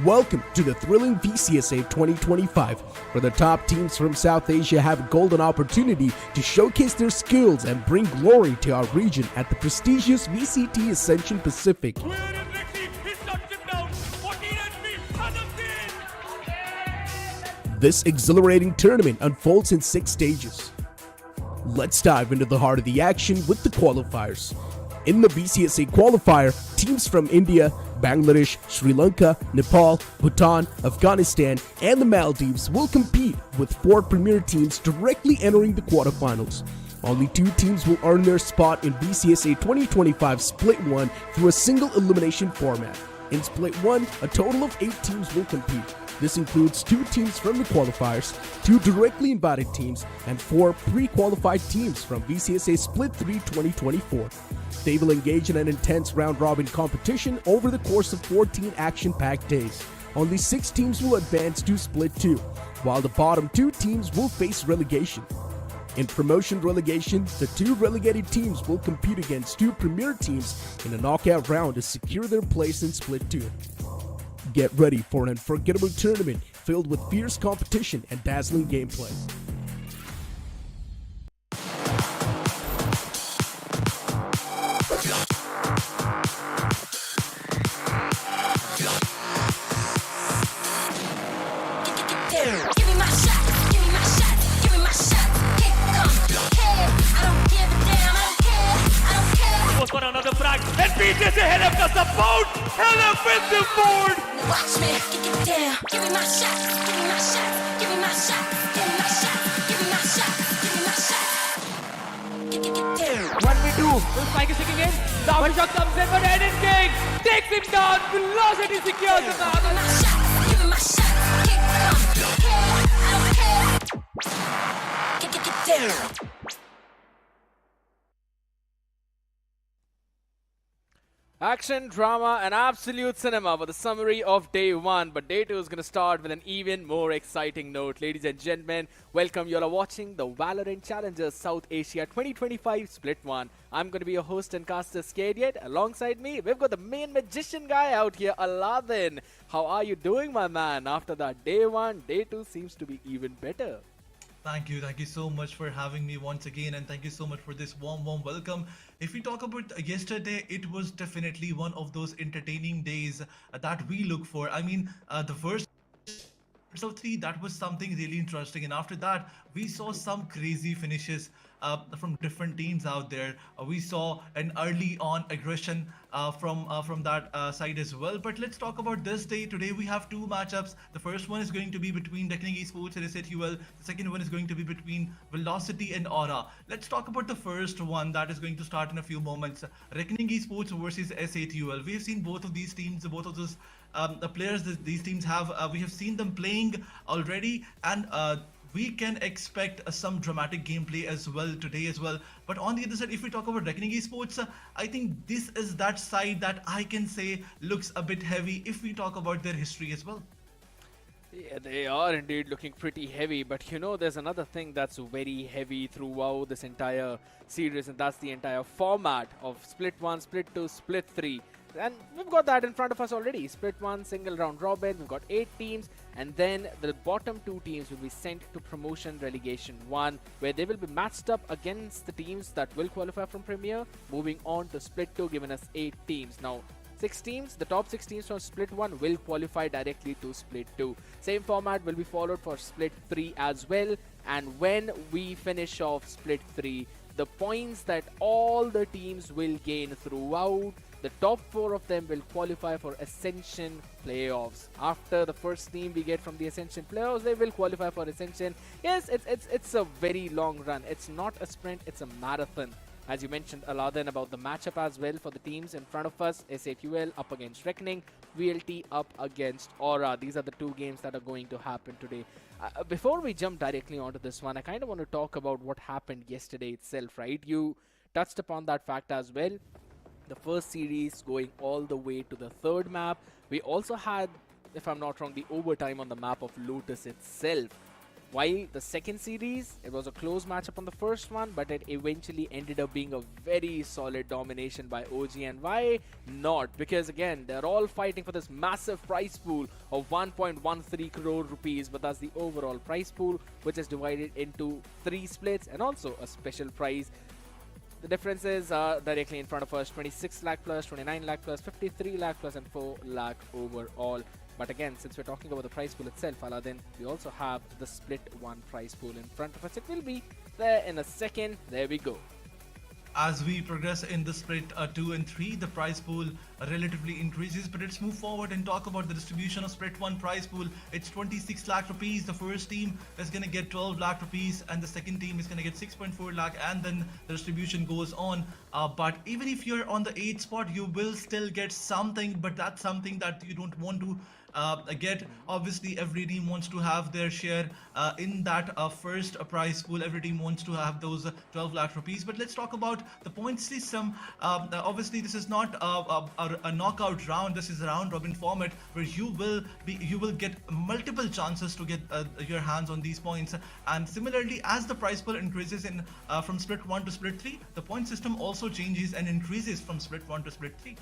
Welcome to the thrilling VCSA 2025, where the top teams from South Asia have a golden opportunity to showcase their skills and bring glory to our region at the prestigious VCT Ascension Pacific. This exhilarating tournament unfolds in 6 stages. Let's dive into the heart of the action with the qualifiers. In the VCSA qualifier, teams from India, Bangladesh, Sri Lanka, Nepal, Bhutan, Afghanistan, and the Maldives will compete, with 4 premier teams directly entering the quarterfinals. Only 2 teams will earn their spot in VCSA 2025 Split 1 through a single elimination format. In Split 1, a total of 8 teams will compete. This includes 2 teams from the qualifiers, 2 directly invited teams, and 4 pre-qualified teams from VCSA Split 3 2024. They will engage in an intense round-robin competition over the course of 14 action-packed days. Only 6 teams will advance to Split 2, while the bottom 2 teams will face relegation. In promotion relegation, the 2 relegated teams will compete against 2 premier teams in a knockout round to secure their place in Split 2. Get ready for an unforgettable tournament filled with fierce competition and dazzling gameplay. Another frag, and BTS ahead of the support, and offensive board. Watch me, get down, give me my shot, give me my shot, give me my shot, give me my shot, give me my shot, give me my shot. Get down. 1v2, the spike is ticking in, down shot comes in, but Eden King takes him down, velocity secures the Give me my shot, give me my shot, I don't care, get down. Action, drama, and absolute cinema were the summary of day 1, but day 2 is going to start with an even more exciting note. Ladies and gentlemen, welcome. You all are watching the VALORANT Challengers South Asia 2025 Split 1. I'm going to be your host and caster, Scared Yet. Alongside me, we've got the main magician guy out here, Aladdin. How are you doing, my man? After that day 1, day 2 seems to be even better. Thank you so much for having me once again, and thank you so much for this warm welcome. If we talk about yesterday, it was definitely one of those entertaining days that we look for. I mean, the first of 3, that was something really interesting, and after that we saw some crazy finishes from different teams out there. We saw an early on aggression from that side as well. But let's talk about this day. Today we have 2 matchups. The first one is going to be between Revenant Esports and SATUL. The second one is going to be between Velocity and Aura. Let's talk about the first one that is going to start in a few moments. Revenant Esports versus SATUL. We have seen both of these teams, both of those the players these teams have. We have seen them playing already, and we can expect some dramatic gameplay as well today as well. But on the other side, if we talk about Revenant Esports, I think this is that side that I can say looks a bit heavy if we talk about their history as well. Yeah, they are indeed looking pretty heavy, but you know, there's another thing that's very heavy throughout this entire series, and that's the entire format of Split 1, Split 2, Split 3. And we've got that in front of us already. Split 1, single round robin. We've got 8 teams, and then the bottom 2 teams will be sent to promotion relegation 1, where they will be matched up against the teams that will qualify from Premier, moving on to Split 2, giving us 8 teams. Now, 6 teams, the top 6 teams from Split 1 will qualify directly to Split 2. Same format will be followed for Split 3 as well. And when we finish off Split 3, the points that all the teams will gain throughout, the top 4 of them will qualify for Ascension playoffs. After the first team we get from the Ascension playoffs, they will qualify for Ascension. Yes, it's a very long run. It's not a sprint, it's a marathon. As you mentioned, Aladdin, about the matchup as well for the teams in front of us. SATUL up against Reckoning, VLT up against Aura. These are the 2 games that are going to happen today. Before we jump directly onto this one, I kind of want to talk about what happened yesterday itself, right? You touched upon that fact as well. The first series going all the way to the 3rd map. We also had, if I'm not wrong, the overtime on the map of Lotus itself. While the second series, it was a close matchup on the first one, but it eventually ended up being a very solid domination by OG. And why not? Because again, they're all fighting for this massive prize pool of 1.13 crore rupees, but that's the overall prize pool, which is divided into 3 splits and also a special prize. The differences are directly in front of us: 26 lakh plus, 29 lakh plus, 53 lakh plus, and 4 lakh overall. But again, since we're talking about the prize pool itself, Aladdin, we also have the split 1 prize pool in front of us. It will be there in a second. There we go. As we progress in the split 2 and 3, the prize pool relatively increases. But let's move forward and talk about the distribution of split 1 prize pool. It's 26 lakh rupees. The first team is going to get 12 lakh rupees, and the second team is going to get 6.4 lakh, and then the distribution goes on. But even if you're on the 8th spot, you will still get something, but that's something that you don't want to get. Obviously, every team wants to have their share in that first prize pool. Every team wants to have those 12 lakh rupees. But let's talk about the point system. Obviously, this is not a knockout round. This is a round robin format where you will get multiple chances to get your hands on these points. And similarly, as the prize pool increases in from split 1 to split 3, the point system also changes and increases from split 1 to split 3.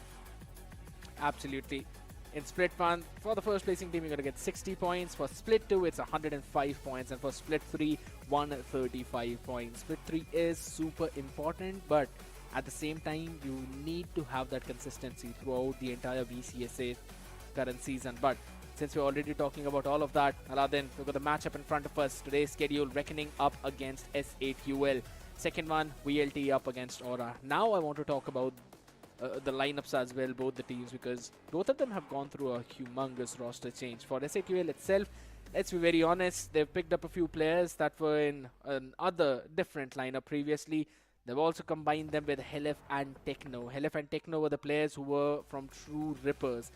Absolutely. In split 1, for the first placing team, you're going to get 60 points. For split 2, it's 105 points. And for split 3, 135 points. Split 3 is super important, but at the same time, you need to have that consistency throughout the entire VCSA current season. But since we're already talking about all of that, Aladdin, we've got the matchup in front of us. Today's schedule, Reckoning up against S8UL. Second one, VLT up against Aura. Now I want to talk about the lineups as well, both the teams, because both of them have gone through a humongous roster change. For S8UL itself, let's be very honest, they've picked up a few players that were in another different lineup previously. They've also combined them with Helef and Techno. Helef and Techno were the players who were from true rippers.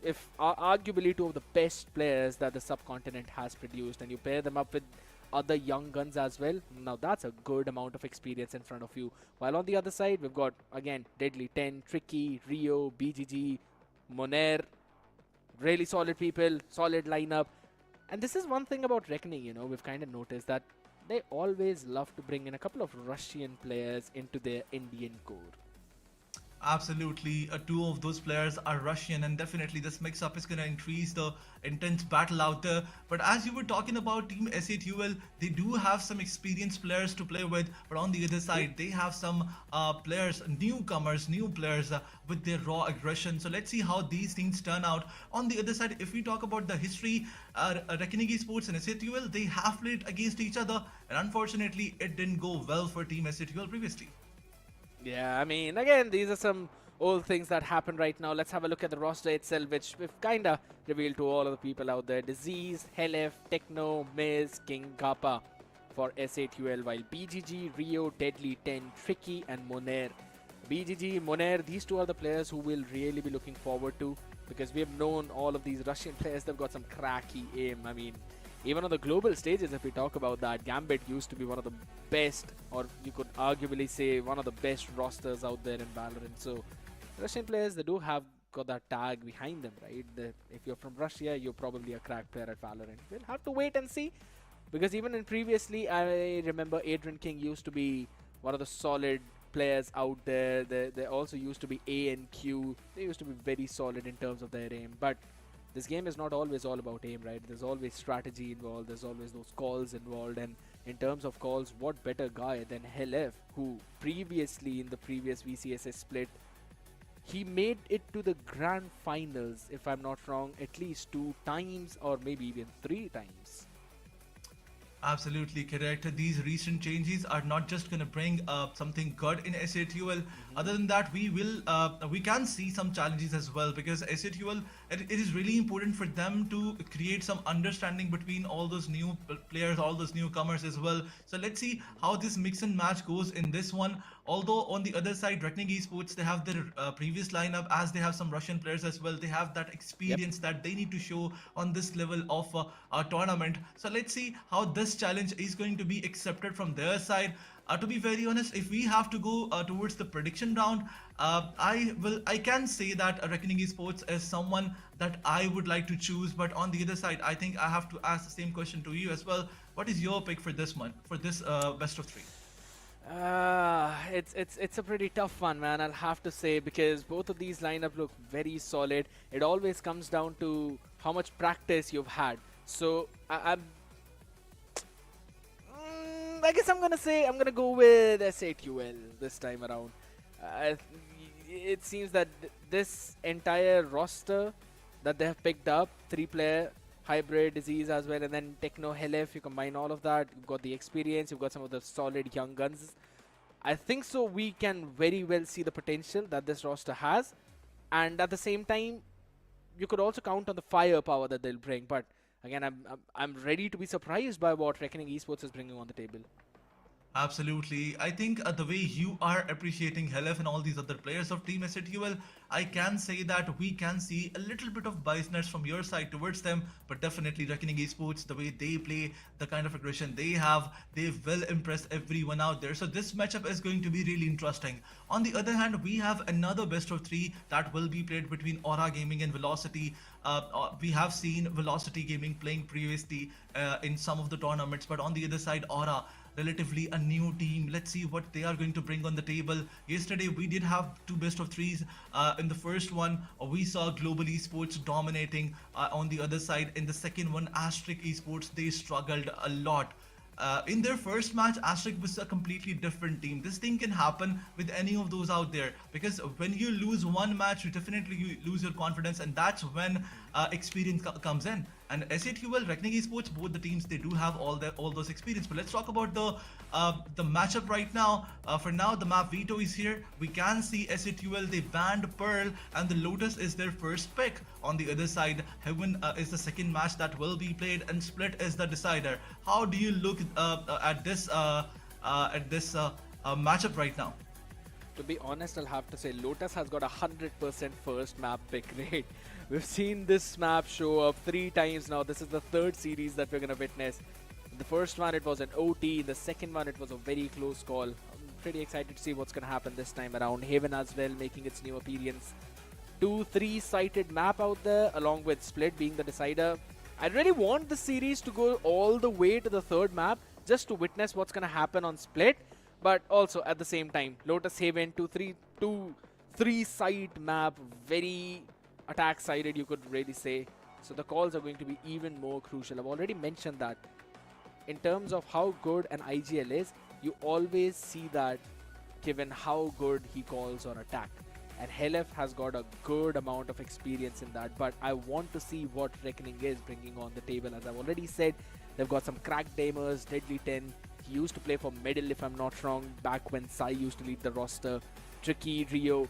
If arguably 2 of the best players that the subcontinent has produced, and you pair them up with other young guns as well, now that's a good amount of experience in front of you. While on the other side, we've got, again, Deadly 10, Tricky, Rio, BGG, Moner. Really solid people, solid lineup. And this is one thing about Reckoning, you know, we've kind of noticed that they always love to bring in a couple of Russian players into their Indian core. Absolutely, 2 of those players are Russian, and definitely this mix-up is going to increase the intense battle out there. But as you were talking about Team S8UL, they do have some experienced players to play with, but on the other side, they have some players, newcomers, new players with their raw aggression. So let's see how these things turn out. On the other side, if we talk about the history, Revenant Esports and S8UL, they have played against each other, and unfortunately, it didn't go well for Team S8UL previously. Yeah, I mean, again, these are some old things that happen right now. Let's have a look at the roster itself, which we've kind of revealed to all of the people out there. Disease, Helef, Techno, Miz, King Kappa for S8UL, while BGG, Rio, Deadly 10, Tricky, and Moner. BGG, Moner, these 2 are the players who we'll really be looking forward to, because we have known all of these Russian players, they've got some cracky aim. I mean, even on the global stages, if we talk about that, Gambit used to be one of the best, or you could arguably say one of the best rosters out there in Valorant. So Russian players, they do have got that tag behind them, right? If you're from Russia, you're probably a crack player at Valorant. We'll have to wait and see, because even in previously, I remember Adrian King used to be one of the solid players out there. There also used to be A and Q. They used to be very solid in terms of their aim, but this game is not always all about aim, right? There's always strategy involved. There's always those calls involved. And in terms of calls, what better guy than Helef, who previously in the previous VCSS split, he made it to the grand finals, if I'm not wrong, at least 2 times or maybe even 3 times. Absolutely correct. These recent changes are not just going to bring something good in S8UL. Other than that, we can see some challenges as well, because S8UL, it is really important for them to create some understanding between all those new players, all those newcomers as well. So let's see how this mix and match goes in this one. Although on the other side, Revenant Esports, they have their previous lineup, as they have some Russian players as well. They have that experience that they need to show on this level of a tournament. So let's see how this challenge is going to be accepted from their side. To be very honest, if we have to go towards the prediction round, I can say that Reckoning Esports is someone that I would like to choose. But on the other side, I think I have to ask the same question to you as well. What is your pick for this month, for this best of 3? It's a pretty tough one, man. I'll have to say, because both of these lineup look very solid. It always comes down to how much practice you've had. So I guess I'm gonna go with SATUL this time around. It seems that this entire roster that they have picked up, 3-player hybrid disease as well, and then Techno Helef, you combine all of that, you've got the experience, you've got some of the solid young guns. I think so we can very well see the potential that this roster has, and at the same time you could also count on the firepower that they'll bring. But again, I'm ready to be surprised by what Reckoning Esports is bringing on the table. Absolutely. I think the way you are appreciating Helef and all these other players of Team SATUL, I can say that we can see a little bit of biasness from your side towards them, but definitely Reckoning Esports, the way they play, the kind of aggression they have, they will impress everyone out there. So this matchup is going to be really interesting. On the other hand, we have another best of 3 that will be played between Aura Gaming and Velocity. We have seen Velocity Gaming playing previously in some of the tournaments, but on the other side, Aura, relatively a new team. Let's see what they are going to bring on the table. Yesterday we did have 2 best of 3s. In the first one we saw Global Esports dominating. On the other side, in the second one, Asterisk Esports, they struggled a lot. In their first match, Asterisk was a completely different team. This thing can happen with any of those out there, because when you lose one match, you definitely lose your confidence, and that's when experience comes in. And SATUL, Reckoning Esports, both the teams, they do have all those experience. But let's talk about the matchup right now. For now, the map Veto is here. We can see SATUL, they banned Pearl, and the Lotus is their first pick. On the other side, Heaven is the second match that will be played, and Split is the decider. How do you look at this matchup right now? To be honest, I'll have to say Lotus has got 100% first map pick rate. We've seen this map show up 3 times now. This is the 3rd series that we're going to witness. The first one, it was an OT. The second one, it was a very close call. I'm pretty excited to see what's going to happen this time around. Haven as well making its new appearance. 2 3-sided map out there, along with Split being the decider. I really want the series to go all the way to the 3rd map just to witness what's going to happen on Split. But also at the same time, Lotus Haven 2 3-side map, very attack sided, you could really say. So the calls are going to be even more crucial. I've already mentioned that in terms of how good an IGL is, you always see that given how good he calls on attack. And Helef has got a good amount of experience in that, but I want to see what Reckoning is bringing on the table. As I've already said, they've got some cracked Damers, Deadly 10. He used to play for Middle, if I'm not wrong, back when Sai used to lead the roster. Tricky, Rio.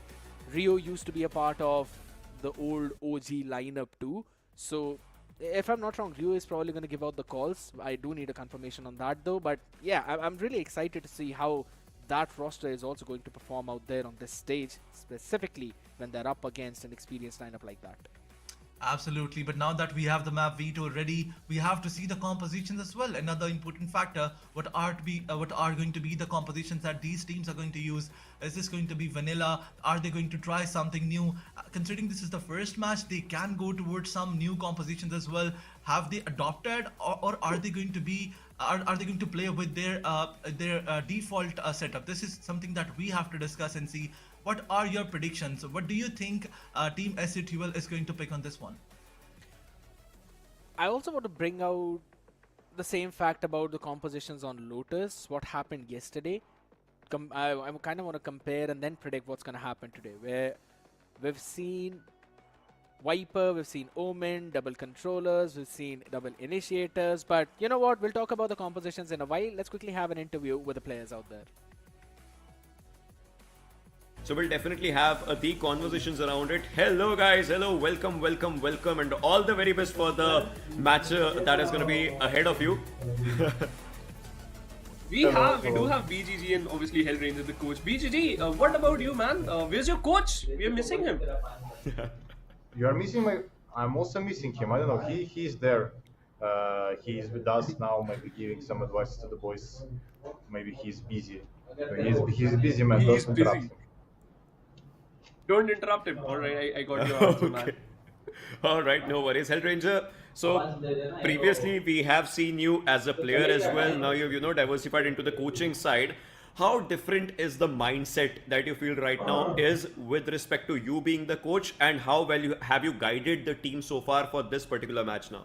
Rio used to be a part of the old OG lineup too. So, if I'm not wrong, Rio is probably going to give out the calls. I do need a confirmation on that though. But yeah, I'm really excited to see how that roster is also going to perform out there on this stage, specifically when they're up against an experienced lineup like that. Absolutely, but now that we have the map Veto ready, we have to see the compositions as well. Another important factor, what are going to be the compositions that these teams are going to use? Is this going to be vanilla? Are they going to try something new? Considering this is the first match, they can go towards some new compositions as well. Have they adopted, or are they going to be are they going to play with their default setup? This is something that we have to discuss and see. What are your predictions? What do you think Team SATUL is going to pick on this one? I also want to bring out the same fact about the compositions on Lotus, what happened yesterday. I kind of want to compare and then predict what's going to happen today, where we've seen Viper, we've seen Omen, double controllers, we've seen double initiators, but you know what, we'll talk about the compositions in a while. Let's quickly have an interview with the players out there. So we'll definitely have the conversations around it. Hello guys, hello, welcome, and all the very best for the match that is going to be ahead of you. We do have BGG and obviously Hellranger, the coach. BGG, what about you, man? Where's your coach? We're missing him. You are missing my... I'm also missing him. I don't know. He's there. He's with us now, maybe giving some advice to the boys. Maybe he's busy. He's busy, man. He is Don't interrupt busy. him. Don't interrupt him. All right, I got your answer, man. Okay. All right, no worries, Hell Ranger. So previously we have seen you as a player as well. Now you've diversified into the coaching side. How different is the mindset that you feel right now is with respect to you being the coach, and how well you guided the team so far for this particular match now?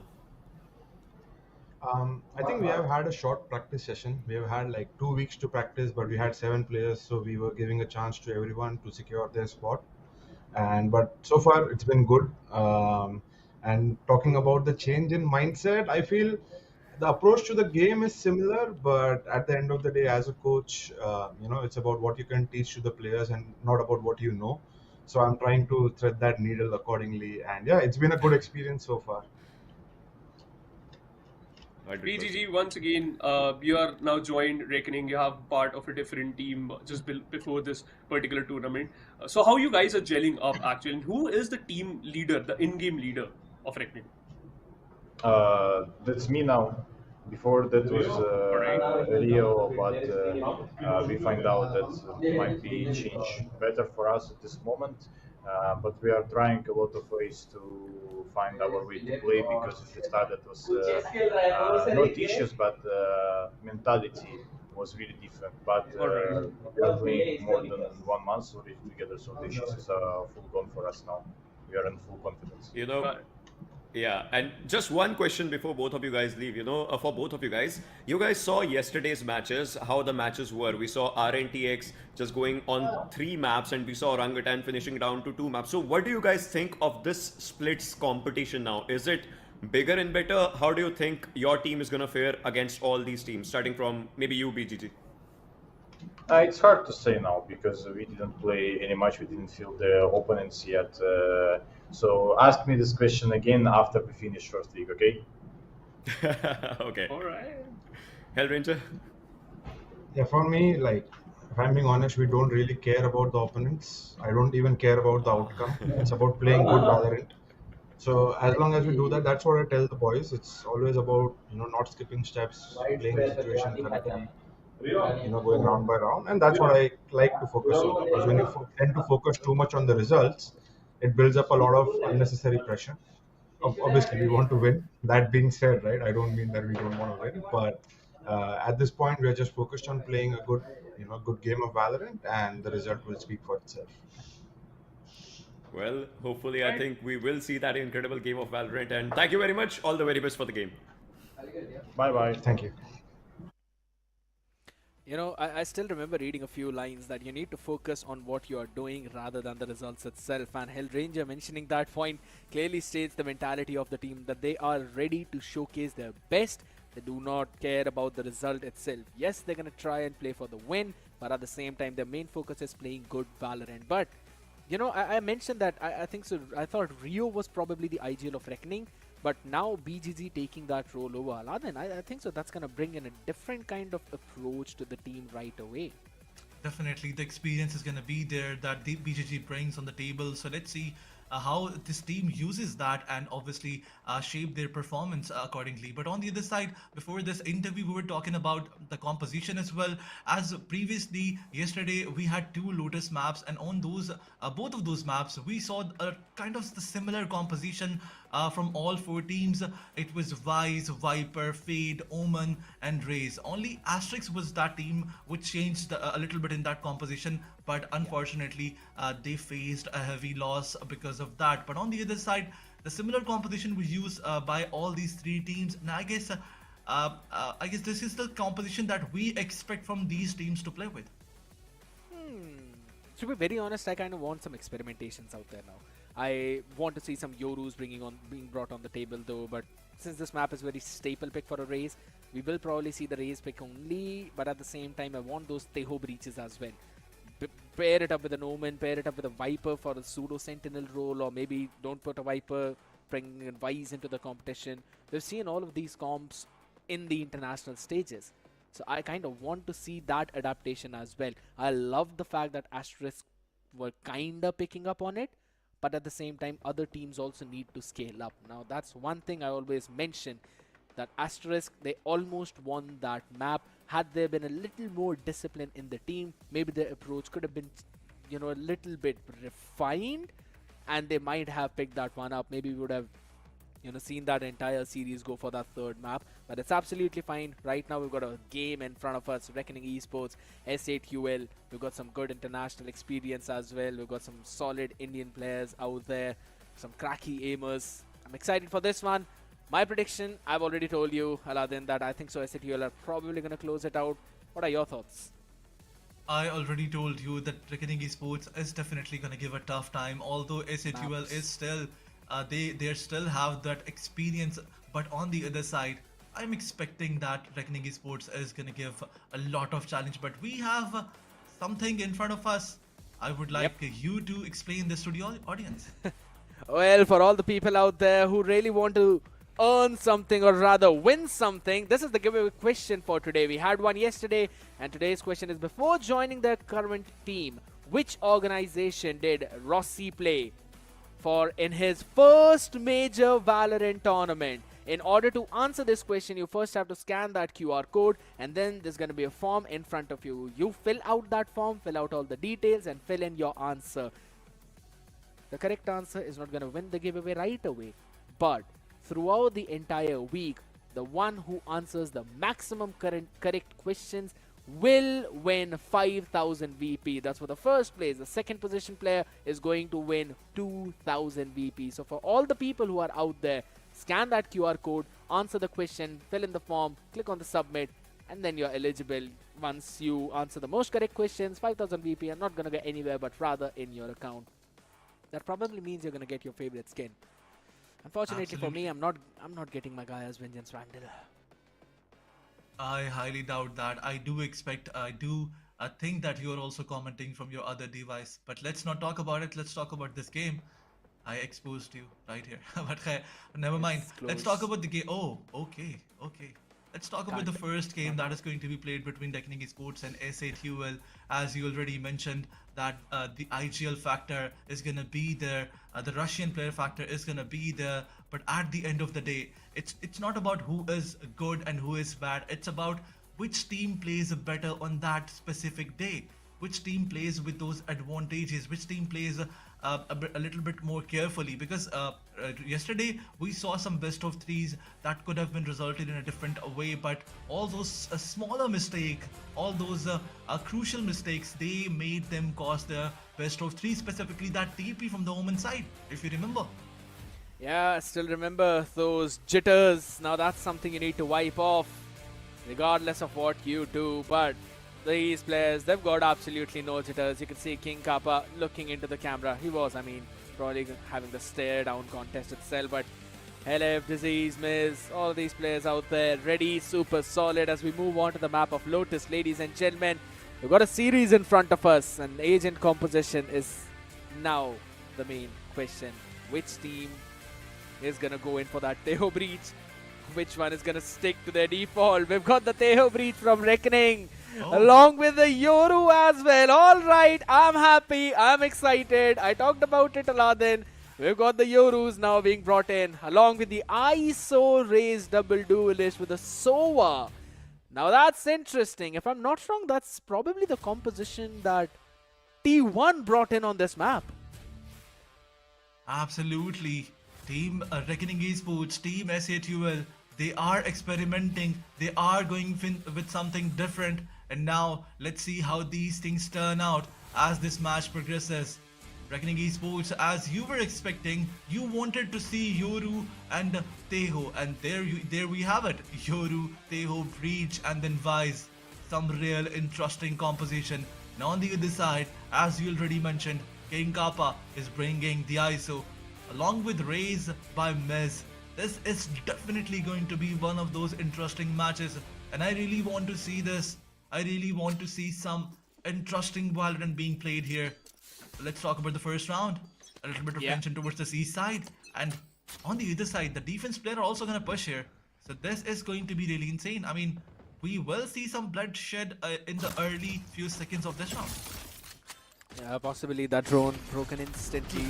I think we have had a short practice session. We have had like 2 weeks to practice, but we had 7 players, so we were giving a chance to everyone to secure their spot. But so far it's been good. And talking about the change in mindset, I feel the approach to the game is similar, but at the end of the day, as a coach, it's about what you can teach to the players and not about what you know. So I'm trying to thread that needle accordingly, and yeah, it's been a good experience so far. 100%. BGG, once again, you are now joined Reckoning. You have part of a different team just before this particular tournament. So how you guys are gelling up actually? And who is the team leader, the in-game leader of Reckoning? That's me now. Before that was Rio, but we find out that might be change better for us at this moment. But we are trying a lot of ways to find our way to play, because at the start that was not issues, but mentality was really different. But we are playing more than 1 month already together, so the issues is full gone for us now. We are in full confidence. Yeah, and just one question before both of you guys leave. For both of you guys saw yesterday's matches, how the matches were. We saw RNTX just going on 3 maps, and we saw Orangutan finishing down to 2 maps. So what do you guys think of this splits competition now? Is it bigger and better? How do you think your team is going to fare against all these teams, starting from maybe you, BGG? It's hard to say now because we didn't play any match. We didn't feel the opponents yet. So ask me this question again after we finish first league, okay? Okay. All right. Hell Ranger? Yeah, for me, like, if I'm being honest, we don't really care about the opponents. I don't even care about the outcome. It's about playing good Valorant. So as long as we do that, that's what I tell the boys. It's always about not skipping steps, playing the situation correctly, going round by round, and that's what I like to focus on. Because when you tend to focus too much on the results, it builds up a lot of unnecessary pressure. Obviously, we want to win. That being said, right, I don't mean that we don't want to win, but at this point, we are just focused on playing a good game of Valorant, and the result will speak for itself. Well, hopefully, I think we will see that incredible game of Valorant. And thank you very much. All the very best for the game. Bye bye. Thank you. I still remember reading a few lines that you need to focus on what you are doing rather than the results itself. And Hell Ranger mentioning that point clearly states the mentality of the team, that they are ready to showcase their best. They do not care about the result itself. Yes, they're going to try and play for the win, but at the same time, their main focus is playing good Valorant. But I mentioned that I think so. I thought Rio was probably the IGL of Reckoning, but now BGG taking that role over Aladdin, I think so. That's gonna bring in a different kind of approach to the team right away. Definitely, the experience is going to be there that the BGG brings on the table. So let's see how this team uses that and obviously shape their performance accordingly. But on the other side, before this interview, we were talking about the composition as well. As previously, yesterday, we had 2 Lotus maps, and on those, both of those maps, we saw a kind of the similar composition from all 4 teams. It was Vice, Viper, Fade, Omen, and Raze. Only Asterisk was that team which changed a little bit in that composition, but unfortunately, they faced a heavy loss because of that. But on the other side, the similar composition was used by all these 3 teams, and I guess this is the composition that we expect from these teams to play with. To be very honest, I kind of want some experimentations out there now. I want to see some Yorus being brought on the table though, but since this map is very staple pick for a race, we will probably see the race pick only, but at the same time I want those Teho breaches as well. Pair it up with an Omen, pair it up with a Viper for a pseudo sentinel role, or maybe don't put a Viper, bring Vice into the competition. We've seen all of these comps in the international stages, so I kind of want to see that adaptation as well. I love the fact that Asterisk were kind of picking up on it, but at the same time other teams also need to scale up. Now that's one thing I always mention. that Asterisk, they almost won that map. Had there been a little more discipline in the team, maybe their approach could have been, you know, a little bit refined, and they might have picked that one up. Maybe we would have, you know, seen that entire series go for that third map. But it's absolutely fine. Right now we've got a game in front of us. Reckoning Esports, S8QL. We've got some good international experience as well. We've got some solid Indian players out there. Some cracky aimers. I'm excited for this one. My prediction, I've already told you, Aladdin, that I think so S8QL are probably going to close it out. What are your thoughts? I already told you that Reckoning Esports is definitely going to give a tough time, although SATUL is still, they still have that experience, but on the other side, I'm expecting that Reckoning Esports is going to give a lot of challenge, but we have something in front of us. I would like you to explain this to the audience. Well, for all the people out there who really want to earn something, or rather win something, this is the giveaway question for today. We had one yesterday, and today's question is, before joining their current team, which organization did Rossi play for in his first major Valorant tournament? In order to answer this question, you first have to scan that QR code, and then there's going to be a form in front of you. You fill out that form, fill out all the details, and fill in your answer. The correct answer is not going to win the giveaway right away, but throughout the entire week, the one who answers the maximum correct questions will win 5,000 VP. That's for the first place. The second position player is going to win 2,000 VP. So for all the people who are out there, scan that QR code, answer the question, fill in the form, click on the submit, and then you're eligible. Once you answer the most correct questions, 5,000 VP are not going to get anywhere but rather in your account. That probably means you're going to get your favorite skin. Unfortunately for me, I'm not getting my Gaia's Vengeance Vandal. I highly doubt that. I do think that you're also commenting from your other device. But let's not talk about it. Let's talk about this game. I exposed you right here. But never mind. Let's talk about the game. Oh, okay. Let's talk about the first game that is going to be played between Reckoning Esports and S8UL. As you already mentioned, that the IGL factor is going to be there. The Russian player factor is going to be there. But at the end of the day, it's not about who is good and who is bad. It's about which team plays better on that specific day. Which team plays with those advantages. Which team plays a little bit more carefully, because yesterday we saw some best of threes that could have been resulted in a different way, but all those smaller mistakes, all those crucial mistakes, they made them cost the best of three, specifically that TP from the Omen side, if you remember. Yeah, I still remember those jitters. Now that's something you need to wipe off regardless of what you do, but these players, they've got absolutely no jitters. You can see King Kappa looking into the camera. He was, probably having the stare down contest itself. But LF, Disease, Miz, all these players out there ready, super solid as we move on to the map of Lotus. Ladies and gentlemen, we've got a series in front of us, and agent composition is now the main question. Which team is going to go in for that Teho breach? Which one is going to stick to their default? We've got the Teho breach from Reckoning. Along with the Yoru as well. Alright, I'm happy, I'm excited. I talked about it, Aladdin. We've got the Yorus now being brought in, along with the ISO raised double duelist with the SOA. Now that's interesting. If I'm not wrong, that's probably the composition that T1 brought in on this map. Absolutely. Team Reckoning Esports, Team S8UL, they are experimenting. They are going with something different. And now let's see how these things turn out as this match progresses. Reckoning Esports, as you were expecting, you wanted to see Yoru and Teho, and there we have it. Yoru, Teho, Breach, and then Vice. Some real interesting composition. Now on the other side, as you already mentioned, King Kappa is bringing the ISO along with Raze by Miz. This is definitely going to be one of those interesting matches, and I really want to see this. I really want to see some interesting Valorant being played here. Let's talk about the first round. A little bit of tension towards the C side, and on the other side, the defense player are also going to push here. So this is going to be really insane. We will see some bloodshed in the early few seconds of this round. Yeah, possibly that drone broken instantly.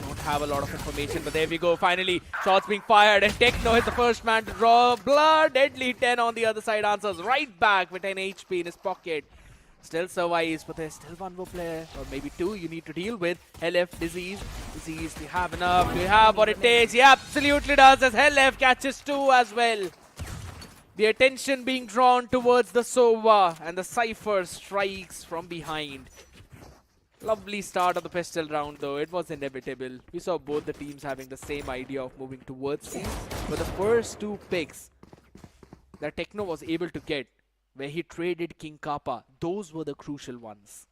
Don't have a lot of information, but there we go. Finally, shots being fired, and Techno is the first man to draw blood. Deadly 10 on the other side, answers right back with 10 HP in his pocket. Still survives, but there's still one more player, or maybe two, you need to deal with. LF, Disease. Disease, do you have enough? Do you have what it takes? He absolutely does, as LF catches two as well. The attention being drawn towards the Sova, and the Cypher strikes from behind. Lovely start of the pistol round though, it was inevitable. We saw both the teams having the same idea of moving towards C, but the first two picks that Techno was able to get, where he traded King Kappa, those were the crucial ones.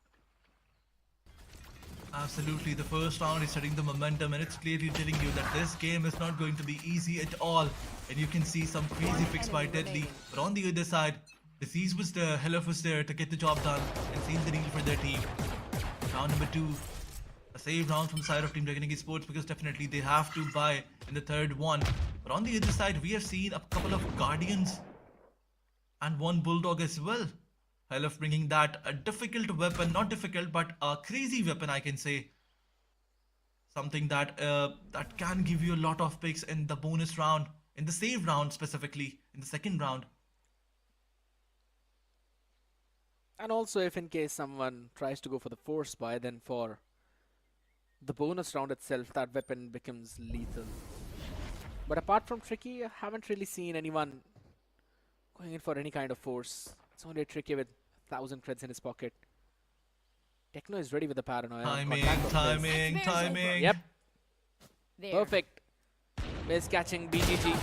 Absolutely, the first round is setting the momentum, and it's clearly telling you that this game is not going to be easy at all. And you can see some crazy picks by Deadly, but on the other side, Disease was there, Helif was there to get the job done and seal the deal for their team. Round number 2, a save round from the side of Team Revenant Esports, because definitely they have to buy in the third one. But on the other side, we have seen a couple of Guardians and one Bulldog as well. Helif bringing that a difficult weapon, not difficult, but a crazy weapon, I can say. Something that that can give you a lot of picks in the bonus round, in the save round specifically, in the second round. And also if in case someone tries to go for the force buy, then for the bonus round itself, that weapon becomes lethal. But apart from Tricky, I haven't really seen anyone going in for any kind of force. It's only Tricky with 1,000 creds in his pocket. Techno is ready with the paranoia. Timing. Yep. Perfect. Miz catching BGG.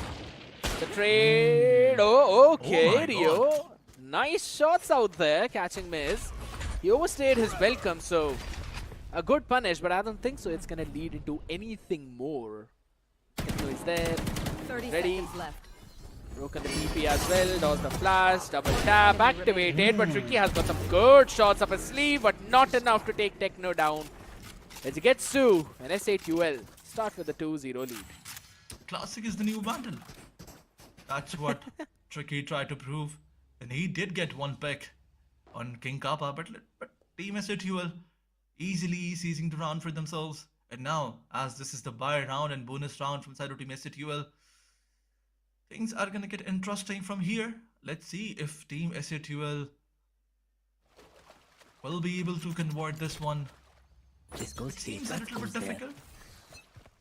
The trade. Oh, okay, my Rio. God. Nice shots out there, catching Miz. He overstayed his welcome, so a good punish, but I don't think so. It's gonna lead into anything more. Techno is there. 30 Ready. seconds left. Broken the TP as well, does the flash, double tap, activated, but Tricky has got some good shots up his sleeve, but not enough to take Techno down. As he gets to an S8UL, start with the 2-0 lead. Classic is the new bundle. That's what Tricky tried to prove. And he did get one pick on King Kappa, but Team S8UL easily seizing the round for themselves. And now, as this is the buy round and bonus round from side of Team S8UL, things are gonna get interesting from here. Let's see if Team S8UL will be able to convert this one. This goes It seems a little bit difficult,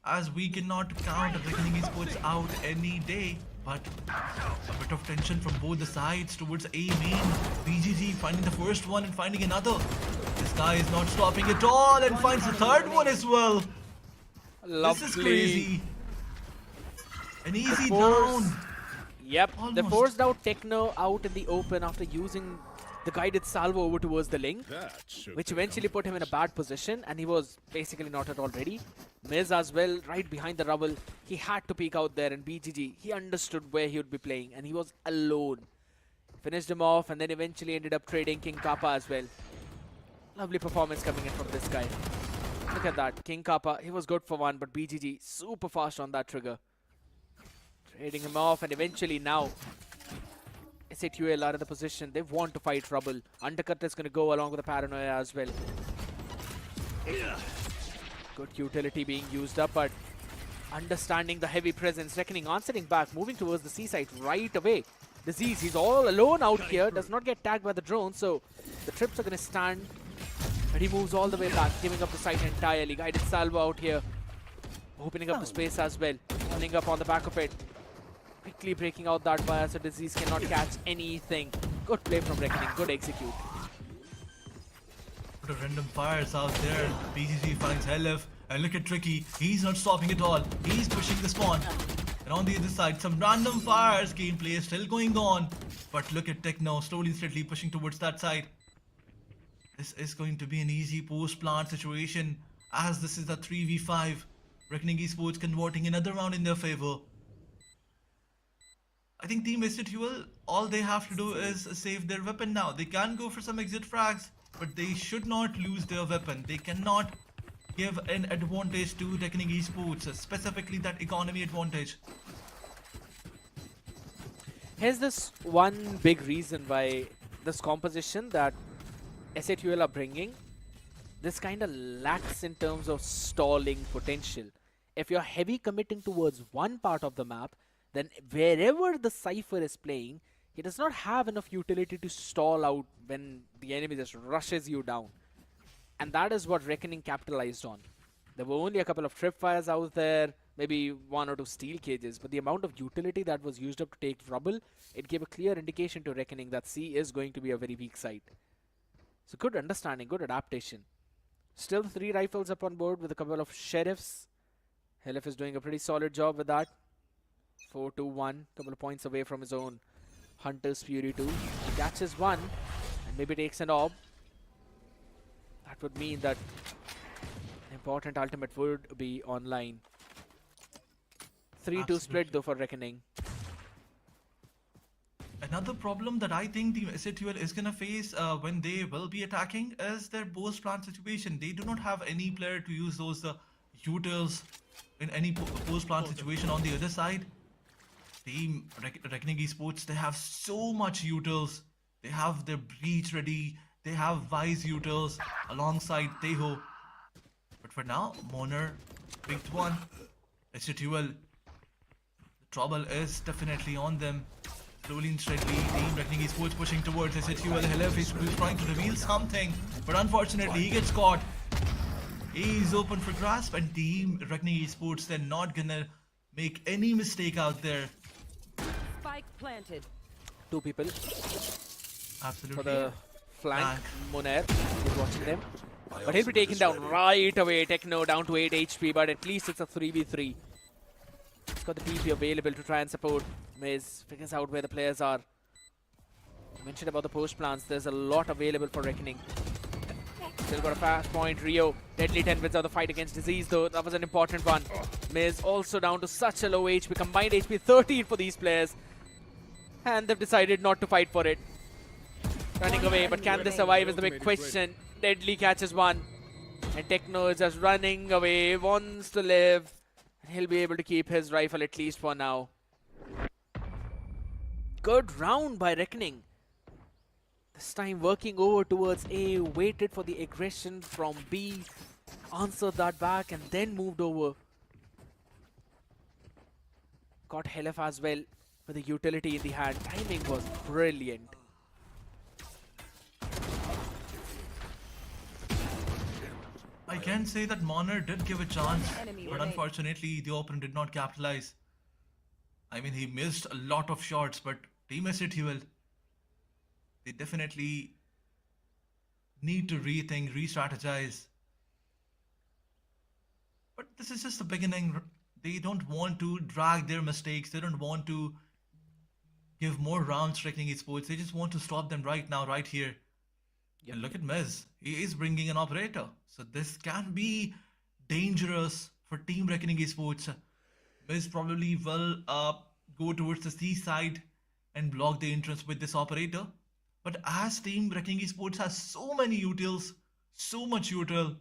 as we cannot count Revenant Esports out any day. But a bit of tension from both the sides towards A main. BGG finding the first one and finding another. This guy is not stopping at all and finds the third one as well. Lovely. This is crazy. An easy force- down. Yep, they Almost. forced out Techno out in the open after using the guided salvo over towards the link, which eventually put him in a bad position, and he was basically not at all ready. Miz as well, right behind the rubble. He had to peek out there, and BGG, he understood where he would be playing, and he was alone. Finished him off, and then eventually ended up trading King Kappa as well. Lovely performance coming in from this guy. Look at that, King Kappa, he was good for one, but BGG, super fast on that trigger. Trading him off, and eventually now, S8UL are in the position. They want to fight Rubble. Undercut is going to go along with the paranoia as well. Good utility being used up, but understanding the heavy presence. Reckoning answering back, moving towards the seaside right away. Disease, he's all alone out here. Does not get tagged by the drone, so the trips are going to stand. But he moves all the way back, giving up the site entirely. Guided salvo out here. Opening up the space as well. Running up on the back of it. Quickly breaking out that fire so Disease cannot catch anything. Good play from Reckoning, good execute. Put a random fires out there. BGG finds Helif. And look at Tricky. He's not stopping at all. He's pushing the spawn. And on the other side, some random fires. Gameplay is still going on. But look at Techno slowly and steadily pushing towards that side. This is going to be an easy post-plant situation, as this is a 3v5. Reckoning Esports converting another round in their favor. I think Team S8UL, all they have to do is save their weapon now. They can go for some exit frags, but they should not lose their weapon. They cannot give an advantage to Reckoning Esports, specifically that economy advantage. Here's this one big reason why this composition that S8UL are bringing this kind of lacks in terms of stalling potential. If you're heavy committing towards one part of the map, then wherever the Cypher is playing, he does not have enough utility to stall out when the enemy just rushes you down. And that is what Reckoning capitalized on. There were only a couple of tripwires out there, maybe 1 or 2 steel cages, but the amount of utility that was used up to take rubble, it gave a clear indication to Reckoning that C is going to be a very weak side. So good understanding, good adaptation. Still 3 rifles up on board with a couple of sheriffs. Helif is doing a pretty solid job with that. 4-2-1, couple of points away from his own Hunter's Fury 2. He catches one and maybe takes an orb. That would mean that an important ultimate would be online. 3-2 split though for Reckoning. Another problem that I think the SATL is gonna face when they will be attacking is their post plant situation. They do not have any player to use those utils in any post plant situation on the other side. Team Reckoning Esports, they have so much utils. They have their breach ready. They have Vice utils alongside Teho. But for now, Moner picked one. SATL, the trouble is definitely on them. Slowly and steadily, Team Reckoning Esports pushing towards SATL. Helif is trying to reveal something, but unfortunately he gets caught. He's open for grasp, and Team Reckoning Esports, they're not gonna make any mistake out there. Spike planted. 2 people Absolutely. for the flank. Moner is watching them. But he'll be taken down right away. Techno down to 8 HP, but at least it's a 3v3. He's got the TP available to try and support. Miz figures out where the players are. I mentioned about the post plants. There's a lot available for Reckoning. Still got a fast point. Rio, deadly 10 wins out the fight against Disease though. That was an important one. Miz also down to such a low HP. Combined HP 13 for these players. And they've decided not to fight for it. Running away, but can they survive is the big question. Deadly catches one. And Techno is just running away. Wants to live. And he'll be able to keep his rifle at least for now. Good round by Reckoning. This time working over towards A, waited for the aggression from B, answered that back and then moved over. Got Helif as well with the utility in the hand. Timing was brilliant. I can say that Moner did give a chance, but unfortunately the opponent did not capitalize. I mean, he missed a lot of shots, but Team SATL, they definitely need to rethink, re-strategize. But this is just the beginning. They don't want to drag their mistakes. They don't want to give more rounds to Reckoning Esports. They just want to stop them right now, right here. Yep. And look at Miz. He is bringing an operator. So this can be dangerous for Team Reckoning Esports. Miz probably will go towards the C side and block the entrance with this operator. But as Team Reckoning Esports has so many utils, so much util,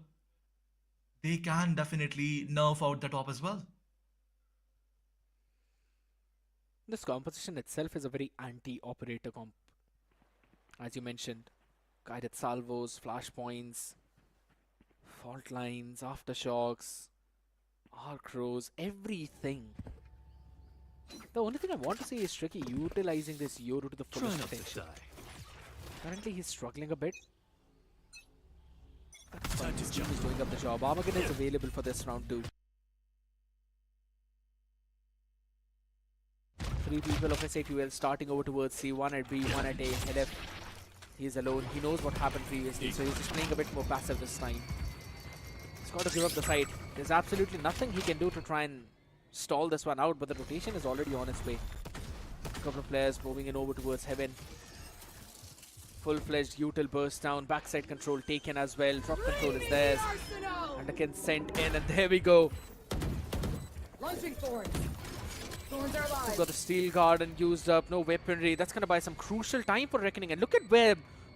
they can definitely nerf out the top as well. This composition itself is a very anti-operator comp. As you mentioned, guided salvos, flashpoints, fault lines, aftershocks, arc rows, everything. The only thing I want to see is Tricky utilizing this Yoru to the fullest potential. Currently he's struggling a bit. That's fine, his team is doing up the job. Armageddon is available for this round too. 3 people of SATL starting over towards C, 1 at B, 1 at A. Helif, he's alone. He knows what happened previously, so he's just playing a bit more passive this time. He's got to give up the side. There's absolutely nothing he can do to try and stall this one out, but the rotation is already on its way. A couple of players moving in over towards Heaven. Full-fledged util burst down, backside control taken as well. Drop control is theirs. And again sent in, and there we go. Launching thorns. Thorns are He's alive. got the steel guard and used up, no weaponry. That's going to buy some crucial time for Reckoning. And look at where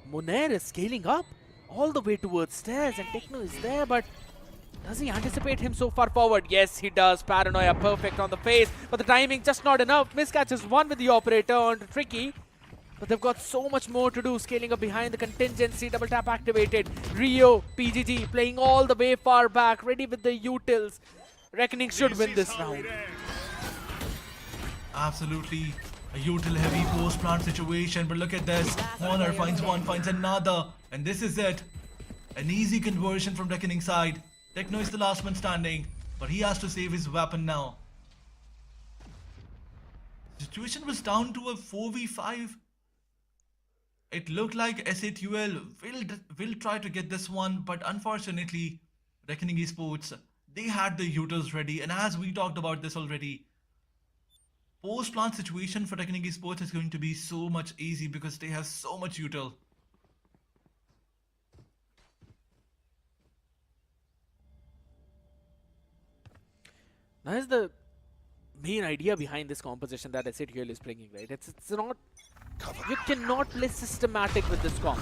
Moner is scaling up. All the way towards stairs, and Techno is there, but does he anticipate him so far forward? Yes, he does. Paranoia perfect on the face, but the timing just not enough. Miscatches one with the operator onto Tricky. But they've got so much more to do, scaling up behind the contingency, double tap activated. Rio, PGG playing all the way far back, ready with the utils. Reckoning should win this round. Absolutely. A util heavy post plant situation, but look at this. Honor finds one, finds another, and this is it. An easy conversion from Reckoning side. Techno is the last man standing, but he has to save his weapon now. Situation was down to a 4v5. It looked like SATUL will try to get this one, but unfortunately, Reckoning Esports, they had the utils ready, and as we talked about this already, post-plant situation for Reckoning Esports is going to be so much easy because they have so much util. Now is the main idea behind this composition that SATUL is bringing, right? It's not... You cannot play systematic with this comp.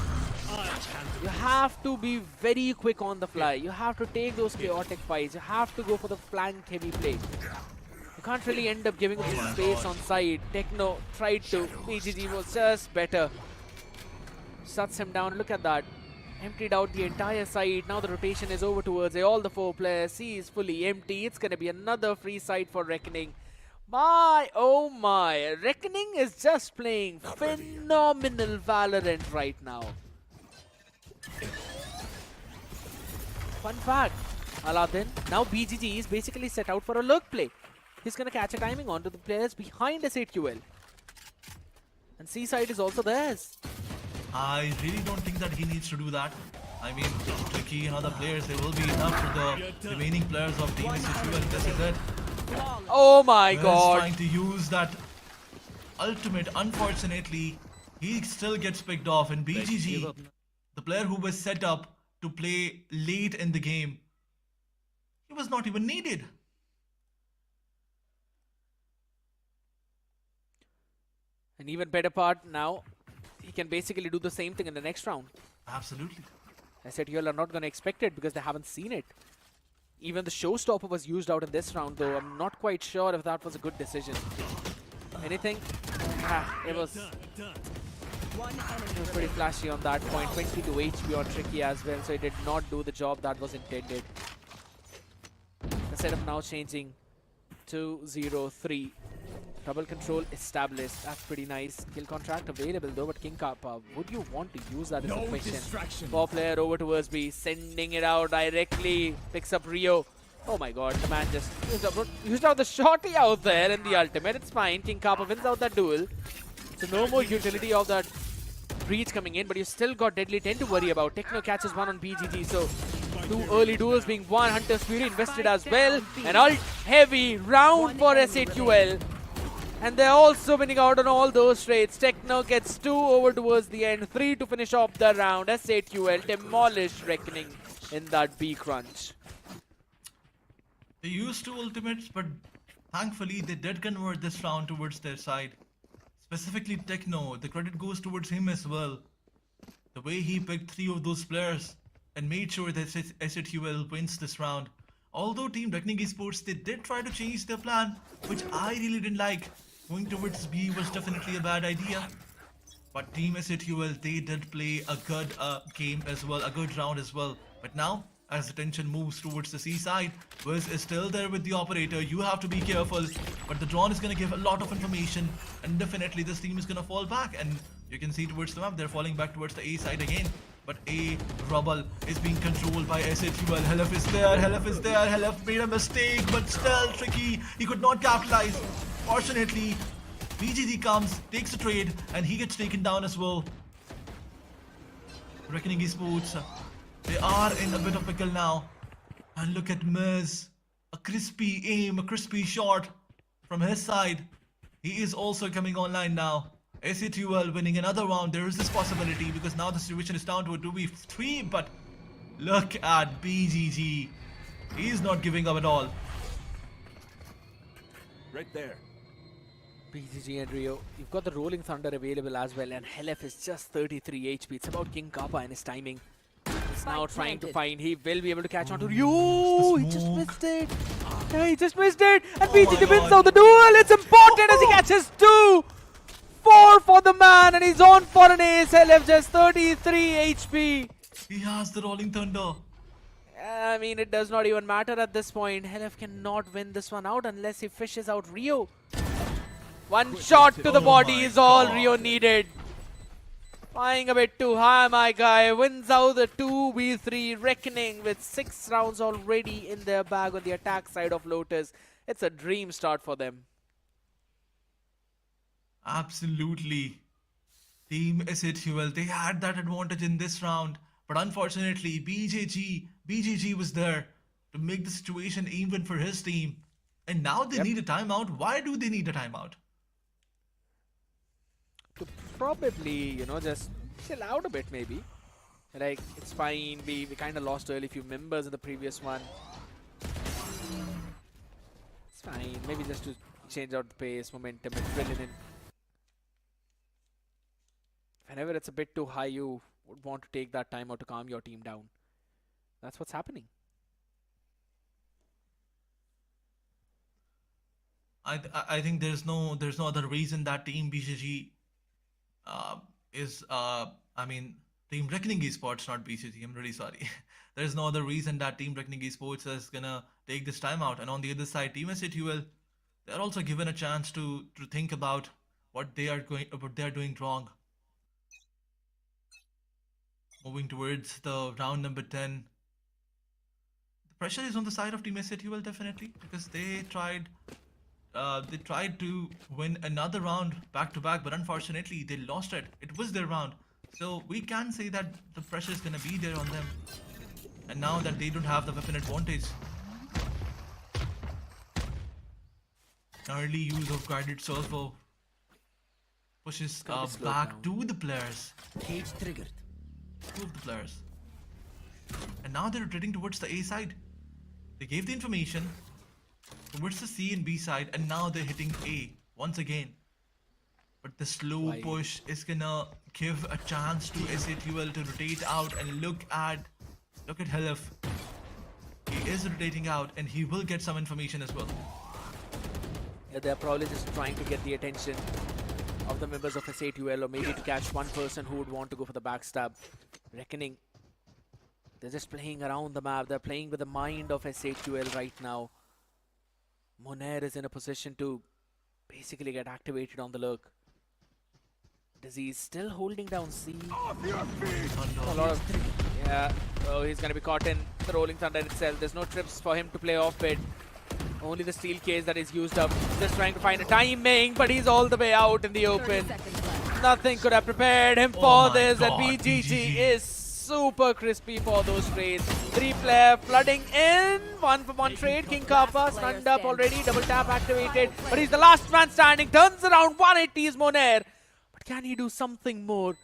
You have to be very quick on the fly. You have to take those chaotic fights. You have to go for the flank heavy play. You can't really end up giving up the space on side. Techno tried to. PGG was just better. Shuts him down. Look at that. Emptied out the entire side. Now the rotation is over towards all the 4 players. C is fully empty. It's going to be another free side for Reckoning. My, oh my. Reckoning is just playing phenomenal Valorant right now. Fun fact, Aladdin, now BGG is basically set out for a lurk play. He's going to catch a timing onto the players behind SATUL. And C side is also theirs. I really don't think that he needs to do that. I mean, Tricky and other players, there will be enough for the remaining players of Team SATUL, and this is it. Oh my god. Trying to use that ultimate. Unfortunately, he still gets picked off, and BGG, the player who was set up to play late in the game, he was not even needed. An even better part now, he can basically do the same thing in the next round. Absolutely. SATUL are not going to expect it because they haven't seen it. Even the showstopper was used out in this round, though. I'm not quite sure if that was a good decision. Anything? It was pretty flashy on that point. 22 HP on Tricky as well, so it did not do the job that was intended. The setup now changing. 2-0-3. Double control established. That's pretty nice. Kill contract available though, but King Kappa, would you want to use that as a question? 4 player over towards B, sending it out directly. Picks up Rio. Oh my god, the man just used out the shorty out there in the ultimate. It's fine. King Kappa wins out that duel. So no more utility of that breach coming in, but you still got Deadly 10 to worry about. Techno catches one on BGG, so 2 early duels being won. Hunter's Fury invested as well. An ult heavy round for SATUL. And they're also winning out on all those trades. Techno gets 2 over towards the end, 3 to finish off the round. SATUL demolished Reckoning in that B crunch. They used 2 ultimates, but thankfully they did convert this round towards their side. Specifically Techno, the credit goes towards him as well. The way he picked 3 of those players and made sure that SATUL wins this round. Although Team Reckoning Esports, they did try to change their plan, which I really didn't like. Going towards B was definitely a bad idea. But Team SATUL, they did play a good game as well, a good round as well. But now, as the tension moves towards the C side, Wiz is still there with the operator. You have to be careful. But the drone is going to give a lot of information. And definitely this team is going to fall back. And you can see towards the map, they're falling back towards the A side again. But A Rubble is being controlled by SATUL. Helef is there, Helef is there. Helef made a mistake, but still Tricky. He could not capitalize. Fortunately, BGG comes, takes the trade, and he gets taken down as well. Reckoning Esports, they are in a bit of pickle now. And look at Miz. A crispy aim, a crispy shot from his side. He is also coming online now. SATUL winning another round. There is this possibility because now the situation is down to a 2v3, but look at BGG. He's not giving up at all. Right there. BGG and Rio, you've got the Rolling Thunder available as well, and Helef is just 33 HP. It's about King Kappa and his timing. He's now trying to find. He will be able to catch on to Rio. He just missed it. Yeah, he just missed it. And BGG wins out the duel. It's important as he catches 2. 4 for the man, and he's on for an ace. LF just 33 HP. He has the Rolling Thunder. I mean, it does not even matter at this point. LF cannot win this one out unless he fishes out Rio. One shot to the body is all Rio needed. Flying a bit too high, my guy. Wins out the 2v3 Reckoning with 6 rounds already in their bag on the attack side of Lotus. It's a dream start for them. Absolutely. Team SATUL, they had that advantage in this round. But unfortunately, BGG was there to make the situation even for his team. And now they need a timeout. Why do they need a timeout? To probably, you know, just chill out a bit maybe. Like, it's fine. We kind of lost early few members in the previous one. It's fine. Maybe just to change out the pace, momentum, adrenaline. Whenever it's a bit too high, you would want to take that time out to calm your team down. That's what's happening. I think there's no other reason that Team BGG Team Reckoning Esports, not BGG. I'm really sorry. There's no other reason that Team Reckoning Esports is gonna take this time out. And on the other side, Team SATUL, they're also given a chance to think about what they are doing wrong. Moving towards the round number 10. The pressure is on the side of Team SATUL definitely, because they tried to win another round back to back, but unfortunately they lost it. It was their round. So we can say that the pressure is gonna be there on them. And now that they don't have the weapon advantage. Early use of guided salvo pushes back to the players. Cage triggered. Two of the players. And now they're retreating towards the A side. They gave the information towards the C and B side, and now they're hitting A once again. But the slow push is gonna give a chance to SATUL to rotate out, and look at Helif. He is rotating out, and he will get some information as well. Yeah, they're probably just trying to get the attention of the members of SATUL, or maybe to catch one person who would want to go for the backstab. Reckoning. They're just playing around the map. They're playing with the mind of SATUL right now. Monair is in a position to basically get activated on the lurk. Disease still holding down C. A lot of... Yeah. Oh, he's going to be caught in the Rolling Thunder itself. There's no trips for him to play off it. Only the steel case that is used up. Just trying to find a timing, but he's all the way out in the open. Nothing could have prepared him for this. And BGG is super crispy for those trades. 3-player flooding in. 1-for-1 trade. King Kappa stunned up already. Double tap activated. But he's the last man standing. Turns around. 180 is Monair. But can he do something more?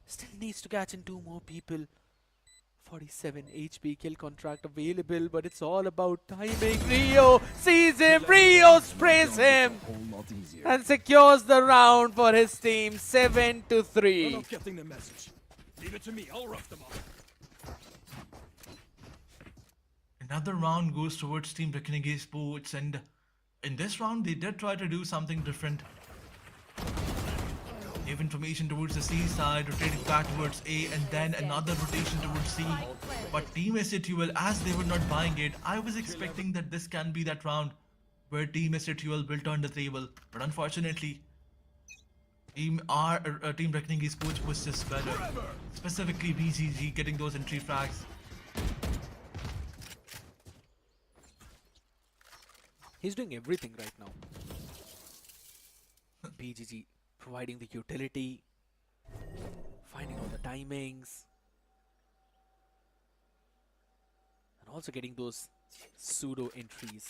Still needs to catch in 2 more people. 47 HP kill contract available, but it's all about timing. Rio sees him, Rio sprays him, and secures the round for his team, 7-3. Not getting the message. Leave it to me, I'll rough them up. Another round goes towards Team Reckoning Esports, and in this round they did try to do something different. Gave information towards the C side, rotating back towards A, and then another rotation towards C. But Team SATUL, as they were not buying it, I was expecting that this can be that round where Team SATUL will turn the table. But unfortunately, Team Reckoning Esports was just better. Specifically BGG getting those entry frags. He's doing everything right now. BGG providing the utility, finding all the timings, and also getting those pseudo entries.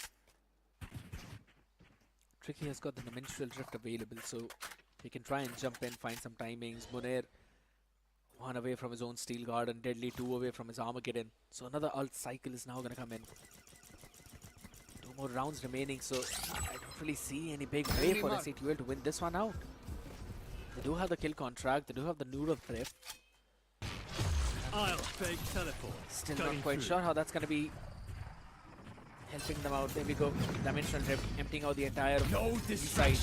Tricky has got the Dimensional Drift available, so he can try and jump in, find some timings. Monair 1 away from his own Steel Guard, and Deadly 2 away from his Armageddon. So another ult cycle is now going to come in. 2 more rounds remaining, so I don't really see any big way for SATUL to win this one out. They do have the kill contract, they do have the Noodle Drift. I'll fake teleport. Still not quite sure how that's going to be helping them out. There we go. Dimensional Drift emptying out the entire side.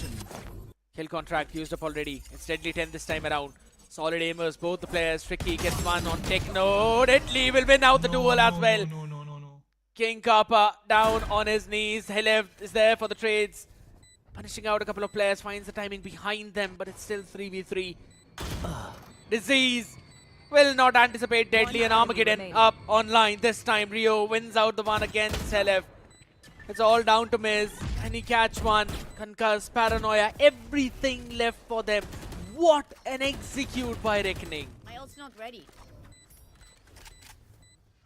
Kill contract used up already. It's Deadly 10 this time around. Solid aimers, both the players. Tricky gets one on Techno. Deadly will win out the duel as well. No. King Kappa down on his knees. Helev is there for the trades. Punishing out a couple of players, finds the timing behind them, but it's still 3v3. Disease will not anticipate Deadly and Armageddon up online. This time Rio wins out the one against Helev. It's all down to Miz. Can he catch one? Concuss, Paranoia, everything left for them. What an execute by Reckoning. My ult's not ready.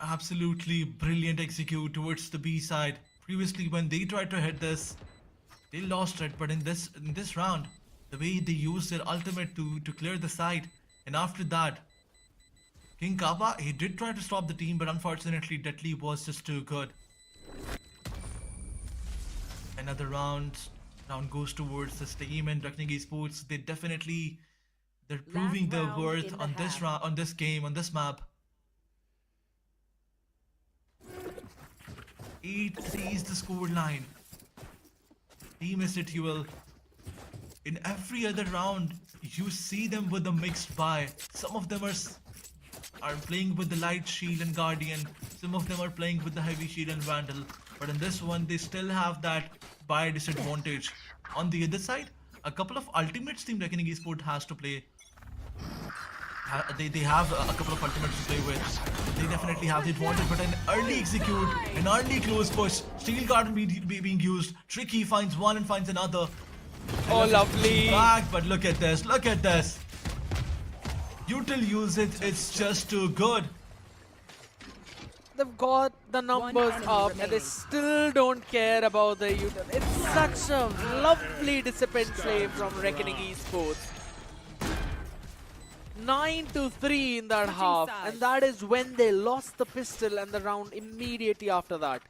Absolutely brilliant execute towards the B side. Previously, when they tried to hit this, they lost it. But in this round, the way they used their ultimate to clear the side, and after that, King Kappa, he did try to stop the team, but unfortunately, Deadly was just too good. Another round goes towards this team, and Revenant Esports, they're proving their worth on this round, on this game, on this map. 8-3 is the score line. Team SATUL. In every other round, you see them with a mixed buy. Some of them are playing with the light shield and guardian. Some of them are playing with the heavy shield and vandal. But in this one, they still have that buy disadvantage. On the other side, a couple of ultimates Team Reckoning Esports has to play. They have a couple of ultimates to play with. They definitely have the advantage, but an early execute, an early close push, Steel Guard being used. Tricky finds one and finds another. Oh, lovely. Back, but look at this, look at this. Util usage, it's just too good. They've got the numbers up and they still don't care about the util. It's such a lovely disciplined play from Reckoning Esports. 9-3 in that half, and that is when they lost the pistol and the round immediately after that.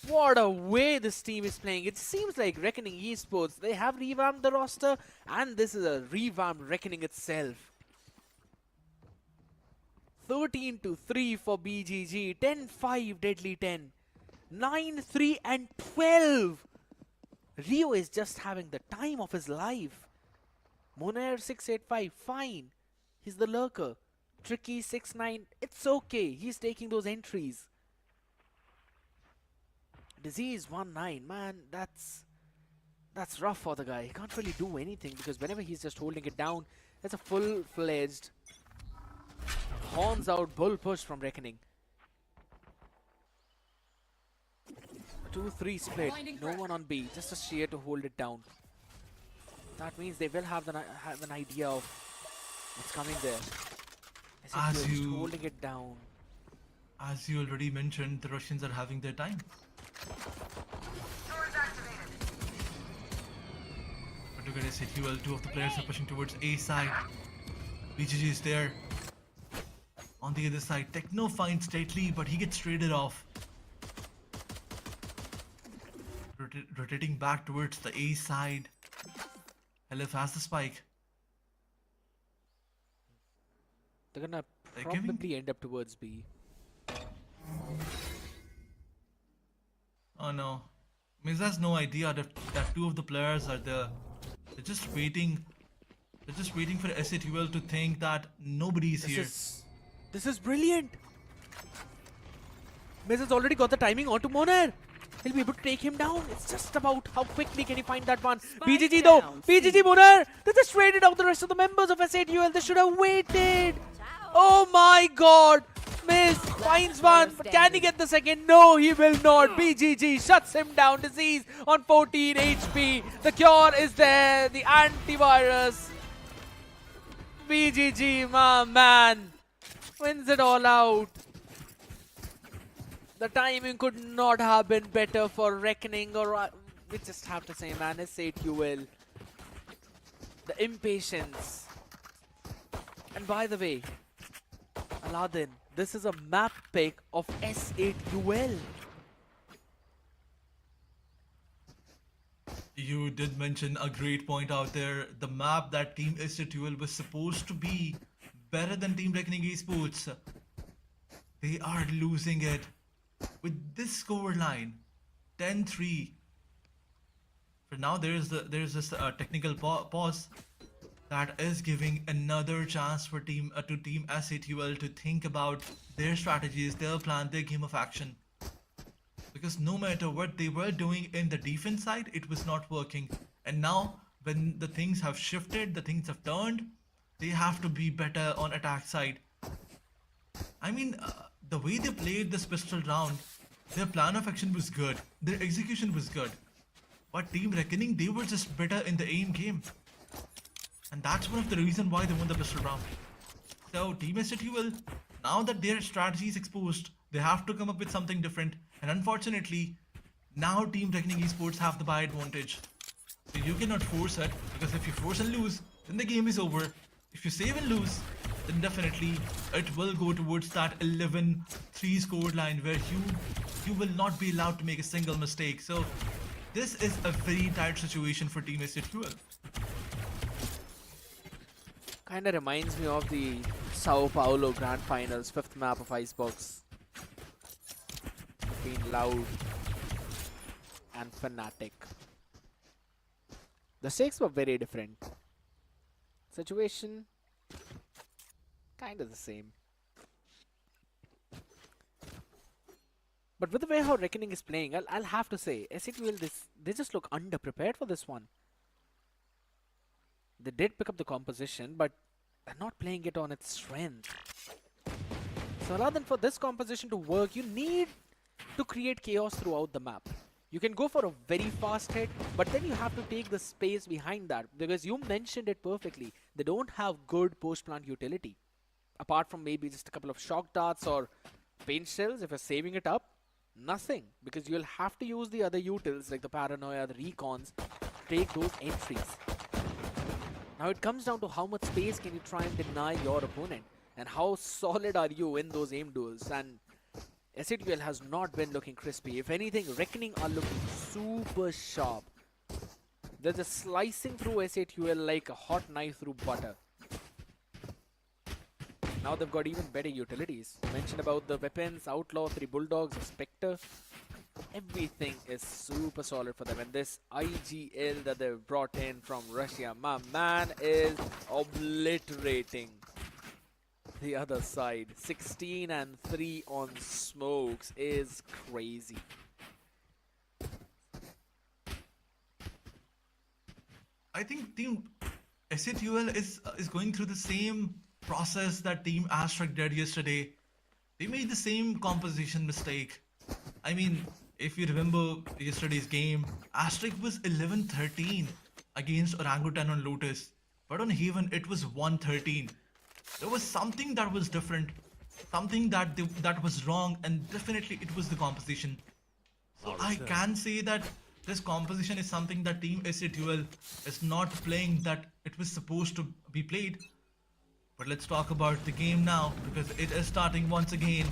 What a way this team is playing. It seems like Reckoning Esports, they have revamped the roster, and this is a revamped Reckoning itself. 13-3 for BGG, 10-5 Deadly 10, 9-3 and 12. Rio is just having the time of his life. Monair 685, fine. He's the lurker. Tricky 69, it's okay. He's taking those entries. Disease 19, man, that's rough for the guy. He can't really do anything because whenever he's just holding it down, that's a full-fledged horns out bull push from Reckoning. 2-3 split, no one on B, just a sheer to hold it down. That means they will have an idea of what's coming there. As you holding it down. As you already mentioned, the Russians are having their time. But look at SATUL, two of the players are pushing towards A side. BGG is there. On the other side, Techno finds Deadly, but he gets traded off. Rotating back towards the A side. LF has the spike. They're gonna probably end up towards B. Oh no. Miz has no idea that two of the players are there. They're just waiting. They're just waiting for SATUL to think that nobody's here. This is brilliant. Miz has already got the timing onto Monair. He'll be able to take him down. It's just about how quickly can he find that one. BGG though. BGG Monair. They just traded out the rest of the members of SATUL. They should have waited. Oh my god. Miz finds one. But can he get the second? No, he will not. BGG shuts him down. Disease on 14 HP. The cure is there. The antivirus. BGG, my man. Wins it all out. The timing could not have been better for Reckoning, or we just have to say, man, SATUL. The impatience. And by the way, Aladdin, this is a map pick of SATUL. You did mention a great point out there. The map that Team SATUL was supposed to be better than Team Reckoning Esports. They are losing it. With this score line, 10-3, For now, there's this technical pause that is giving another chance for team SATUL to think about their strategies, their plan, their game of action. Because no matter what they were doing in the defense side, it was not working. And now, when the things have shifted, the things have turned, they have to be better on attack side. I mean, the way they played this pistol round, their plan of action was good, their execution was good. But Team Reckoning, they were just better in the aim game. And that's one of the reasons why they won the pistol round. So Team SATUL, now that their strategy is exposed, they have to come up with something different. And unfortunately, now Team Reckoning Esports have the buy advantage. So you cannot force it, because if you force and lose, then the game is over. If you save and lose, then definitely it will go towards that 11-3 score line where you will not be allowed to make a single mistake. So this is a very tight situation for Team SATUL. Kinda reminds me of the Sao Paulo Grand Finals 5th map of Icebox. Between Loud and Fnatic. The stakes were very different. Situation kinda the same. But with the way how Reckoning is playing, I'll have to say, SATUL, they just look underprepared for this one. They did pick up the composition, but they're not playing it on its strength. So rather than for this composition to work, you need to create chaos throughout the map. You can go for a very fast hit, but then you have to take the space behind that, because you mentioned it perfectly. They don't have good post-plant utility. Apart from maybe just a couple of shock darts or paint shells, if you're saving it up, nothing. Because you'll have to use the other utils like the Paranoia, the Recons, to take those entries. Now it comes down to how much space can you try and deny your opponent, and how solid are you in those aim duels. And SATUL has not been looking crispy. If anything, Reckoning are looking super sharp. They're just slicing through SATUL like a hot knife through butter. Now they've got even better utilities. You mentioned about the weapons, Outlaw, 3 Bulldogs, a Spectre. Everything is super solid for them. And this IGL that they've brought in from Russia, my man is obliterating the other side. 16-3 on smokes is crazy. I think Team SATUL is going through the same process that Team Asterisk did yesterday. They made the same composition mistake. I mean, if you remember yesterday's game, Asterisk was 11-13 against Orangutan on Lotus, but on Haven it was 1-13. There was something that was different, something that was wrong, and definitely it was the composition. So I can say that this composition is something that Team SATUL is not playing that it was supposed to be played. But let's talk about the game now, because it is starting once again.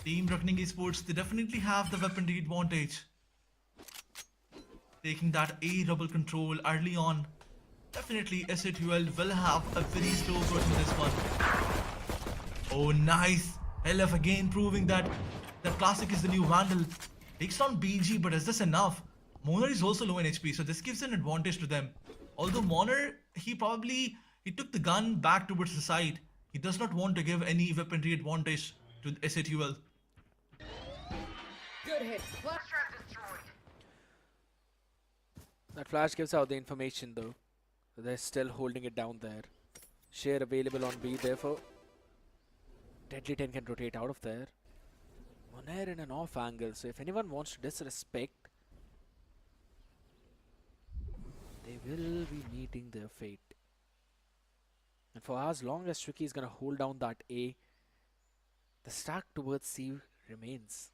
Team Revenant Esports, they definitely have the weaponry advantage. Taking that A double control early on. Definitely SATUL will have a very slow approach in this one. Oh, nice. LF again proving that Classic is the new Vandal. Takes down BG, but is this enough? Moner is also low in HP, so this gives an advantage to them. Although Moner, he took the gun back towards the side. He does not want to give any weaponry advantage to SATUL. Good hit. Flash trap destroyed. That flash gives out the information though. They're still holding it down there. Share available on B, therefore Deadly 10 can rotate out of there. Moner in an off angle, so if anyone wants to disrespect, they will be meeting their fate. And for as long as Tricky is gonna hold down that A, the stack towards C remains.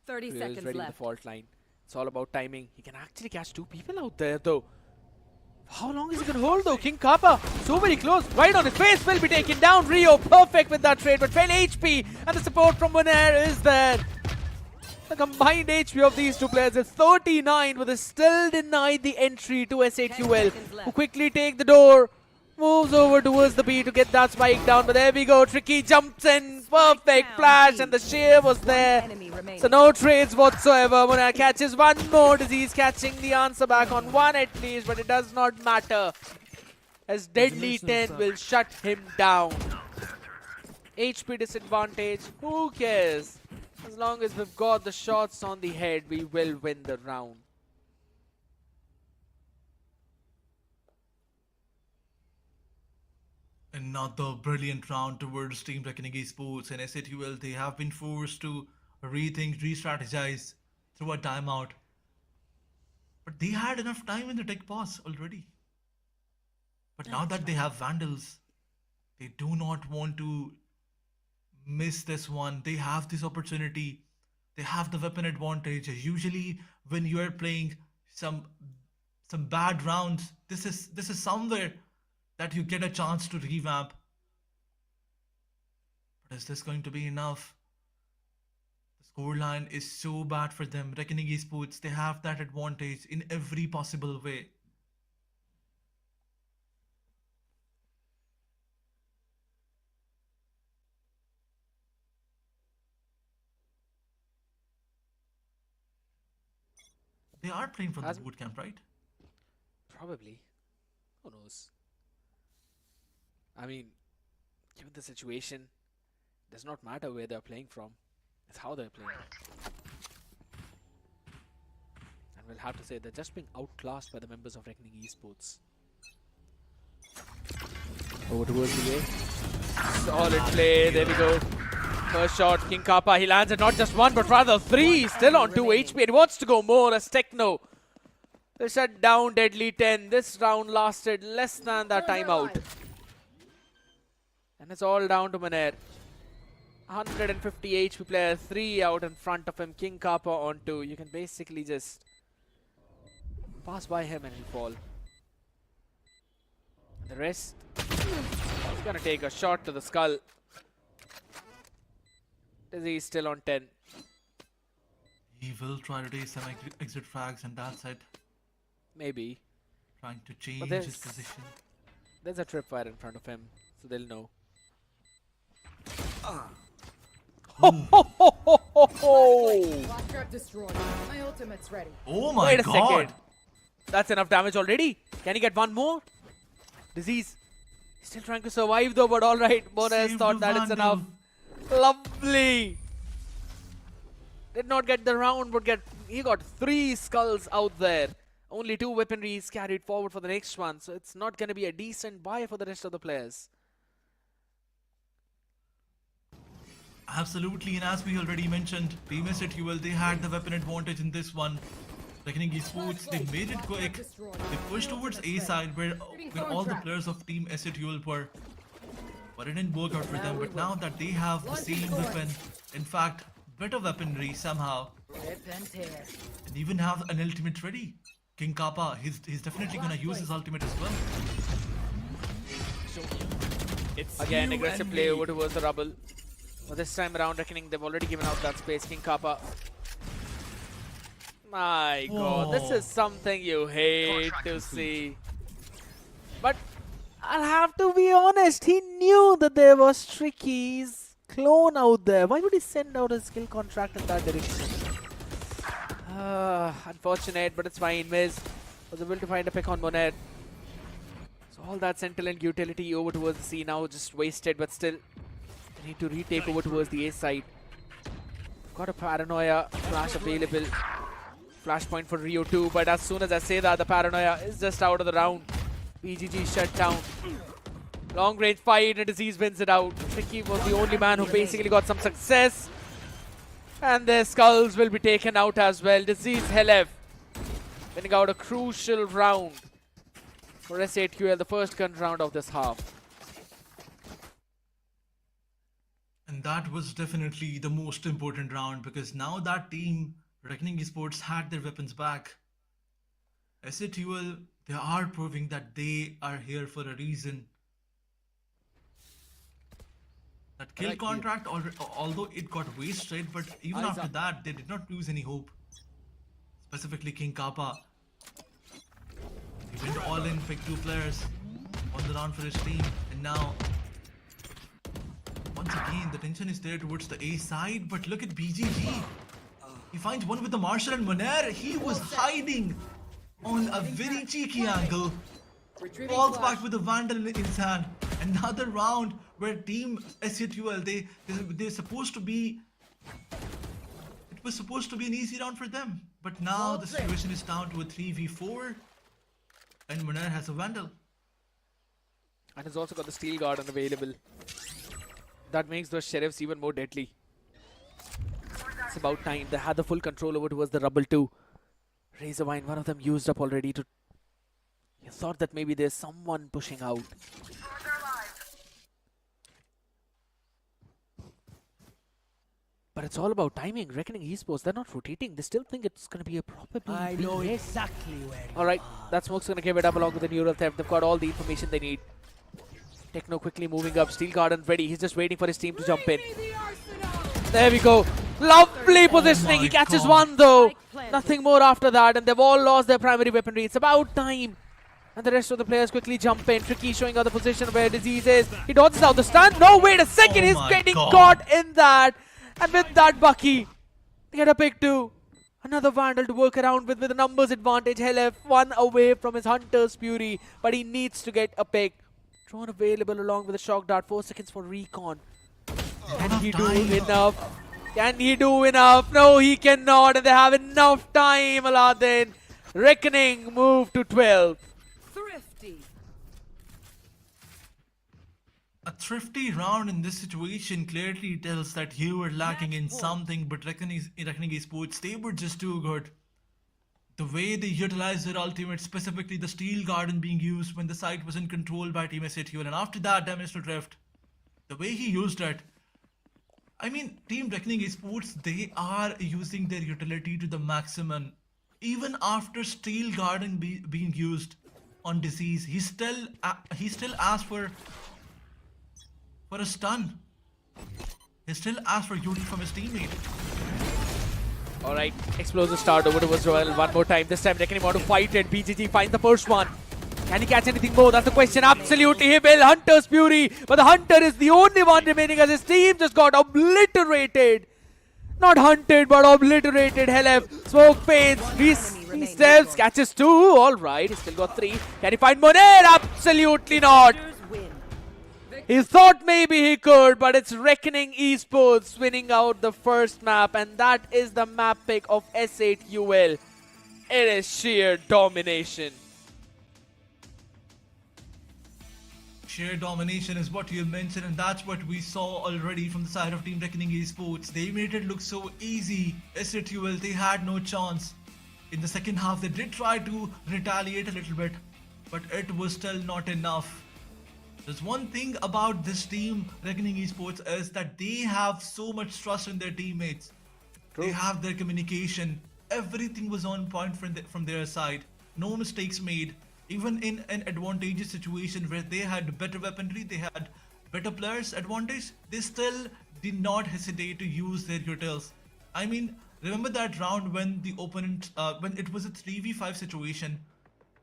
30 He is seconds ready with left. the fault line. It's all about timing. He can actually catch 2 people out there though. How long is he going to hold though? King Kappa, so very close. Right on his face, will be taken down. Rio, perfect with that trade, but 12 HP. And the support from Moner is there. The combined HP of these two players is 39, but they still denied the entry to SATUL, who quickly take the door. Moves over towards the B to get that spike down, but there we go. Tricky jumps in, perfect flash, and the shear was there. Enemy remaining. So no trades whatsoever. Mona catches one more. Disease catching the answer back on one at least, but it does not matter, as Deadly 10 will shut him down. HP disadvantage, who cares? As long as we've got the shots on the head, we will win the round. Another brilliant round towards Team Reckoning Esports and SATUL. They have been forced to rethink, re-strategize through a timeout. But they had enough time in the tech pause already. But now that they have Vandals, they do not want to miss this one. They have this opportunity. They have the weapon advantage. Usually when you are playing some bad rounds, this is somewhere that you get a chance to revamp. But is this going to be enough? The scoreline is so bad for them. Reckoning Esports, they have that advantage in every possible way. They are playing from the bootcamp, right? Probably. Who knows? I mean, given the situation, it does not matter where they're playing from. It's how they're playing. And we'll have to say they're just being outclassed by the members of Reckoning Esports. Over towards the A. Solid play. There we go. First shot, King Kappa. He lands at not just one, but rather three. Still on 2 HP. And he wants to go more as Techno. They shut down Deadly 10. This round lasted less than that timeout. And it's all down to Maner. 150 HP player, 3 out in front of him. King Kappa on 2. You can basically just pass by him and he'll fall. And the rest, he's gonna take a shot to the skull. He's still on 10. He will try to take some exit frags and that's it. Maybe. Trying to change his position. There's a tripwire in front of him, so they'll know. Lock trap destroyed. My ultimate's ready. Oh my Wait a god! second. That's enough damage already. Can he get one more? Disease. He's still trying to survive though, but alright. Mones Saved thought that it's Vandal. enough. Lovely. Did not get the round, but he got 3 skulls out there. Only 2 weaponries carried forward for the next one, so it's not going to be a decent buy for the rest of the players. Absolutely, and as we already mentioned, Team SATUL, they had the weapon advantage in this one. Reckoning Esports, they made it quick. They pushed towards A side where all the players of Team SATUL were. But it didn't work out for them. But now that they have the same weapon, in fact, better weaponry somehow, and even have an ultimate ready. King Kappa, he's definitely gonna use his ultimate as well. It's Again, you aggressive and play me. over towards the rubble. But this time around, Reckoning, they've already given out that space. King Kappa. My god, this is something you hate to see. But I'll have to be honest, he knew that there was Tricky's clone out there. Why would he send out a skill contract in that direction? Unfortunate, but it's fine. Miz was able to find a pick on Monet. So all that Sentinel and utility over towards the C now just wasted, but still they need to retake over towards the A side. Got a Paranoia flash available. Flashpoint for Rio 2, but as soon as I say that, the Paranoia is just out of the round. BGG shut down. Long range fight and Disease wins it out. Tricky was the only man who basically got some success. And their skulls will be taken out as well. Disease Helef winning out a crucial round for S8QL, the first gun round of this half. And that was definitely the most important round because now that team, Reckoning Esports, had their weapons back. SATUL, they are proving that they are here for a reason. That kill contract, although it got wasted, but even after that, they did not lose any hope. Specifically King Kappa. He went all in, picked 2 players. on the round for his team. And now, once again, the tension is there towards the A side. But look at BGG. He finds one with the Marshall and Monair. He was hiding on a very cheeky angle. Retrieving Falls flash. back with the Vandal in his hand. Another round where Team SATUL, they're supposed to be. It was supposed to be an easy round for them. But now the situation is down to a 3v4. And Monair has a Vandal. And has also got the Steel Guard unavailable. That makes those Sheriffs even more deadly. It's about time. They had the full control over towards the rubble too. Razorwine, one of them used up already. You thought that maybe there's someone pushing out. But it's all about timing. Reckoning Esports, they're not rotating. They still think it's going to be a proper B. I know exactly where you Alright, that smoke's going to give it up along with the neural theft. They've got all the information they need. Techno quickly moving up. Steel Garden ready. He's just waiting for his team to jump in. There we go. Lovely positioning. He catches God. one though. Nothing more after that. And they've all lost their primary weaponry. It's about time. And the rest of the players quickly jump in. Tricky showing out the position where Disease is. He dodges out the stun. No, wait a second. Oh He's my getting God. caught in that. And with that, Bucky, they get a pick too. Another Vandal to work around with a numbers advantage. Helef one away from his Hunter's Fury. But he needs to get a pick. Drone available along with a Shock Dart. 4 seconds for recon. Can he do enough? Can he do enough? No, he cannot. And they have enough time, Aladdin. Reckoning move to 12. Thrifty. A thrifty round in this situation clearly tells that you were lacking in something, but Reckoning Esports, they were just too good. The way they utilized their ultimate, specifically the Steel Garden being used when the site wasn't controlled by Team SATUL, and after that, Damage to Drift. The way he used it. I mean, Team Reckoning Esports, they are using their utility to the maximum. Even after Steel Garden being used on Disease, he still asked for a stun. He still asked for UT from his teammate. Alright, explosive start over towards Royal one more time. This time Reckoning want to fight it. BGG finds the first one. Can he catch anything more? That's the question. Absolutely, he will. Hunter's Fury. But the Hunter is the only one remaining as his team just got obliterated. Not hunted, but obliterated. Helef, smoke fades. He steps, catches 2. Alright, he's still got 3. Can he find Monair? Absolutely not. He thought maybe he could, but it's Reckoning Esports winning out the first map, and that is the map pick of S8UL. It is sheer domination. Sheer domination is what you mentioned, and that's what we saw already from the side of Team Reckoning Esports. They made it look so easy. SATUL, they had no chance. In the second half, they did try to retaliate a little bit, but it was still not enough. There's one thing about this team, Reckoning Esports, is that they have so much trust in their teammates. They have their communication. Everything was on point from their side. No mistakes made. Even in an advantageous situation where they had better weaponry, they had better players advantage, they still did not hesitate to use their utils. I mean, remember that round when the opponent, when it was a 3v5 situation,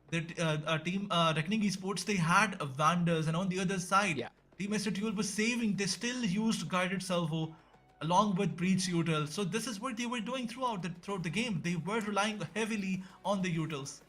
that Team Reckoning Esports, they had Vandals, and on the other side, Team SATUL was saving. They still used guided salvo along with breach util. So this is what they were doing throughout the game. They were relying heavily on the utils.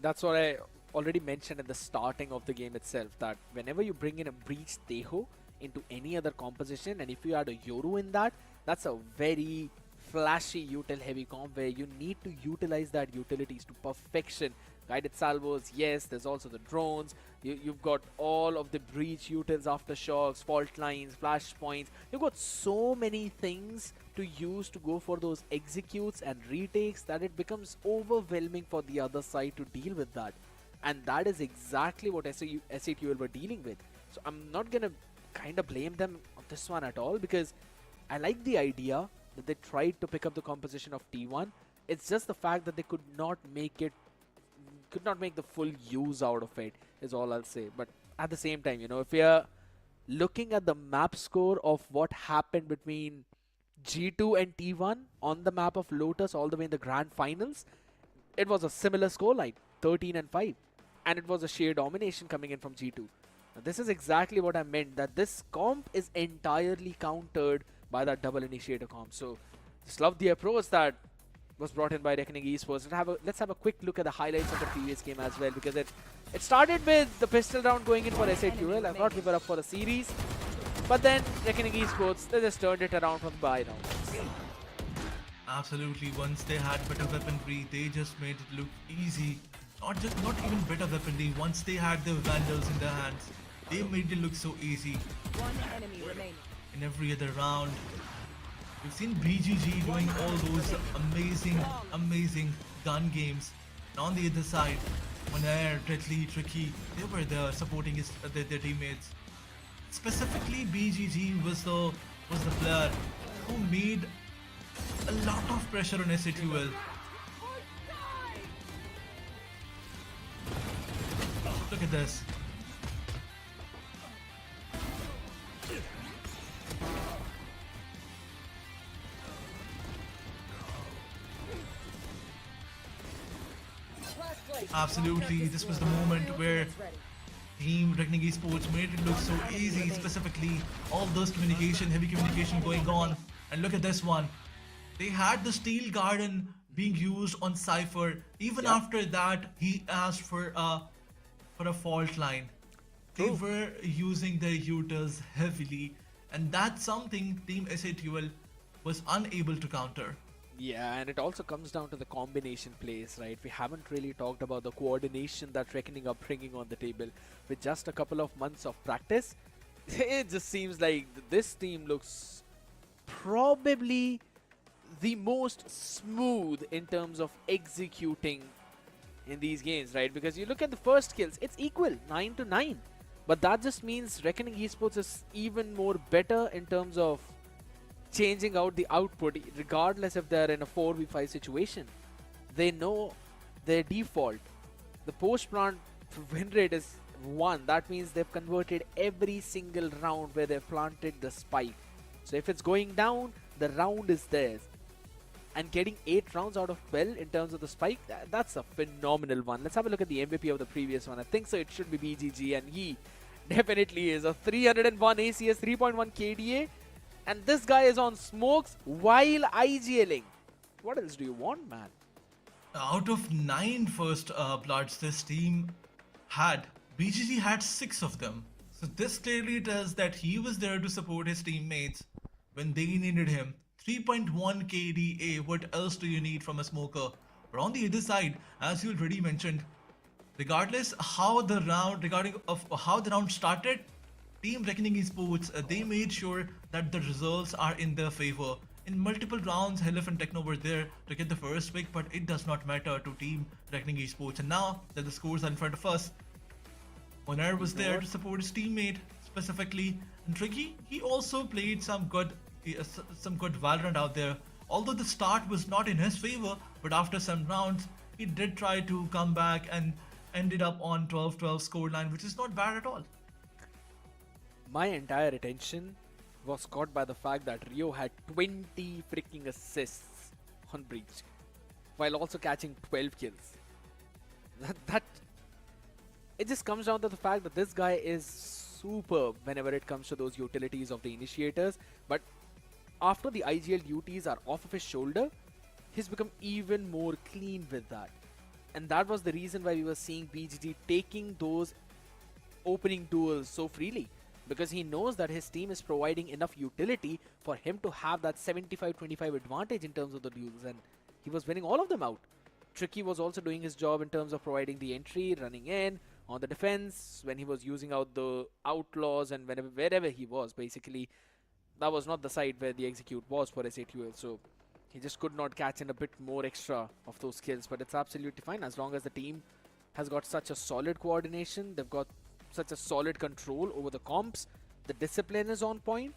That's what I already mentioned at the starting of the game itself, that whenever you bring in a breach Teho into any other composition, and if you add a Yoru in that, that's a very flashy util heavy comp where you need to utilize that utilities to perfection. Guided salvos, yes, there's also the drones. You've got all of the breach utils, aftershocks, fault lines, flash points. You've got so many things to use to go for those executes and retakes that it becomes overwhelming for the other side to deal with that. And that is exactly what SATUL were dealing with. So I'm not going to kind of blame them on this one at all, because I like the idea that they tried to pick up the composition of T1. It's just the fact that they could not make the full use out of it, is all I'll say. But at the same time, you know, if you're looking at the map score of what happened between G2 and T1 on the map of Lotus all the way in the grand finals, it was a similar scoreline, 13 and 5. and it was a sheer domination coming in from G2. Now, this is exactly what I meant, that this comp is entirely countered by that double initiator comp. So just love the approach that was brought in by Reckoning Esports. Let's have a quick look at the highlights of the previous game as well, because it started with the pistol round going in for SAQL. I thought we were up for a series, but then Reckoning Esports, they just turned it around from the buy round. Absolutely. Once they had better weaponry, they just made it look easy. Not even better weaponry. Once they had the Vandals in their hands, they made it look so easy. One enemy remaining. In every other round, we've seen BGG doing all those amazing gun games. And on the other side, Monair, Deadly, Tricky, they were there supporting their teammates. Specifically, BGG was the player who made a lot of pressure on SAQL. Look at this. Absolutely, this was the moment where Team Reckoning Esports made it look so easy, specifically all those heavy communication going on. And look at this one. They had the Steel Garden being used on Cypher. Even after that, he asked for a fault line. They were using their Utas heavily, and that's something Team SATUL was unable to counter. Yeah, and it also comes down to the combination plays, right? We haven't really talked about the coordination that Reckoning are bringing on the table. With just a couple of months of practice, it just seems like this team looks probably the most smooth in terms of executing in these games, right? Because you look at the first kills, it's equal, 9-9. But that just means Reckoning Esports is even more better in terms of changing out the output, regardless if they're in a 4v5 situation. They know their default. The post-plant win rate is 1. That means they've converted every single round where they've planted the spike. So if it's going down, the round is theirs. And getting 8 rounds out of 12 in terms of the spike, that's a phenomenal one. Let's have a look at the MVP of the previous one. I think so it should be BGG, and he definitely is. A 301 ACS, 3.1 KDA. And this guy is on smokes while IGLing. What else do you want, man? Out of 9 first bloods this team had, BGG had 6 of them. So this clearly tells that he was there to support his teammates when they needed him. 3.1 KDA, what else do you need from a smoker? But on the other side, as you already mentioned, regardless how the round started, Team Reckoning Esports, they made sure that the results are in their favor. In multiple rounds, Helif and Techno were there to get the first pick, but it does not matter to Team Reckoning Esports. And now that the scores are in front of us, Monair was there to support his teammate specifically. And Tricky, he also played some good Valorant out there. Although the start was not in his favor, but after some rounds, he did try to come back and ended up on 12-12 scoreline, which is not bad at all. My entire attention was caught by the fact that Rio had 20 freaking assists on Breach, while also catching 12 kills. That it just comes down to the fact that this guy is superb whenever it comes to those utilities of the initiators, but after the IGL duties are off of his shoulder, he's become even more clean with that. And that was the reason why we were seeing BGG taking those opening duels so freely. Because he knows that his team is providing enough utility for him to have that 75-25 advantage in terms of the duels, and he was winning all of them out. Tricky was also doing his job in terms of providing the entry, running in, on the defense, when he was using out the outlaws and wherever he was, basically. That was not the side where the execute was for SATUL, so he just could not catch in a bit more extra of those kills, but it's absolutely fine as long as the team has got such a solid coordination, they've got such a solid control over the comps, the discipline is on point.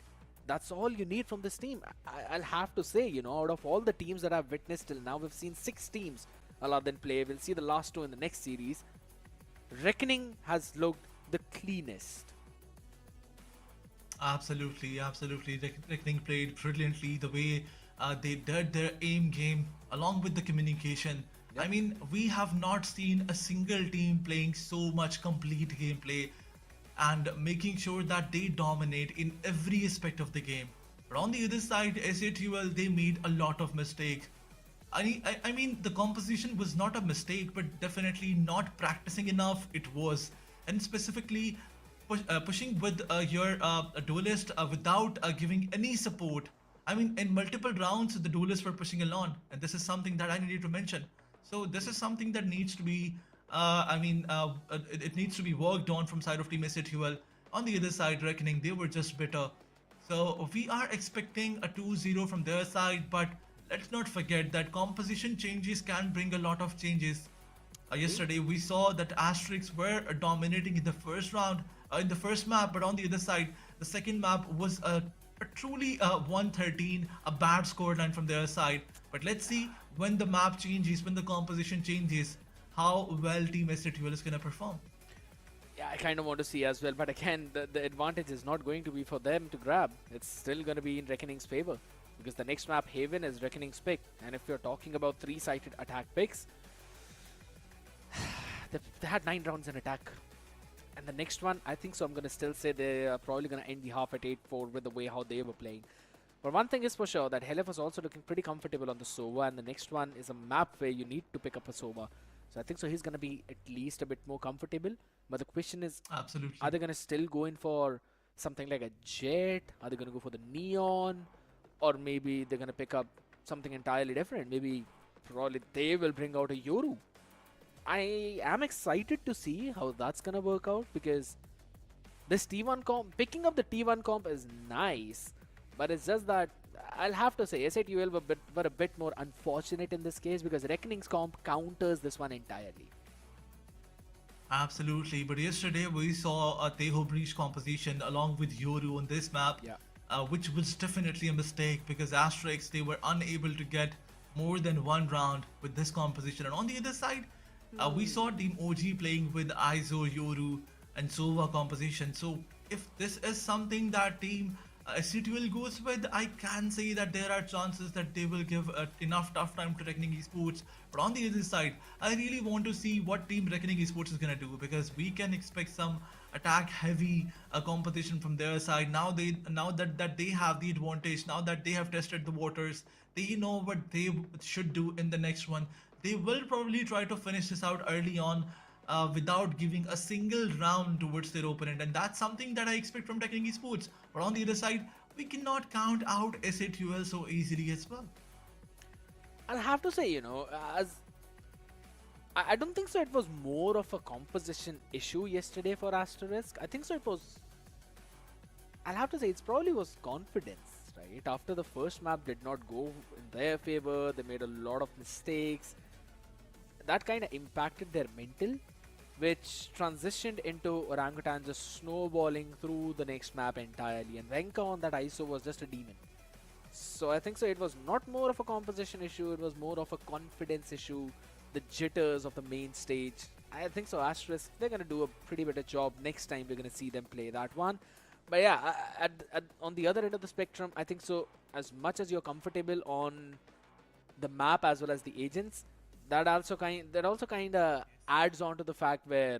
That's all you need from this team. I'll have to say, out of all the teams that I've witnessed till now, we've seen 6 teams Aladdin play. We'll see the last 2 in the next series. Reckoning has looked the cleanest. Absolutely. Reckoning played brilliantly the way they did their aim game along with the communication. I mean, we have not seen a single team playing so much complete gameplay and making sure that they dominate in every aspect of the game. But on the other side, SATUL, they made a lot of mistakes. I mean, the composition was not a mistake, but definitely not practicing enough, it was. And specifically, pushing with your duelist without giving any support. I mean, in multiple rounds, the duelists were pushing along, and this is something that I needed to mention. So this is something that needs to be, it needs to be worked on from side of Team SATUL. On the other side, Reckoning, they were just bitter. So we are expecting a 2-0 from their side, but let's not forget that composition changes can bring a lot of changes. Yesterday we saw that Asterisk were dominating in the first round, in the first map, but on the other side, the second map was a truly 113, a bad scoreline from their side. But let's see when the map changes, when the composition changes, how well Team SATUL is going to perform. Yeah, I kind of want to see as well, but again, the advantage is not going to be for them to grab. It's still going to be in Reckoning's favor, because the next map, Haven, is Reckoning's pick. And if you're talking about 3-sided attack picks, they had 9 rounds in attack. And the next one, I think so, I'm going to still say they are probably going to end the half at 8-4 with the way how they were playing. But one thing is for sure, that Helef was also looking pretty comfortable on the Sova, and the next one is a map where you need to pick up a Sova. So I think so he's going to be at least a bit more comfortable. But the question is, absolutely, are they going to still go in for something like a Jet? Are they going to go for the Neon? Or maybe they're going to pick up something entirely different. Maybe probably they will bring out a Yoru. I am excited to see how that's going to work out, because this T1 comp, picking up the T1 comp is nice. But it's just that I'll have to say SATUL were a bit more unfortunate in this case, because Reckoning's comp counters this one entirely. Absolutely, but yesterday we saw a Teho Breach composition along with Yoru on this map, which was definitely a mistake, because Asterisk, they were unable to get more than one round with this composition. And on the other side, we saw Team OG playing with Aizo, Yoru and Sova composition. So if this is something that Team SATUL goes with, I can say that there are chances that they will give enough tough time to Reckoning Esports. But on the other side, I really want to see what Team Reckoning Esports is going to do, because we can expect some attack heavy competition from their side. Now that they have the advantage, now that they have tested the waters, they know what they should do in the next one. They will probably try to finish this out early on without giving a single round towards their opponent, and that's something that I expect from Reckoning Esports. But on the other side, we cannot count out SATUL so easily as well. I'll have to say, as I don't think so it was more of a composition issue yesterday for Asterisk. I think so it was, I'll have to say, it probably was confidence, right? After the first map did not go in their favor, they made a lot of mistakes. That kind of impacted their mental, which transitioned into Orangutan just snowballing through the next map entirely. And Venka on that ISO was just a demon. So I think so it was not more of a composition issue, it was more of a confidence issue, the jitters of the main stage. I think so Asterisk, they're going to do a pretty better job next time we're going to see them play that one. But yeah, on the other end of the spectrum, I think so as much as you're comfortable on the map as well as the agents, that also kind of adds on to the fact where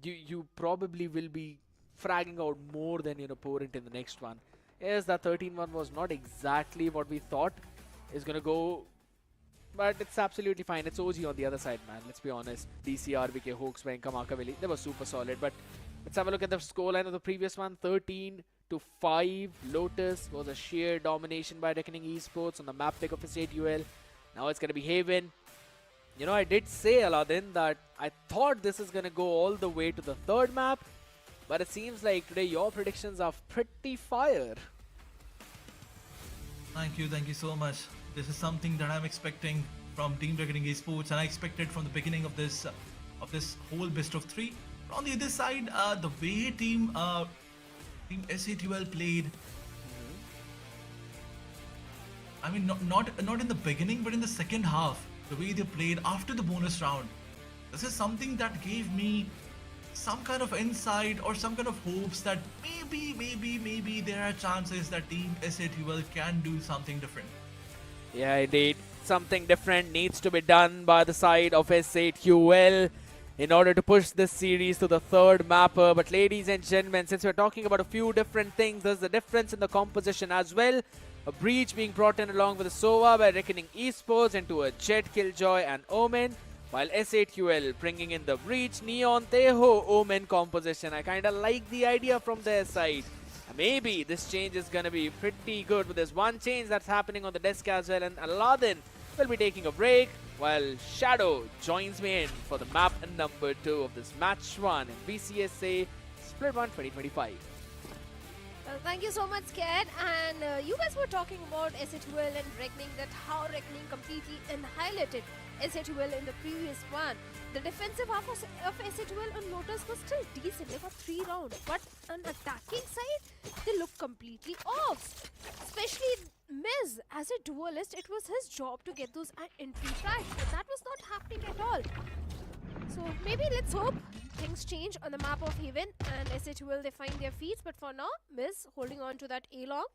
you probably will be fragging out more than your opponent in the next one. Yes, that 13-1 was not exactly what we thought is going to go, but it's absolutely fine. It's OG on the other side, man. Let's be honest. DC, RBK, Hoax, Venka, Makaveli, they were super solid. But let's have a look at the scoreline of the previous one. 13-5. Lotus was a sheer domination by Reckoning Esports on the map pick of SATUL. Now it's going to be Haven. I did say, Aladdin, that I thought this is going to go all the way to the third map, but it seems like today your predictions are pretty fire. Thank you so much. This is something that I'm expecting from Team Reckoning Esports, and I expected from the beginning of this whole best of 3. But on the other side, the way Team SATUL played, I mean, not in the beginning, but in the second half, the way they played after the bonus round, this is something that gave me some kind of insight or some kind of hopes that maybe there are chances that Team SATUL can do something different. Yeah, indeed. something different needs to be done by the side of S8QL in order to push this series to the third mapper. But ladies and gentlemen, since we're talking about a few different things, there's a difference in the composition as well. A breach being brought in along with a Sova by Reckoning Esports into a Jet, Killjoy and Omen, while S8QL bringing in the breach, Neon, Teho, Omen composition. I kind of like the idea from their side. Maybe this change is going to be pretty good, but there's one change that's happening on the desk as well, and Aladdin will be taking a break while Shadow joins me in for the map number 2 of this match 1 in BCSA Split 1 2025. Well, thank you so much, Ken. And you guys were talking about S8QL and Reckoning, that how Reckoning completely annihilated S8QL in the previous one. The defensive half of S8QL on Lotus was still decent. They got 3 rounds. But on attacking side, they look completely off. Especially Miz, as a duelist, it was his job to get those entry frags. But that was not happening at all. So maybe let's hope things change on the map of Haven and S8QL they find their feet. But for now, Miz holding on to that A-long.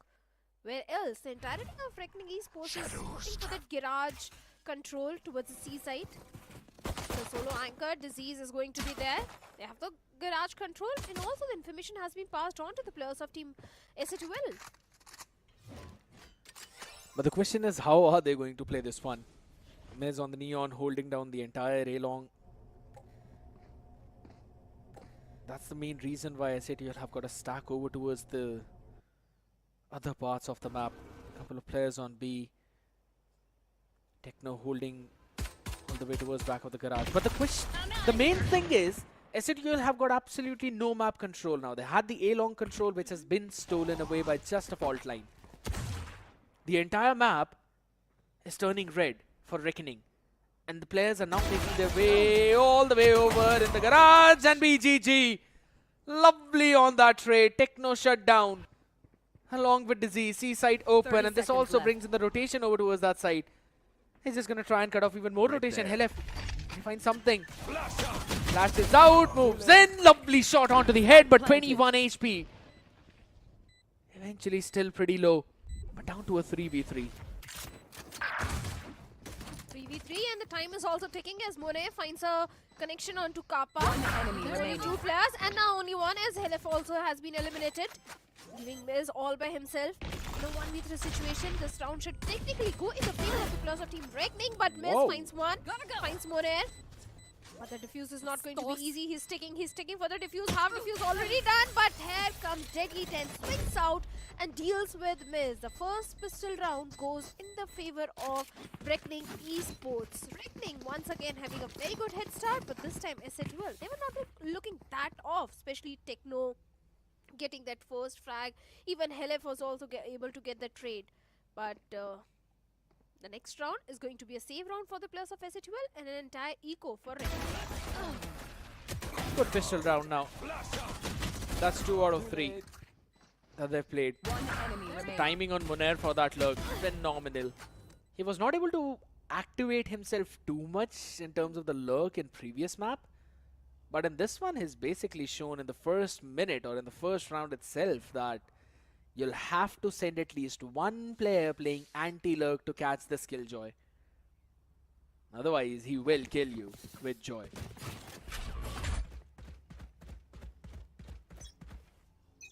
Where else? The entirety of Reckoning Esports is looking for that garage control towards the seaside. The solo anchor disease is going to be there. They have the garage control, and also the information has been passed on to the players of team S8QL. But the question is, how are they going to play this one? Miz on the Neon holding down the entire A-long. That's the main reason why S8QL have got a stack over towards the other parts of the map. A couple of players on B. Techno holding all the way towards back of the garage. But the main thing is, S8QL have got absolutely no map control now. They had the A-long control, which has been stolen away by just a fault line. The entire map is turning red for Reckoning. And the players are now making their way all the way over in the garage. And BGG, lovely on that trade. Techno shut down along with Disease. Seaside open. And this also brings in the rotation over towards that side. He's just going to try and cut off even more rotation. Helef, he finds something. Flashes out, moves in. Lovely shot onto the head, but 21 HP. Eventually still pretty low, but down to a 3v3. 3v3, and the time is also ticking as Monet finds a connection onto Kappa. There are only 2 players, and now only one, as Helef also has been eliminated, leaving Miz all by himself. In a 1v3 situation, this round should technically go in the favor of the players of Team Reckoning, but Miz finds one, finds Moner. But the defuse is not going to be easy. He's sticking for the defuse. Half defuse already done, but here comes Deadly 10, swings out and deals with Miz. The first pistol round goes in the favor of Reckoning Esports. Reckoning once again having a very good head start, but this time S8QL, they were not looking that off, especially Techno getting that first frag. Even Helef was also able to get the trade. But the next round is going to be a save round for the players of S8QL and an entire eco for Reckoning. Good pistol round now. That's 2 out of 3 that they've played. The timing on Moner for that lurk, phenomenal. He was not able to activate himself too much in terms of the lurk in previous map. But in this one, he's basically shown in the first minute or in the first round itself that you'll have to send at least one player playing anti-lurk to catch this Killjoy. Otherwise, he will kill you with joy.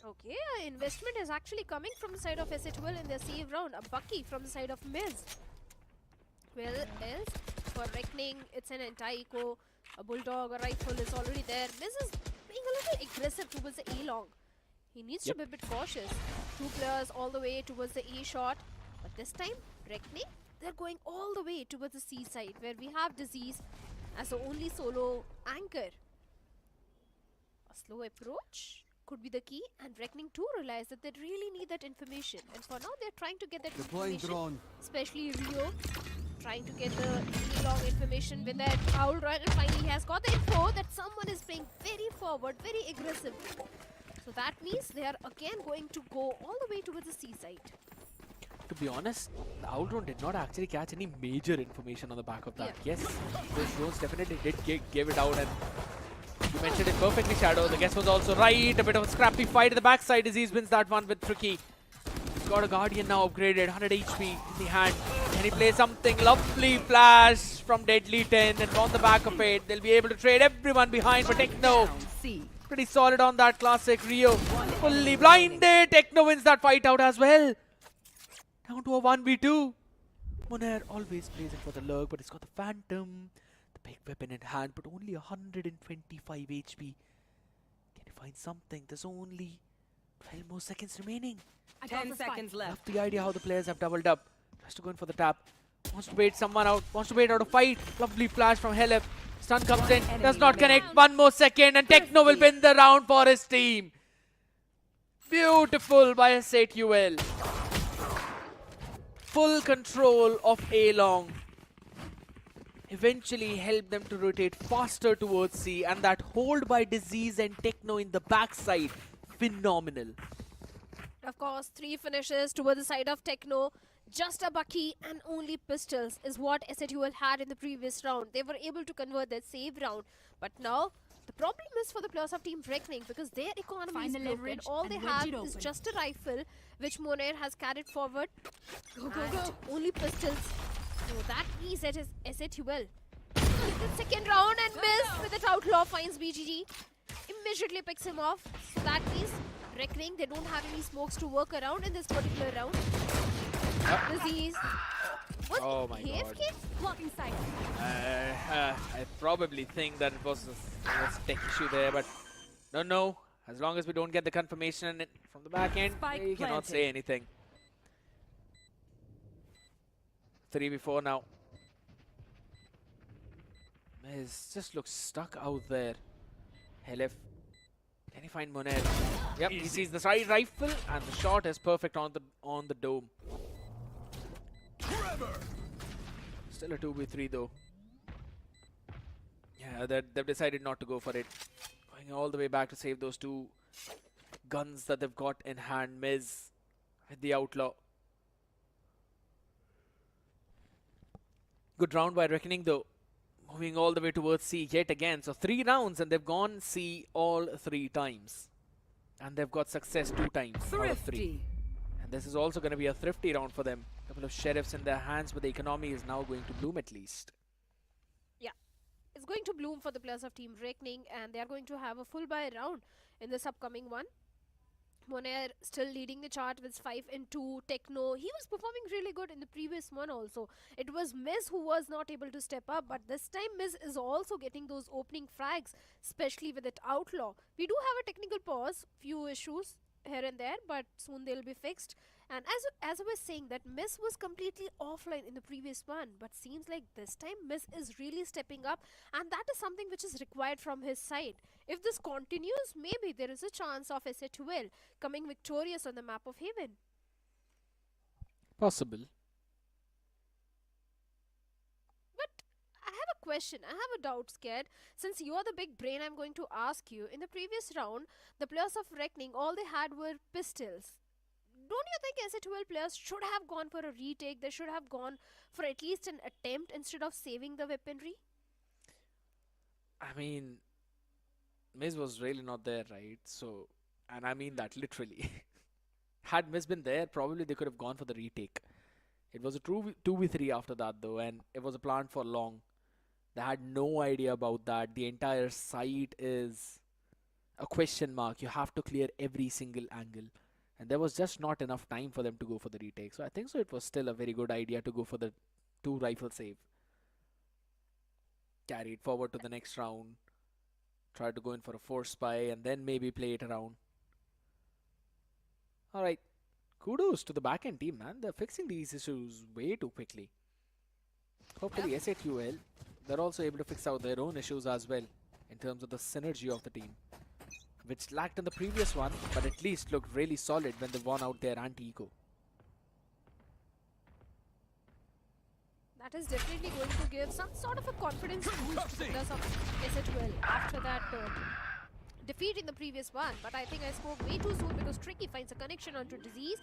Okay, investment is actually coming from the side of S8QL in their save round. A Bucky from the side of Miz. Well, else for Reckoning, it's an anti-eco. A Bulldog, a Rifle is already there. Miz is being a little aggressive towards the A-long. He needs to be a bit cautious. 2 players all the way towards the A shot. But this time, Reckoning, they're going all the way towards the C side, where we have Disease as the only solo anchor. A slow approach could be the key, and Reckoning too realize that they really need that information. And for now, they're trying to get that information, especially Rio, trying to get the long information with that Owl Run, and finally he has got the info that someone is playing very forward, very aggressive. So that means they are again going to go all the way towards the seaside. To be honest, the Outrun did not actually catch any major information on the back of that. Yes, those drones definitely did give it out, and you mentioned it perfectly, Shadow. The guess was also right. A bit of a scrappy fight at the backside. Disease wins that one with Tricky. He's got a Guardian now upgraded, 100 HP in the hand. Can he play something? Lovely flash from Deadly 10 and on the back of it. They'll be able to trade everyone behind, but Techno pretty solid on that classic. Rio fully blinded. Techno wins that fight out as well. Down to a 1v2. Monair always plays it for the lurk, but he's got the Phantom. The big weapon in hand, but only 125 HP. Can he find something? There's only 12 more seconds remaining. 10 seconds left. Love the idea how the players have doubled up. Tries to go in for the tap. Wants to bait someone out. Wants to bait out a fight. Lovely flash from Helep. Stun comes in. Does not connect. 1 more second and Techno will win the round for his team. Beautiful by SATUL. Full control of A-Long. Eventually helped them to rotate faster towards C, and that hold by Disease and Techno in the backside. Phenomenal. Of course, 3 finishes towards the side of Techno. Just a Bucky and only pistols is what SATUL had in the previous round. They were able to convert that save round. But now, the problem is for the players of Team Reckoning because their economy is broken. All they have is just a rifle, which Monair has carried forward. Go, go, go. Only pistols. So that means it is SATUL. The second round and miss with that Outlaw finds BGG. Immediately picks him off. So that means Reckoning, they don't have any smokes to work around in this particular round. Disease. Oh my god. Blocking sight. I probably think that it was a tech issue there, but no. As long as we don't get the confirmation from the back end, we cannot say anything. 3v4 now. Miz just looks stuck out there. Helef. Can he find Monair? Yep, he sees the side rifle and the shot is perfect on the dome. Still a 2v3 though. Yeah, they've decided not to go for it. Going all the way back to save those 2 guns that they've got in hand. Miz with the Outlaw. Good round by Reckoning though. Moving all the way towards C yet again. So 3 rounds and they've gone C all 3 times. And they've got success 2 times out of 3. And this is also going to be a thrifty round for them. Couple of sheriffs in their hands, but the economy is now going to bloom at least. Yeah, it's going to bloom for the players of Team Reckoning, and they are going to have a full buy round in this upcoming one. Monair still leading the chart with 5 and 2. Techno, he was performing really good in the previous one also. It was Miz who was not able to step up, but this time Miz is also getting those opening frags, especially with that Outlaw. We do have a technical pause, few issues here and there, but soon they'll be fixed. And as I was saying, that Miz was completely offline in the previous one, but seems like this time Miz is really stepping up, and that is something which is required from his side. If this continues, maybe there is a chance of SATUL coming victorious on the map of Haven. Possible. But I have a question, I have a doubt, Scared. Since you are the big brain, I'm going to ask you. In the previous round, the players of Reckoning, all they had were pistols. Don't you think SATUL players should have gone for a retake? They should have gone for at least an attempt instead of saving the weaponry? I mean, Miz was really not there, right? So, and I mean that literally. Had Miz been there, probably they could have gone for the retake. It was a 2v3 after that though, and it was a plan for long. They had no idea about that. The entire site is a question mark. You have to clear every single angle. And there was just not enough time for them to go for the retake. So I think so it was still a very good idea to go for the 2 rifle save. Carry it forward to the next round. Try to go in for a 4 spy and then maybe play it around. Alright. Kudos to the backend team, man. They're fixing these issues way too quickly. Hopefully SATUL, they're also able to fix out their own issues as well in terms of the synergy of the team, which lacked in the previous one, but at least looked really solid when they won out their anti-eco. That is definitely going to give some sort of a confidence boost to the players of SATUL after that defeat in the previous one. But I think I spoke way too soon because Tricky finds a connection onto Disease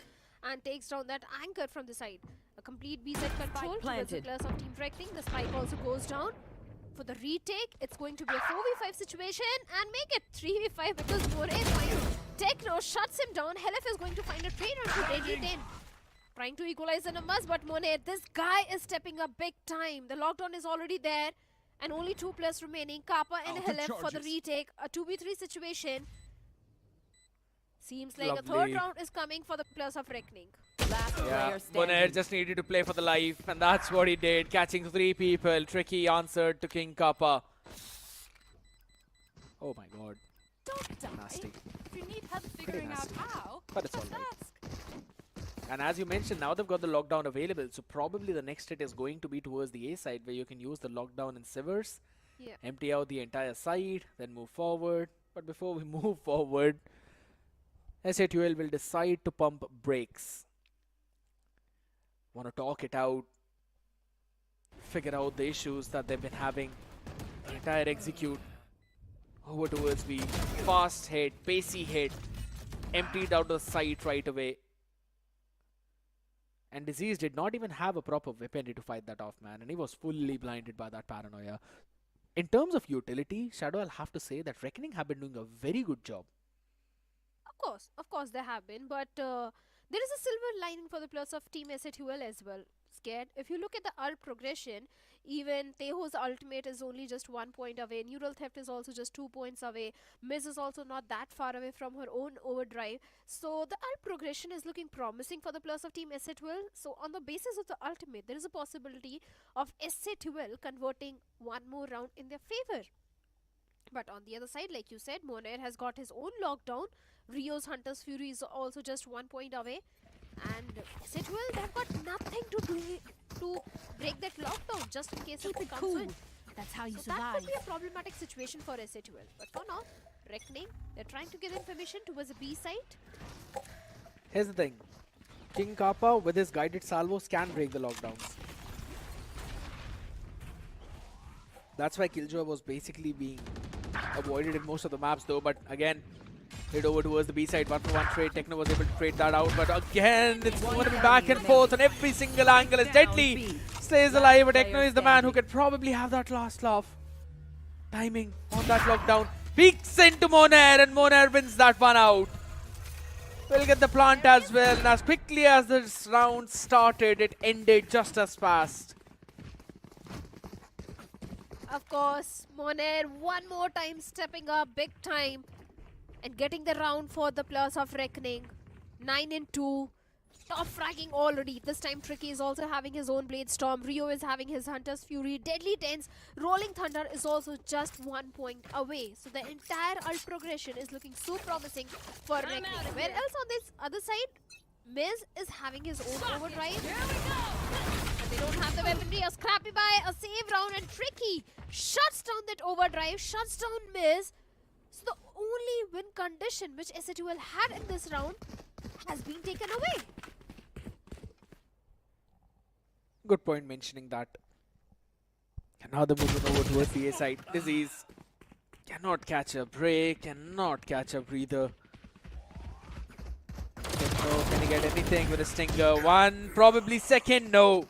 and takes down that anchor from the side. A complete B-side control towards the players of Team Reckoning. The spike also goes down. For the retake, it's going to be a 4v5 situation and make it 3v5 because Moray finds Techno, shuts him down. Helef is going to find a trade onto Deadly 10. Trying to equalize the numbers, but Monet, this guy is stepping up big time. The lockdown is already there, and only 2 players remaining. Kappa and Helef for the retake. A 2v3 situation. Seems like a third round is coming for the players of Reckoning. Yeah, Monet just needed to play for the life, and that's what he did. Catching 3 people. Tricky answered to King Kappa. Oh my god. Don't die. Nasty. If you need help figuring out how, But it's just alright. ask. And as you mentioned, now they've got the lockdown available, so probably the next hit is going to be towards the A side, where you can use the lockdown in Sivers, empty out the entire side, then move forward. But before we move forward, SATUL will decide to pump brakes. Want to talk it out, figure out the issues that they've been having. The entire execute over towards B. Fast hit, pacey hit, emptied out the side right away. And Disease did not even have a proper weaponry to fight that off, man. And he was fully blinded by that paranoia. In terms of utility, Shadow, I'll have to say that Reckoning have been doing a very good job. Of course, there have been, but there is a silver lining for the players of Team SATUL as well. Scared. If you look at the ult progression, even Teho's ultimate is only just 1 point away. Neural Theft is also just 2 points away. Miz is also not that far away from her own overdrive. So the ult progression is looking promising for the players of Team SATUL. So on the basis of the ultimate, there is a possibility of SATUL converting one more round in their favor. But on the other side, like you said, Monair has got his own lockdown. Rio's Hunter's Fury is also just 1 point away. And SATUL, they've got nothing to do to break that lockdown, just in case it comes in. That's how you So survive. that could be a problematic situation for SATUL. But for now, Reckoning, they're trying to get information towards the B side. Here's the thing. King Kappa with his guided salvos can break the lockdowns. That's why Killjoy was basically being avoided in most of the maps though, but again, hit over towards the B side, 1-for-1 trade. Techno was able to trade that out, but again, it's going to be back and forth on every single angle. It's deadly. Stays alive, but Techno is the man who could probably have that last laugh. Timing on that lockdown. Peeks into Monair, and Monair wins that one out. We'll get the plant as well, and as quickly as this round started, it ended just as fast. Of course, Monair one more time stepping up big time and getting the round for the players of Reckoning. 9-2. Top fragging already. This time Tricky is also having his own Blade Storm. Rio is having his Hunter's Fury. Deadly Tense. Rolling Thunder is also just 1 point away. So the entire ult progression is looking so promising for Reckoning. Where else on this other side? Miz is having his own overdrive. And they don't have the weaponry. A scrappy buy, a save round, and Tricky shuts down that overdrive, shuts down Miz. So the only win condition which SATUL had in this round has been taken away. Good point mentioning that. And now they're moving over towards the A side. Disease cannot catch a break, cannot catch a breather. Can he get anything with a stinger? One, probably second, no.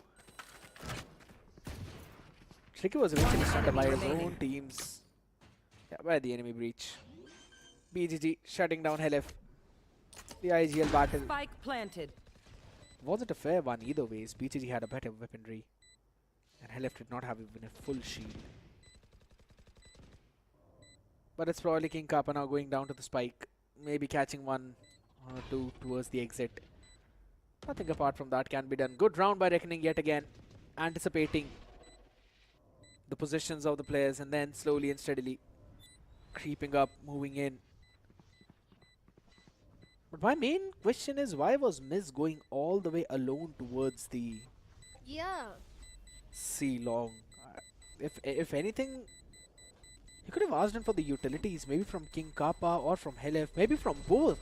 Tricky was eventually stunned by his own teams. Yeah, by the enemy breach. BGG shutting down Helef. The IGL battle. Spike planted. Wasn't a fair one either ways. BGG had a better weaponry. And Helef did not have even a full shield. But it's probably King Kappa now going down to the spike. Maybe catching 1 or 2 towards the exit. Nothing apart from that can be done. Good round by Reckoning yet again. Anticipating the positions of the players and then slowly and steadily creeping up, moving in. But my main question is, why was Miz going all the way alone towards the C long? If anything, you could have asked him for the utilities, maybe from King Kappa or from Helef, maybe from both.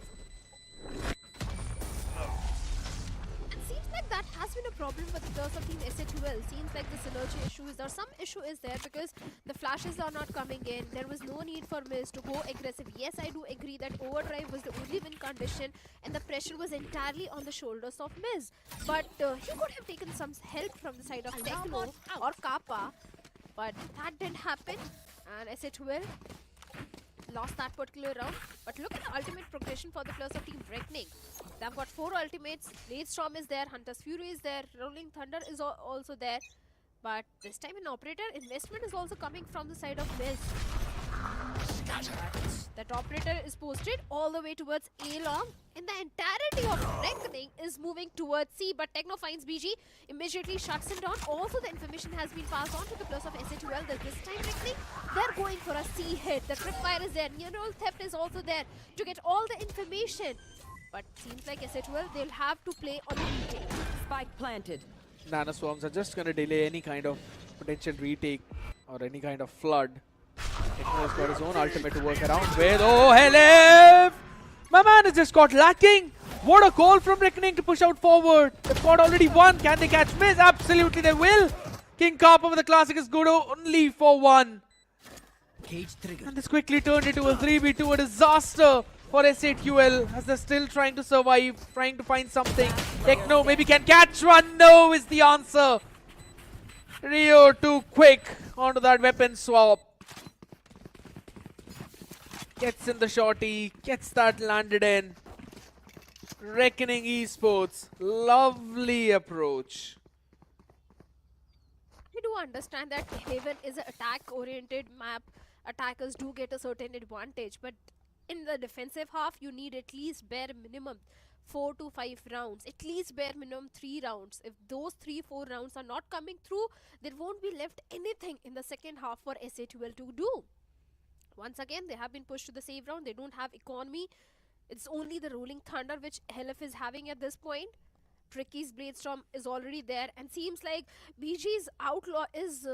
It seems like that has been a problem with the players of Team SATUL. Seems like the synergy issues or some issue is there because the flashes are not coming in. There was no need for Miz to go aggressive. Yes, I do agree that overdrive was the only win condition and the pressure was entirely on the shoulders of Miz. But he could have taken some help from the side of Techno or Kappa. But that didn't happen and SATUL lost that particular round. But look at the ultimate progression for the players of Team Reckoning. They've got 4 ultimates. Blade Storm is there, Hunter's Fury is there, Rolling Thunder is also there. But this time an operator investment is also coming from the side of Miz. That operator is posted all the way towards A long, and the entirety of Reckoning is moving towards C, but Techno finds BG, immediately shuts him down. Also the information has been passed on to the plus of SA12 that this time Reckoning, they're going for a C hit. The tripwire is there, Neural Theft is also there to get all the information. But seems like SA12, they'll have to play on the retake. Spike planted. Nano Swarms are just going to delay any kind of potential retake or any kind of flood. Techno's got his own ultimate to work around with. Oh, Helif! My man has just got lacking. What a call from Reckoning to push out forward. They've got already one. Can they catch Miz? Absolutely they will. King Kappa with the classic is good only for one. Cage trigger. And this quickly turned into a 3v2, a disaster for SA12 as they're still trying to survive, trying to find something. Techno maybe can catch one. No is the answer. Rio too quick onto that weapon swap. Gets in the shorty, gets that landed in. Reckoning Esports, lovely approach. I do understand that Haven is an attack-oriented map. Attackers do get a certain advantage, but in the defensive half, you need at least bare minimum 4 to 5 rounds. At least bare minimum 3 rounds. If those 3-4 rounds are not coming through, there won't be left anything in the second half for SA12 to do. Once again, they have been pushed to the save round. They don't have economy. It's only the Rolling Thunder which Helif is having at this point. Tricky's Blade Storm is already there, and seems like BG's Outlaw is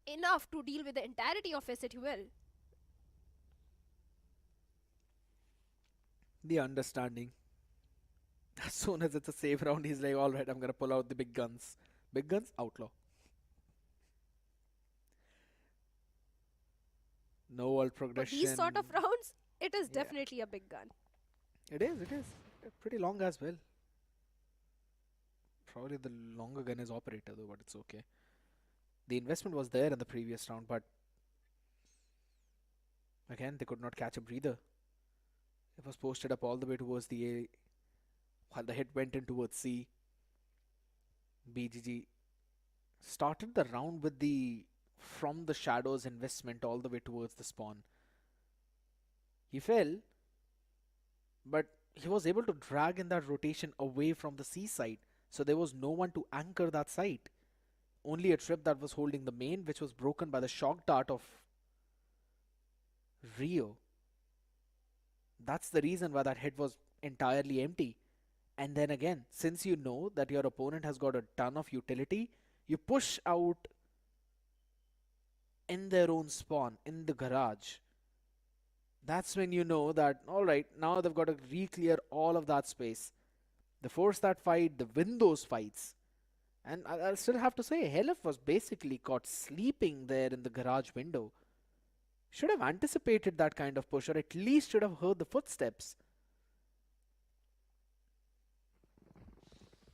enough to deal with the entirety of SA12. The understanding. As soon as it's a save round, he's like, alright, I'm gonna pull out the big guns. Big guns, Outlaw. No world progression. For these sort of rounds, it is definitely a big gun. It is. Pretty long as well. Probably the longer gun is Operator though, but it's okay. The investment was there in the previous round, but again, they could not catch a breather. It was posted up all the way towards the A, while the hit went in towards C. BGG started the round with the from the shadows investment all the way towards the spawn. He fell, but he was able to drag in that rotation away from the C side, so there was no one to anchor that site. Only a trip that was holding the main, which was broken by the shock dart of Rio. That's the reason why that hit was entirely empty. And then again, since you know that your opponent has got a ton of utility, you push out in their own spawn, in the garage. That's when you know that, alright, now they've got to re-clear all of that space. They force that fight, they win those fights. And I'll still have to say, Helif was basically caught sleeping there in the garage window. Should have anticipated that kind of push, or at least should have heard the footsteps.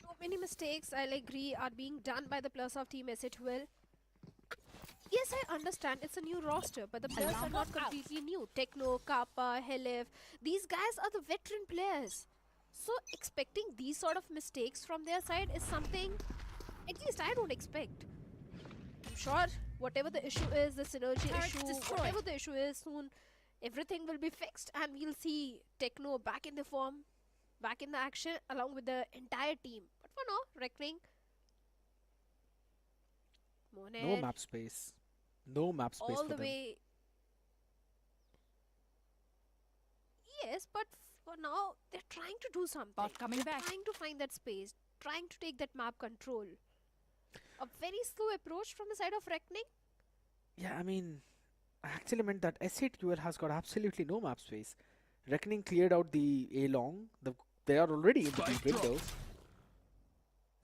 So many mistakes, I'll agree, are being done by the plus of Team SA12. Yes, I understand it's a new roster, but the players are not completely new. Techno, Kappa, Helif, these guys are the veteran players. So expecting these sort of mistakes from their side is something, at least I don't expect. I'm sure whatever the issue is, the synergy issue, whatever the issue is, soon everything will be fixed and we'll see Techno back in the form, back in the action along with the entire team. But for now, Reckoning. No map space. No map space all for the them. way. Yes, but for now they're trying to do something. Coming back. Trying to find that space, trying to take that map control. A very slow approach from the side of Reckoning. Yeah, I mean, I actually meant that SA12 has got absolutely no map space. Reckoning cleared out the A long. They are already in the deep windows.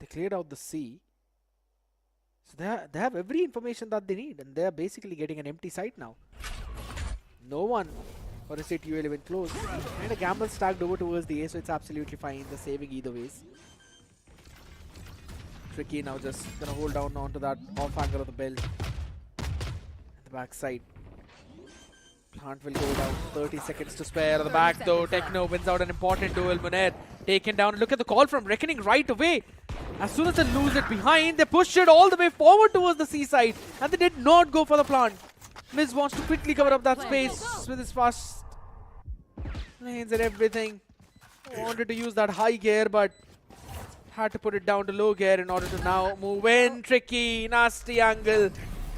They cleared out the C. So they have every information that they need, and they are basically getting an empty site now. No one for SA12 even close. And a gamble stacked over towards the A, so it's absolutely fine. They're saving either ways. Tricky now just gonna hold down onto that off angle of the belt. The back side. Plant will go down. 30 seconds to spare. On the back though, Techno wins out an important duel. Munair taken down. Look at the call from Reckoning right away. As soon as they lose it behind, they pushed it all the way forward towards the seaside. And they did not go for the plant. Miz wants to quickly cover up that space with his fast lanes and everything. Wanted to use that high gear, but had to put it down to low gear in order to now move in. Tricky, nasty angle.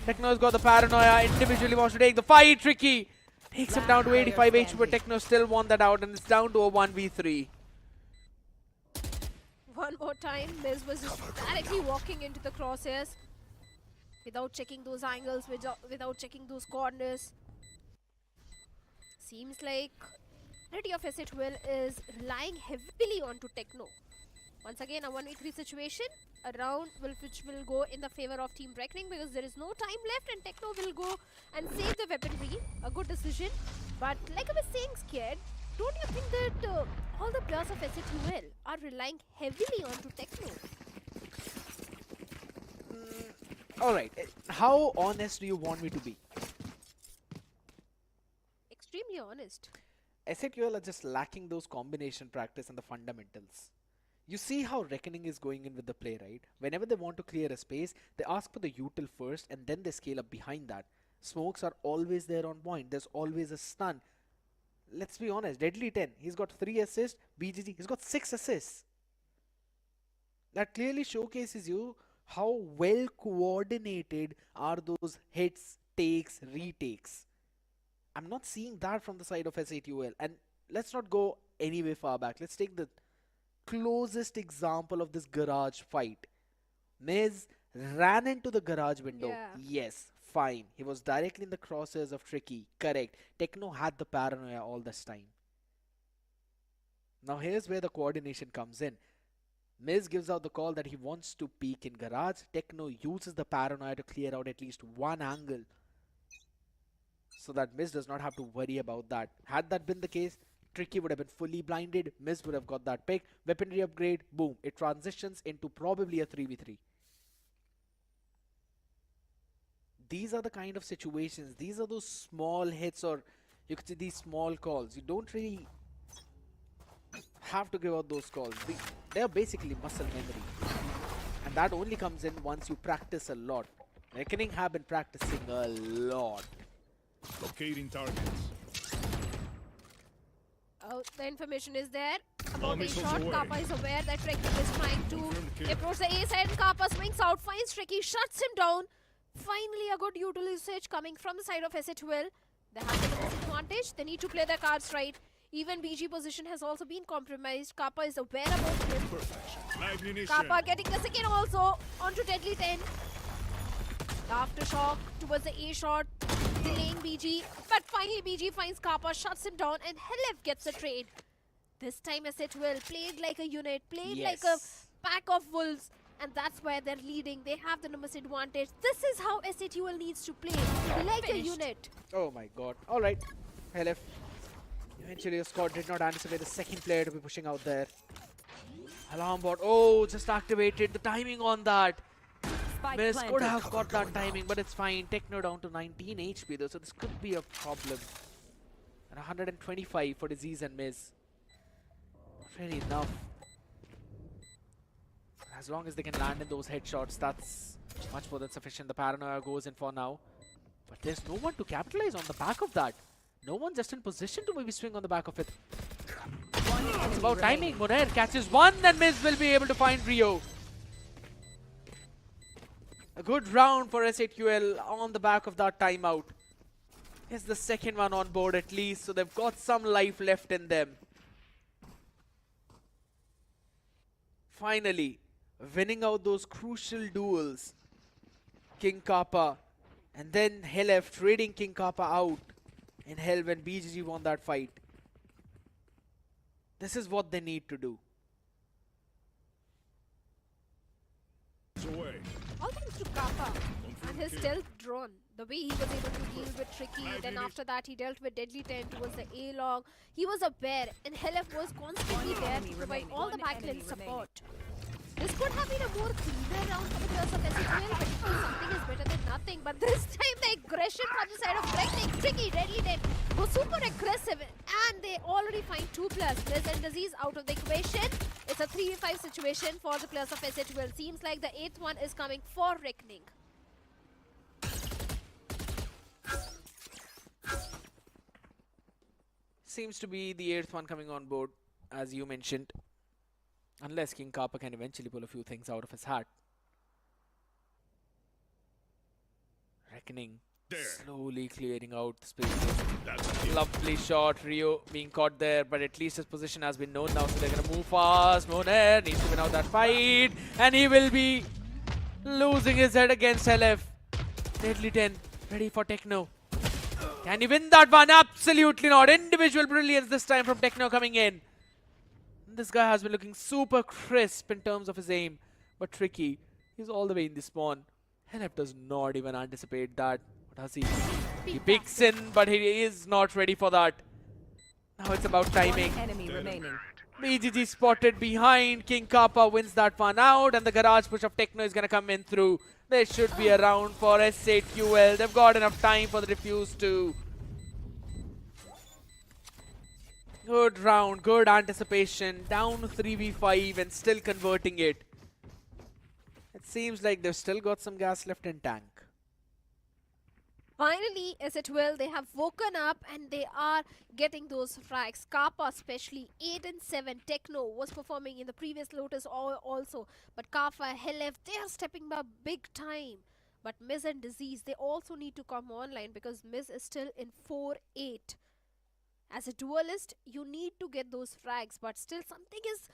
Techno's got the paranoia. Individually wants to take the fight. Tricky takes him down to 85 HP, but Techno still won that out, and it's down to a 1v3. One more time, Miz was just directly walking into the crosshairs without checking those angles, without checking those corners. Seems like Ready of Asset Will is relying heavily onto Techno. Once again, a 1v3 situation, a round which will go in the favor of Team Reckoning because there is no time left and Techno will go and save the weaponry. A good decision. But like I was saying, Scared, don't you think that all the players of SATUL are relying heavily onto Techno? Alright, how honest do you want me to be? Extremely honest. SATUL are just lacking those combination practice and the fundamentals. You see how Reckoning is going in with the play, right? Whenever they want to clear a space, they ask for the util first and then they scale up behind that. Smokes are always there on point. There's always a stun. Let's be honest, Deadly 10, he's got 3 assists. BGG, he's got 6 assists. That clearly showcases you how well coordinated are those hits, takes, retakes. I'm not seeing that from the side of SATUL. And let's not go any way far back. Let's take the closest example of this garage fight. Miz ran into the garage window. Yeah. Yes, fine. He was directly in the crosshairs of Tricky. Correct. Techno had the paranoia all this time. Now here's where the coordination comes in. Miz gives out the call that he wants to peek in garage. Techno uses the paranoia to clear out at least one angle, so that Miz does not have to worry about that. Had that been the case, Tricky would have been fully blinded. Miz would have got that pick. Weaponry upgrade, boom. It transitions into probably a 3v3. These are the kind of situations. These are those small hits, or you could say these small calls. You don't really have to give out those calls. They are basically muscle memory. And that only comes in once you practice a lot. Reckoning have been practicing a lot. Locating targets. Oh, the information is there about a shot. Kappa is aware that Tricky is trying to approach the A side and Kappa swings out, finds Tricky, shuts him down. Finally, a good util usage coming from the side of SATUL. They have the disadvantage. They need to play their cards right. Even BG position has also been compromised. Kappa is aware about him. Kappa getting the second also onto Deadly 10. The aftershock towards the A shot, delaying BG. But finally BG finds Kappa, shuts him down, and Helef gets the trade. This time SATUL played like a unit, played like a pack of wolves. And that's where they're leading. They have the numbers advantage. This is how SATUL needs to play, like a unit. Oh my god. Alright. Helef. Eventually the squad did not anticipate the second player to be pushing out there. Alarm bot. Oh, just activated. The timing on that. Miz could have got that timing, but it's fine. Techno down to 19 HP though, so this could be a problem. And 125 for Disease and Miz. Not really enough. As long as they can land in those headshots, that's much more than sufficient. The paranoia goes in for now. But there's no one to capitalize on the back of that. No one just in position to maybe swing on the back of it. It's about timing. Munair catches one, then Miz will be able to find Rio. A good round for SATUL on the back of that timeout. It's the second one on board at least, so they've got some life left in them. Finally, winning out those crucial duels. King Kappa and then Helef trading King Kappa out in hell when BGG won that fight. This is what they need to do. All thanks to Kappa and his stealth drone. The way he was able to deal with Tricky, then after that he dealt with Deadly 10 towards the A-log. He was aware and Helef was constantly there to provide all the backline support. This could have been a more cleaner round for the players of SHL, but of course something is better than nothing. But this time the aggression from the side of Reckoning, Tricky, Deadly Den was super aggressive, and they already find 2 players. Liz and Disease out of the equation. It's a 3v5 situation for the players of SHL. Seems like the 8th one is coming for Reckoning. Seems to be the 8th one coming on board, as you mentioned. Unless King Kappa can eventually pull a few things out of his hat. Reckoning. Slowly clearing out the space. Lovely shot. Rio being caught there, but at least his position has been known now, so they're going to move fast. Moner needs to win out that fight, and he will be losing his head against LF. Deadly 10 ready for Techno. Can he win that one? Absolutely not. Individual brilliance this time from Techno coming in. This guy has been looking super crisp in terms of his aim, but Tricky. He's all the way in the spawn. LF does not even anticipate that. What does he? He peeks in, but he is not ready for that. Now it's about timing. Enemy remaining. BGG spotted behind. King Kappa wins that one out, and the garage push of Techno is going to come in through. There should be a round for S8QL. They've got enough time for the defuse too. Good round, good anticipation. Down 3v5 and still converting it. It seems like they've still got some gas left in tank. Finally, SHL, they have woken up and they are getting those frags. Kappa especially, 8 and 7. Techno was performing in the previous Lotus also. But Kappa, LF, they are stepping up big time. But Miz and Disease, they also need to come online because Miz is still in 4-8. As a duelist, you need to get those frags, but still something is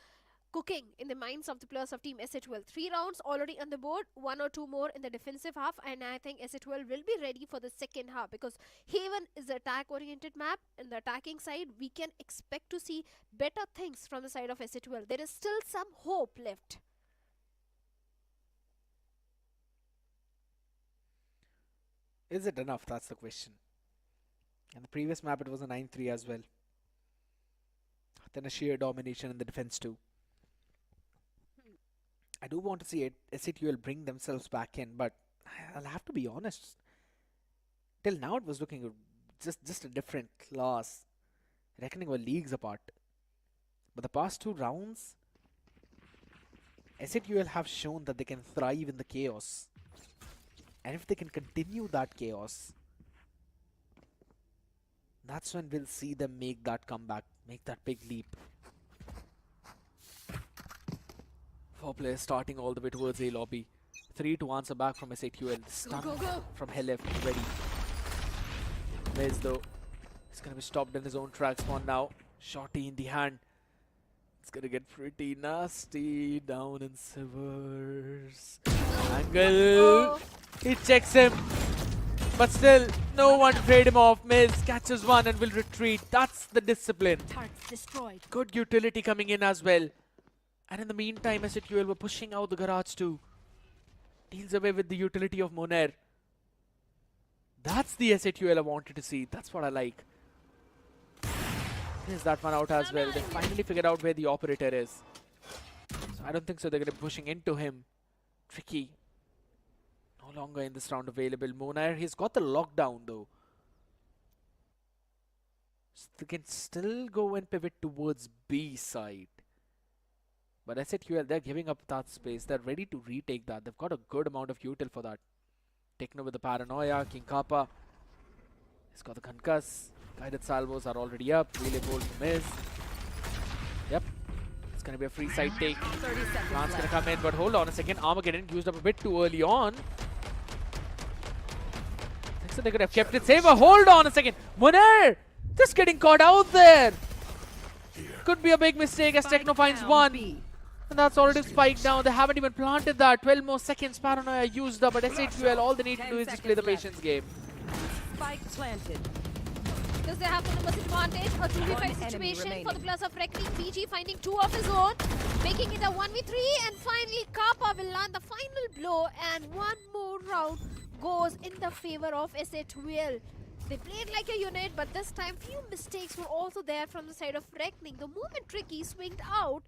cooking in the minds of the players of Team SHL. 3 rounds already on the board, 1 or 2 more in the defensive half, and I think SHL will be ready for the second half because Haven is the attack-oriented map. In the attacking side, we can expect to see better things from the side of SHL. There is still some hope left. Is it enough? That's the question. And the previous map, it was a 9-3 as well. Then a sheer domination in the defense too. I do want to see it. SATUL bring themselves back in, but I'll have to be honest. Till now, it was looking just a different class. Reckoning were leagues apart. But the past 2 rounds, SATUL have shown that they can thrive in the chaos. And if they can continue that chaos, that's when we'll see them make that comeback, make that big leap. 4 players starting all the way towards A lobby. 3 to answer back from SATUL. Stun from Helef ready. Miz though, he's gonna be stopped in his own track spawn now. Shorty in the hand. It's gonna get pretty nasty down in Sivers. Angle. He checks him. But still, no one to trade him off. Miz catches one and will retreat. That's the discipline. Targets destroyed. Good utility coming in as well. And in the meantime, SATUL were pushing out the garage too. Deals away with the utility of Moner. That's the SATUL I wanted to see. That's what I like. There's that one out as well. They finally figured out where the operator is. So I don't think so they're going to be pushing into him. Tricky. No longer in this round available. Moner, he's got the lockdown though. So they can still go and pivot towards B side. But SATUL, they're giving up that space. They're ready to retake that. They've got a good amount of util for that. Techno with the paranoia. King Kappa. He's got the concuss. Guided salvos are already up. Relay bolt to Miz. Yep. It's going to be a free side take. 30 seconds Plan's going to left. come in, but hold on a second. Armageddon used up a bit too early on. So they could have kept it safe. But hold on a second. Moner! Just getting caught out there. Could be a big mistake as Techno finds one. B. And that's already spiked down. They haven't even planted that. 12 more seconds. Paranoia used up. But SATUL, all they need to do is just play the patience game. Spike planted. Because they have the numbers advantage. A 2v5 One enemy situation for remaining. the players of Reckoning. PG finding 2 of his own, making it a 1v3, and finally Kappa will land the final blow, and one more round goes in the favor of SATUL. They played like a unit, but this time few mistakes were also there from the side of Reckoning. The moment Tricky swinged out,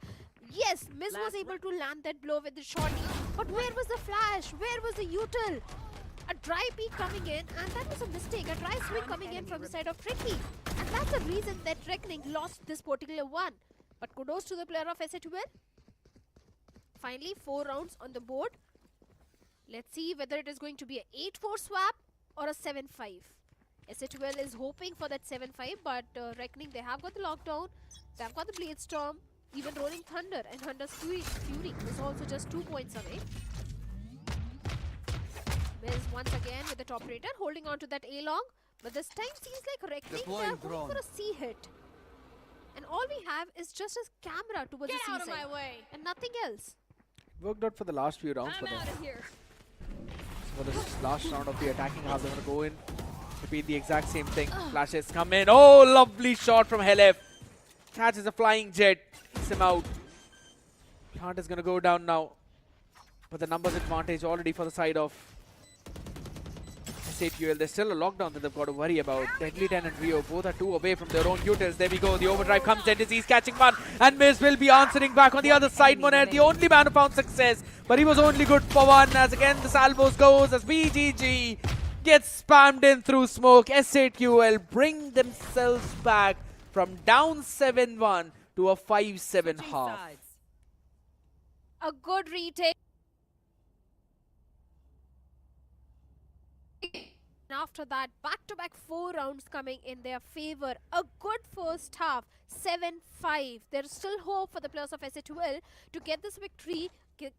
Yes, Miz was able to land that blow with the shorty. But where was the flash? Where was the util? A dry peek coming in, and that was a mistake. A dry swing coming in from the side of Tricky. And that's the reason that Reckoning lost this particular one. But kudos to the player of SA12. Finally, 4 rounds on the board. Let's see whether it is going to be a 8-4 swap or a 7-5. SA12 is hoping for that 7-5, but Reckoning, they have got the lockdown. They have got the Blade Storm. Even Rolling Thunder and Hunter's Fury is also just 2 points away. Miz once again with the top rater, holding on to that A-long. But this time seems like Reckoning, they are going for a C hit. And all we have is just a camera towards the C Get out of side. my way! And nothing else. Worked out for the last few rounds for I'm them. out of here. For this last round of the attacking half, they're going to go in, repeat the exact same thing. Flashes come in. Oh, lovely shot from Helef. Catches a flying jet. Kicks him out. Plant is going to go down now. But the numbers advantage already for the side of SA12. There's still a lockdown that they've got to worry about. Deadly 10 and Rio, both are 2 away from their own utils. There we go. The overdrive comes in. Disease catching one. And Miz will be answering back on the other side. Moner, the only man who found success. But he was only good for one. As again, the salvos goes as BGG gets spammed in through smoke. SA12 bring themselves back from down 7-1 to a 5-7 half. A good retake. And after that, back-to-back 4 rounds coming in their favor. A good first half, 7-5. There's still hope for the players of SA12 to get this victory, get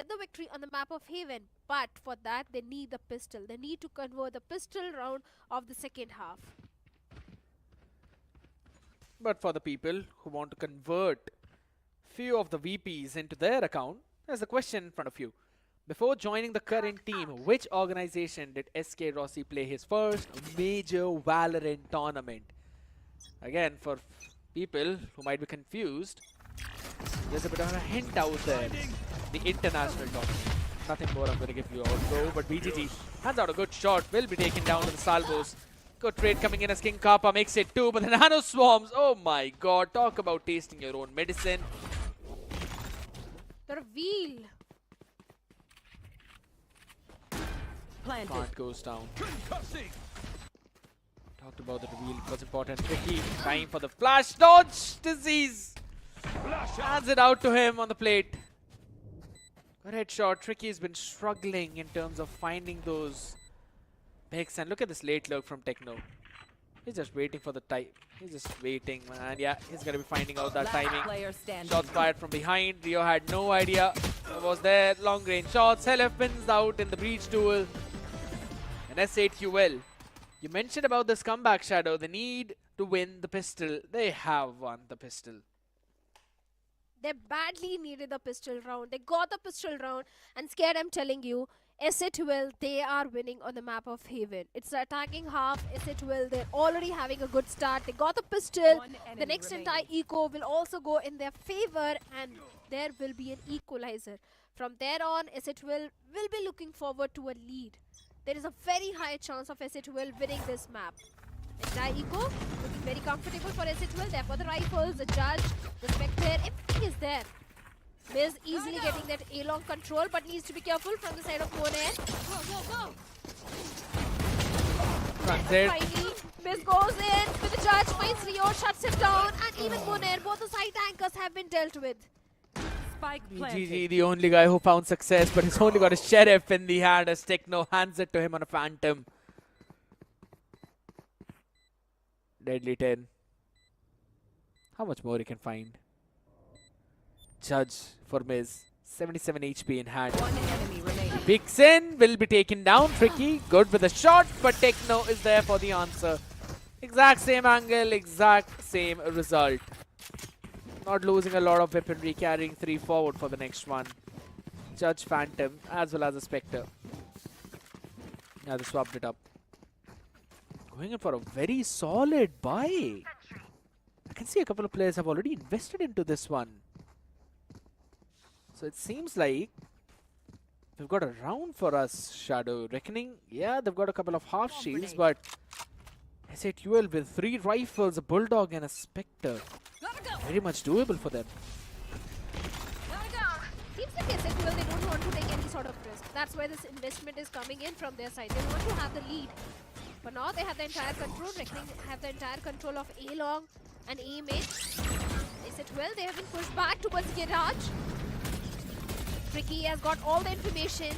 the victory on the map of Haven. But for that, they need the pistol. They need to convert the pistol round of the second half. But for the people who want to convert few of the VPs into their account, there's a question in front of you. Before joining the current team, which organization did SK Rossi play his first major Valorant tournament? Again, for people who might be confused, there's a bit of a hint out there. The international tournament. Nothing more I'm going to give you also, but BGG hands out a good shot, will be taken down to the salvos. Good trade coming in as King Kappa makes it 2, but the Nano Swarms, oh my god, talk about tasting your own medicine. The reveal. Plant goes down. Talked about the reveal, it was important. Tricky, time for the flash dodge. Disease hands it out to him on the plate. Good headshot. Tricky has been struggling in terms of finding those picks. And look at this late lurk from Techno. He's just waiting for the time. He's just waiting, man. Yeah, he's going to be finding out that timing. Shots fired from behind. Rio had no idea what was there. Long range shots. Helef wins out in the breach duel. And SA12. You mentioned about this comeback, Shadow. They need to win the pistol. They have won the pistol. They badly needed the pistol round. They got the pistol round. And scared, I'm telling you, SA12, they are winning on the map of Haven. It's the attacking half. SA12, they're already having a good start. They got the pistol. The next entire eco will also go in their favor. And there will be an equalizer. From there on, SA12 will be looking forward to a lead. There is a very high chance of SA12 winning this map. Entire eco looking very comfortable for SA12. They have got the rifles, the judge, the spectre, everything is there. Miz easily getting that A-long control, but needs to be careful from the side of Moner. Finally, Miz goes in with the judge, finds Rio, shuts him down, and even Moner, both the side anchors have been dealt with. GG, the only guy who found success, but he's only got a sheriff in the hand as Techno hands it to him on a phantom. Deadly 10. How much more he can find? Judge for Miz. 77 HP in hand. Peeks in, will be taken down. Tricky, good with a shot, but Techno is there for the answer. Exact same angle, exact same result. Not losing a lot of weaponry, carrying 3 forward for the next one. Judge Phantom as well as a Spectre. Now they swapped it up. Going in for a very solid buy. I can see a couple of players have already invested into this one. So it seems like we've got a round for us, Shadow. Reckoning, yeah, they've got a couple of half shields, but SA12 with 3 rifles, a Bulldog and a Spectre. Very much doable for them. sort of risk. That's why this investment is coming in from their side. They want to have the lead. But now they have the entire control. Reckoning have the entire control of A long and A mid. They sit well. They have been pushed back towards Garage. Tricky has got all the information.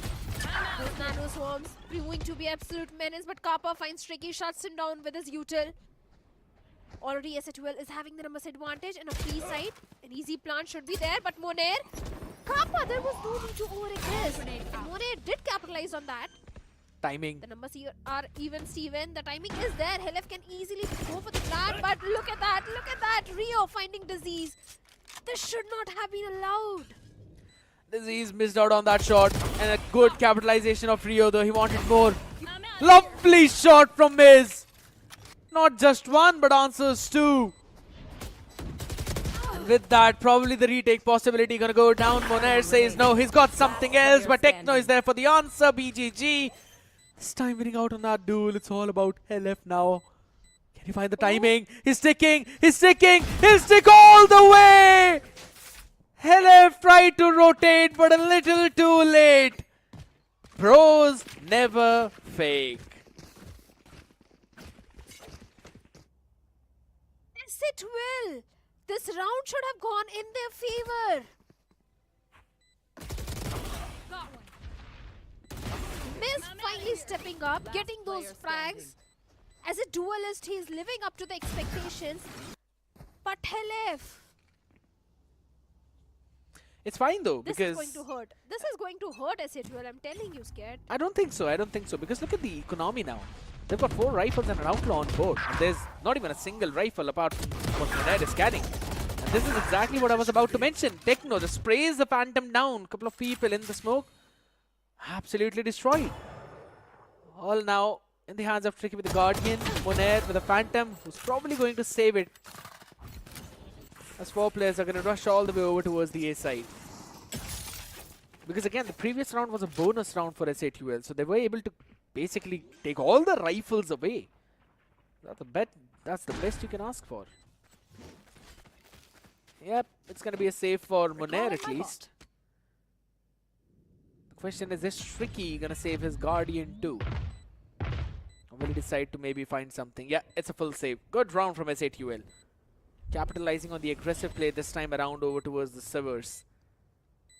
Those nano swarms proving to be absolute menace, but Kappa finds Tricky, shuts him down with his util. Already SA12 is having the numbers advantage and a free side. An easy plant should be there, but Monair, Kappa, there was no need to over-aggress. And Monair did capitalize on that. Timing. The numbers here are even Steven. The timing is there. Helef can easily go for the plant, but look at that. Rio finding disease. This should not have been allowed. Disease missed out on that shot, and a good capitalization of Rio, though he wanted more. Lovely shot from Miz. Not just one, but answers two. And with that, probably the retake possibility gonna go down. Monair says no, he's got something else, but Techno is there for the answer. BGG. This time winning out on that duel. It's all about LF now. Can he find the timing? He's sticking, he'll stick all the way. LF tried to rotate, but a little too late. Pros never fake. Sit well. This round should have gone in their favor. Miz finally stepping up, getting those frags. As a duelist, he is living up to the expectations. But Helef, it's fine though, this because is going to hurt. This is going to hurt SA12. I'm telling you, Scared. I don't think so, because look at the economy now. They've got 4 rifles and an outlaw on board, and there's not even a single rifle apart from what Monair is carrying. And this is exactly what I was about to mention. Techno just sprays the Phantom down, couple of people in the smoke, absolutely destroyed. All now in the hands of Tricky with the Guardian, Monair with the Phantom, who's probably going to save it. As 4 players are going to rush all the way over towards the A side. Because again, the previous round was a bonus round for SA12, so they were able to basically take all the rifles away. That's the best you can ask for. Yep, it's going to be a save for Monair at least. The question is Tricky going to save his Guardian too? Or will he decide to maybe find something? Yeah, it's a full save. Good round from SA12. Capitalizing on the aggressive play this time around over towards the Severs.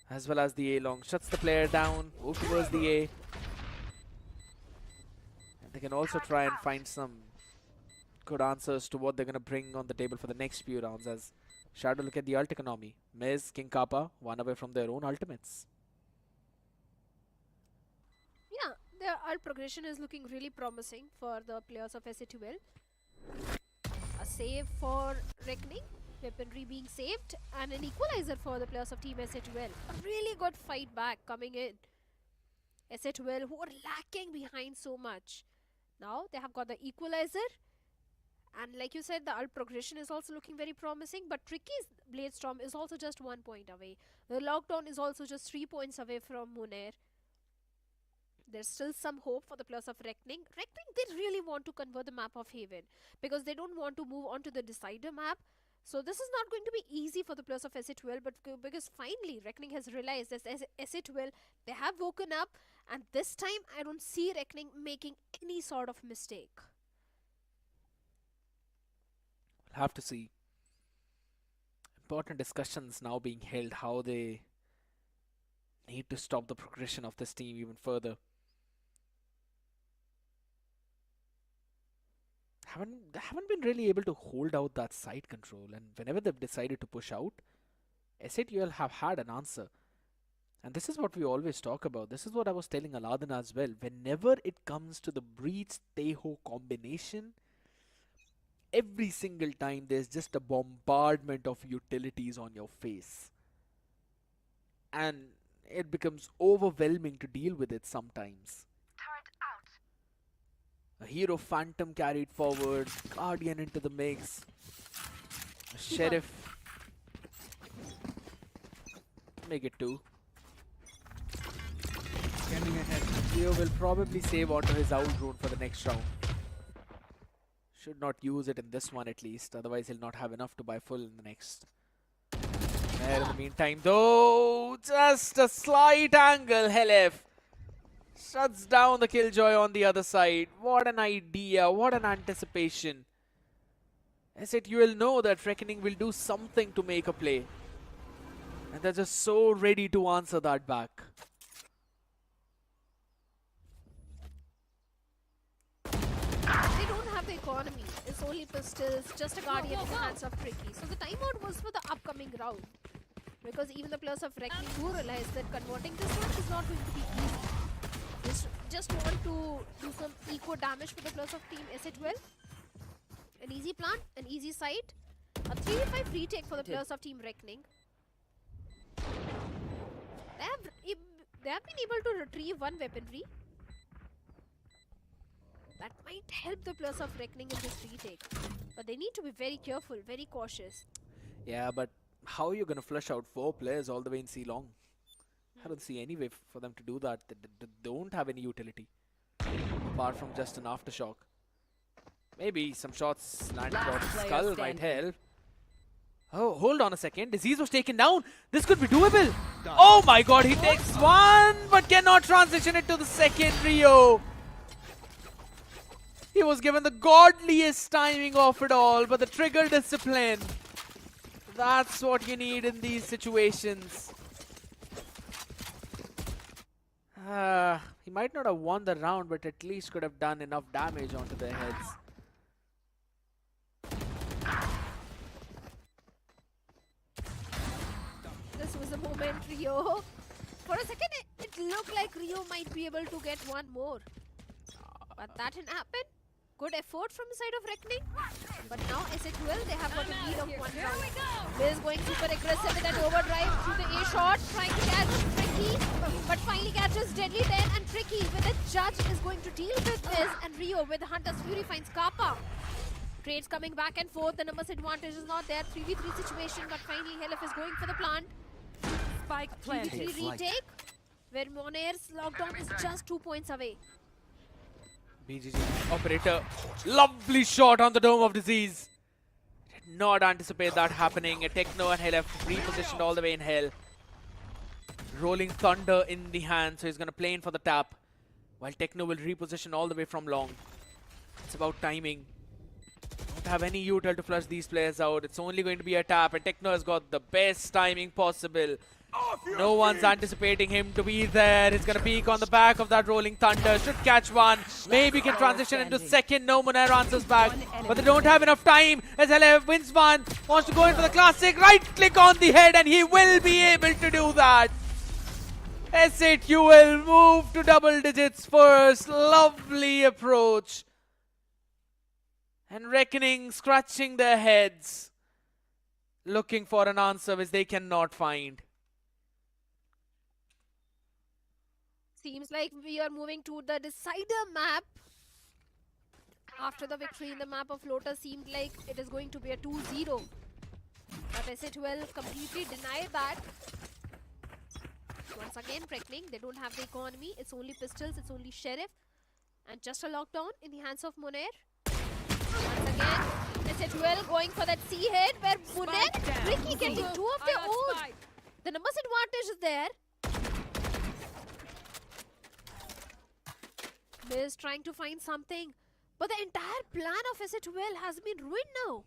As well as the A long. Shuts the player down, move towards the A. And they can also try and find some good answers to what they're going to bring on the table for the next few rounds. As Shadow look at the ult economy. Miz, King Kappa, one away from their own ultimates. Yeah, their ult progression is looking really promising for the players of SA12. A save for Reckoning, weaponry being saved, and an equalizer for the players of Team SA12. A really good fight back coming in. SA12 who are lacking behind so much. Now they have got the equalizer, and like you said, the ult progression is also looking very promising, but Tricky's Blade Storm is also just 1 point away. The lockdown is also just 3 points away from Monair. There's still some hope for the players of Reckoning. Reckoning, they really want to convert the map of Haven because they don't want to move on to the Decider map. So this is not going to be easy for the players of SA12, but because finally Reckoning has realized that SA12, they have woken up, and this time I don't see Reckoning making any sort of mistake. We'll have to see. Important discussions now being held, how they need to stop the progression of this team even further. Haven't been really able to hold out that side control, and whenever they've decided to push out, SA12 have had an answer. And this is what we always talk about. This is what I was telling Aladdin as well. Whenever it comes to the Breach Teho combination, every single time there's just a bombardment of utilities on your face. And it becomes overwhelming to deal with it sometimes. A hero Phantom carried forward, Guardian into the mix, a Sheriff, make it 2. Scanning ahead, Leo will probably save onto his Owl Rune for the next round. Should not use it in this one at least, otherwise he'll not have enough to buy full in the next. Monair in the meantime, though, just a slight angle. Helef shuts down the Killjoy on the other side. What an idea, what an anticipation. As it, you will know that Reckoning will do something to make a play. And they're just so ready to answer that back. They don't have the economy. It's only pistols, just a guardian in the hands of Tricky. So the timeout was for the upcoming round. Because even the players of Reckoning do realize that converting this round is not going to be easy. Just want to do some eco damage for the players of Team S12. An easy plant, an easy site. A 3v5 retake for the players of Team Reckoning. They have been able to retrieve one weaponry. That might help the players of Reckoning in this retake. But they need to be very careful, very cautious. Yeah, but how are you going to flush out 4 players all the way in C long? I don't see any way for them to do that. They don't have any utility. Apart from just an aftershock. Maybe some shots landing on the skull might help. Oh, hold on a second. Disease was taken down. This could be doable. Oh my god, he takes one but cannot transition it to the second. Rio. He was given the godliest timing of it all, but the trigger discipline. That's what you need in these situations. He might not have won the round, but at least could have done enough damage onto their heads. This was a moment, Rio. For a second, it looked like Rio might be able to get one more. But that didn't happen. Good effort from the side of Reckoning. But now S12, they have got a lead of 1 round. Wiz going super aggressive with that overdrive through the A shot, trying to catch Tricky. But finally catches Deadly then, and Tricky with a judge is going to deal with this. And Rio with Hunter's Fury finds Kappa. Trades coming back and forth. The numbers advantage is not there. 3v3 situation, but finally Helef is going for the plant. Spike planted. 3v3 retake, where Monair's lockdown is just 2 points away. BGG operator, lovely shot on the Dome of Disease. Did not anticipate that happening. A Techno and Helef repositioned all the way in hell. Rolling Thunder in the hand, so he's going to play in for the tap. While Techno will reposition all the way from long. It's about timing. Don't have any util to flush these players out. It's only going to be a tap, and Techno has got the best timing possible. No one's anticipating him to be there. He's going to peek on the back of that Rolling Thunder. Should catch one. Maybe can transition into second. No, Monair answers back. But they don't have enough time as LF wins one. Wants to go in for the classic. Right click on the head and he will be able to do that. S8 you will move to double digits first. Lovely approach. And Reckoning scratching their heads. Looking for an answer which they cannot find. Seems like we are moving to the decider map. After the victory in the map of Lotus, seemed like it is going to be a 2-0. But S12 completely denied that. Once again, Reckoning, they don't have the economy. It's only pistols, it's only Sheriff. And just a lockdown in the hands of Monair. Once again, S12 going for that C hit where Monair, Ricky getting 2 of their own. The numbers advantage is there. Miz trying to find something, but the entire plan of S12 has been ruined now.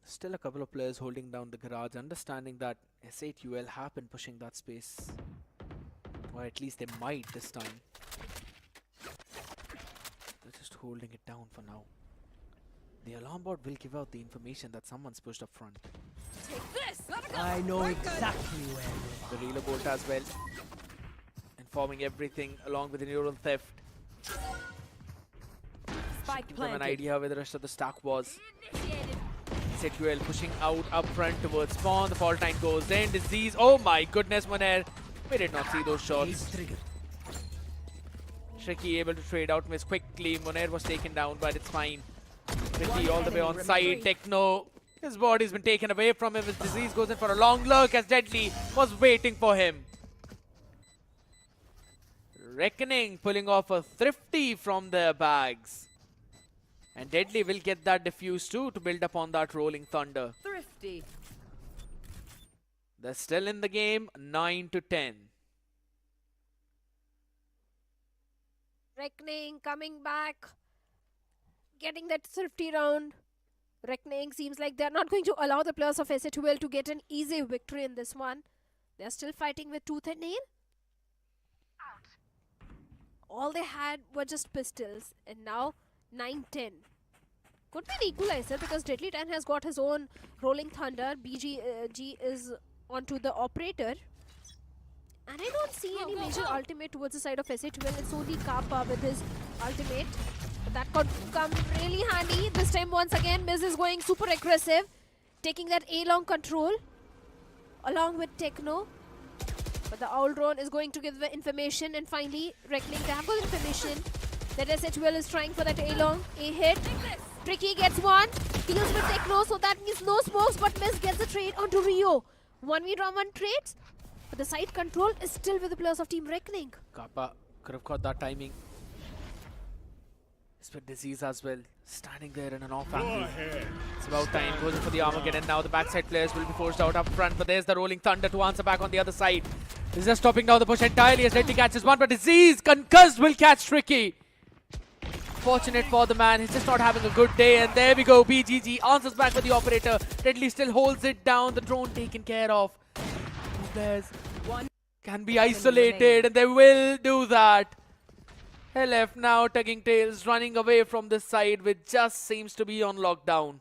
Still a couple of players holding down the garage, understanding that S8UL have been pushing that space. Or at least they might this time. They're just holding it down for now. The alarm bot will give out the information that someone's pushed up front. Take this! I know exactly where. The reload bolt as well. Informing everything along with the neural theft. Spike Give them an planted. idea where the rest of the stack was. SQL pushing out up front towards spawn. The fault line goes in. Disease. Oh my goodness, Monair. We did not see those shots. Tricky able to trade out miss quickly. Monair was taken down, but it's fine. Tricky all the way on side. Techno. His body's been taken away from him. His Disease goes in for a long look as Deadly was waiting for him. Reckoning pulling off a thrifty from their bags. And Deadly will get that diffuse too to build up on that Rolling Thunder. Thrifty. 50. They're still in the game, 9-10. Reckoning coming back, getting that thrifty round. Reckoning seems like they're not going to allow the players of SA2L to get an easy victory in this one. They're still fighting with tooth and nail. All they had were just pistols, and now 9-10. Could be an equalizer because Deadly 10 has got his own Rolling Thunder. BG is onto the operator. And I don't see any major ultimate towards the side of SA2L. It's only Kappa with his ultimate. But that could come really handy. This time once again, Miz is going super aggressive. Taking that A-long control. Along with Techno. But the Owl Drone is going to give the information. And finally, Reckoning, they have got information that SA2L is trying for that A-long. A-hit. Tricky gets one. Deals with Techno. So that means no smokes. But Miz gets the trade onto Rio. 1v1 trades. But the side control is still with the players of Team Reckoning. Kappa could have got that timing. It's with Disease as well. Standing there in an off angle. It's about time. Goes in for the Armageddon. Now the backside players will be forced out up front. But there's the Rolling Thunder to answer back on the other side. This is just stopping down the push entirely as Deadly catches one. But Disease, concussed, will catch Tricky. Fortunate for the man. He's just not having a good day. And there we go. BGG answers back with the operator. Deadly still holds it down. The drone taken care of. Players can be isolated, and they will do that. LF now tugging tails, running away from this side, which just seems to be on lockdown.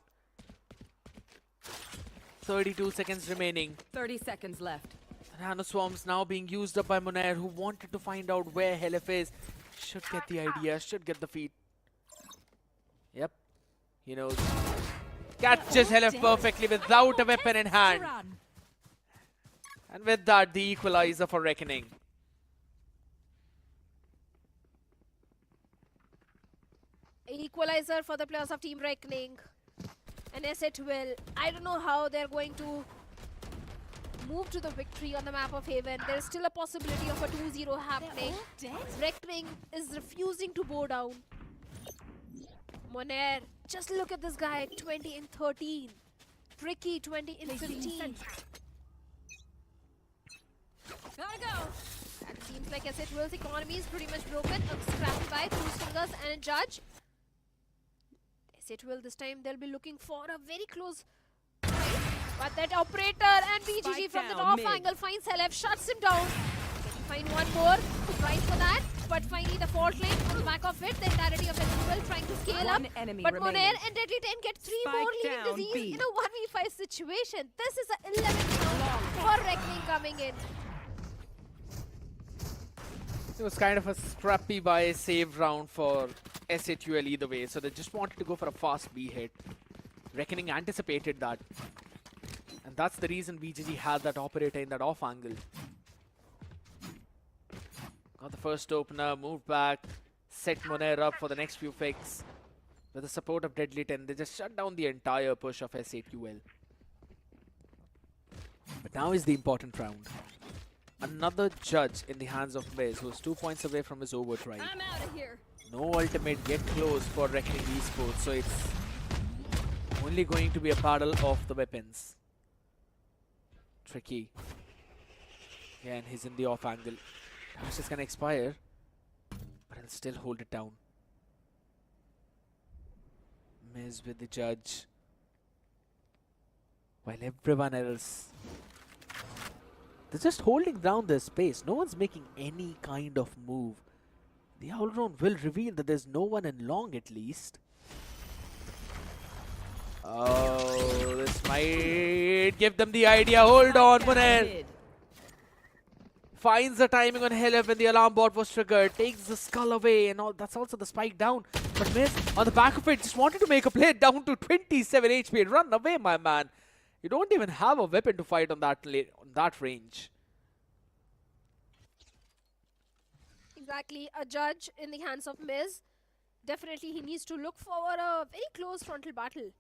32 seconds remaining. 30 seconds left. Nano Swarms now being used up by Monair, who wanted to find out where LF is. Should get the idea, should get the feed. Yep, he knows. Catches LF perfectly without a weapon in hand. And with that, the equalizer for Reckoning. Equalizer for the players of Team Reckoning. And SA2L, I don't know how they're going to move to the victory on the map of Haven. There's still a possibility of a 2-0 happening. Reckoning is refusing to bow down. Monair, just look at this guy, 20 in 13. Tricky, 20 in 15. Gotta go. That seems like SA2L's economy is pretty much broken. A scrappy by Cruz Fingers and a Judge. SA2L this time they'll be looking for a very close fight. But that operator and BGG from the off angle finds LF, shuts him down. Can he find one more? Trying for that. But finally the fault lane on the back of it. The entirety of SA2L trying to scale up. But Monair and Deadly 10 get 3 more, leaving Disease in a 1v5 situation. This is an 11th round for Reckoning coming in. It was kind of a scrappy by save round for SA2L either way, so they just wanted to go for a fast B hit. Reckoning anticipated that. And that's the reason BGG had that operator in that off angle. Got the first opener, moved back, set Monair up for the next few picks. With the support of Deadly 10, they just shut down the entire push of SA2L. But now is the important round. Another Judge in the hands of Miz, who's 2 points away from his overdrive. I'm out of here. No ultimate yet close for Revenant Esports, so it's only going to be a battle of the weapons. Tricky. Yeah, and he's in the off angle. Dash is gonna expire, but he'll still hold it down. Miz with the Judge. While everyone else, they're just holding down their space. No one's making any kind of move. The Owl Drone will reveal that there's no one in long at least. Oh, this might give them the idea. Hold on, Monair. Finds the timing on Helef when the alarm bot was triggered. Takes the skull away and all. That's also the spike down. But Miz, on the back of it, just wanted to make a play down to 27 HP. Run away, my man. You don't even have a weapon to fight on that range. Exactly, a Judge in the hands of Miz. Definitely he needs to look for a very close frontal battle.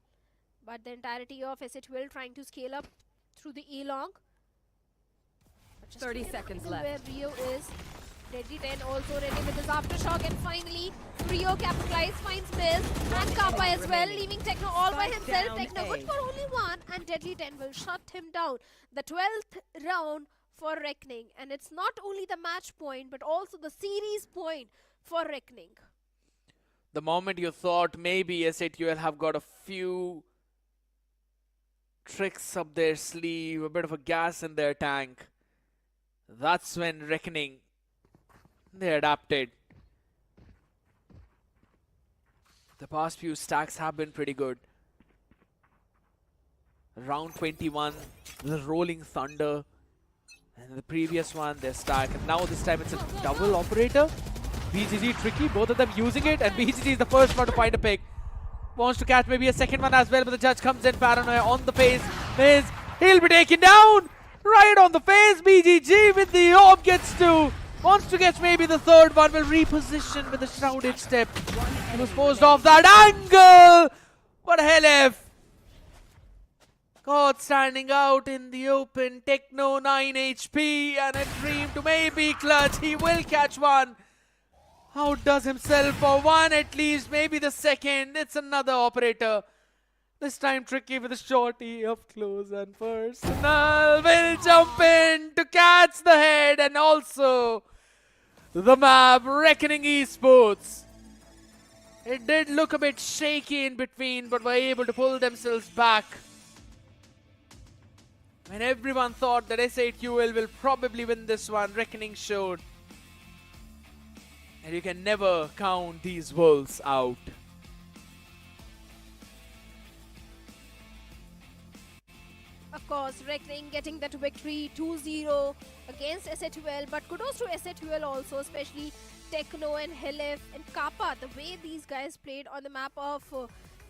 But the entirety of SA2L trying to scale up through the A-long. 30 seconds left. Where Rio is. Deadly 10 also ready with his aftershock, and finally Rio capitalized, finds Miz and Kappa as well, leaving Techno all by himself. Techno good for only one, and Deadly 10 will shut him down. The 12th round for Reckoning, and it's not only the match point but also the series point for Reckoning. The moment you thought maybe SATUL have got a few tricks up their sleeve, a bit of a gas in their tank, that's when Reckoning, they adapted. The past few stacks have been pretty good. Round 21, the Rolling Thunder, and the previous one, their stack. And now this time it's a double operator. BGG tricky, both of them using it, and BGG is the first one to find a pick. Wants to catch maybe a second one as well, but the judge comes in, Paranoia on the face. He'll be taken down! Right on the face, BGG with the orb gets to. Wants to get maybe the third one, will reposition with a shrouded step. He was forced off that angle! But Helef caught standing out in the open. Techno 9 HP and a dream to maybe clutch. He will catch one. Outdoes himself for one at least, maybe the second. It's another operator. This time tricky with a shorty up close and personal. Will jump in to catch the head, and also the map, Reckoning Esports. It did look a bit shaky in between, but were able to pull themselves back. When everyone thought that SATUL will probably win this one, Reckoning showed. And you can never count these wolves out. Of course, Reckoning getting that victory 2-0 against SATUL, but kudos to SATUL also, especially Techno and Helef and Kappa, the way these guys played on the map of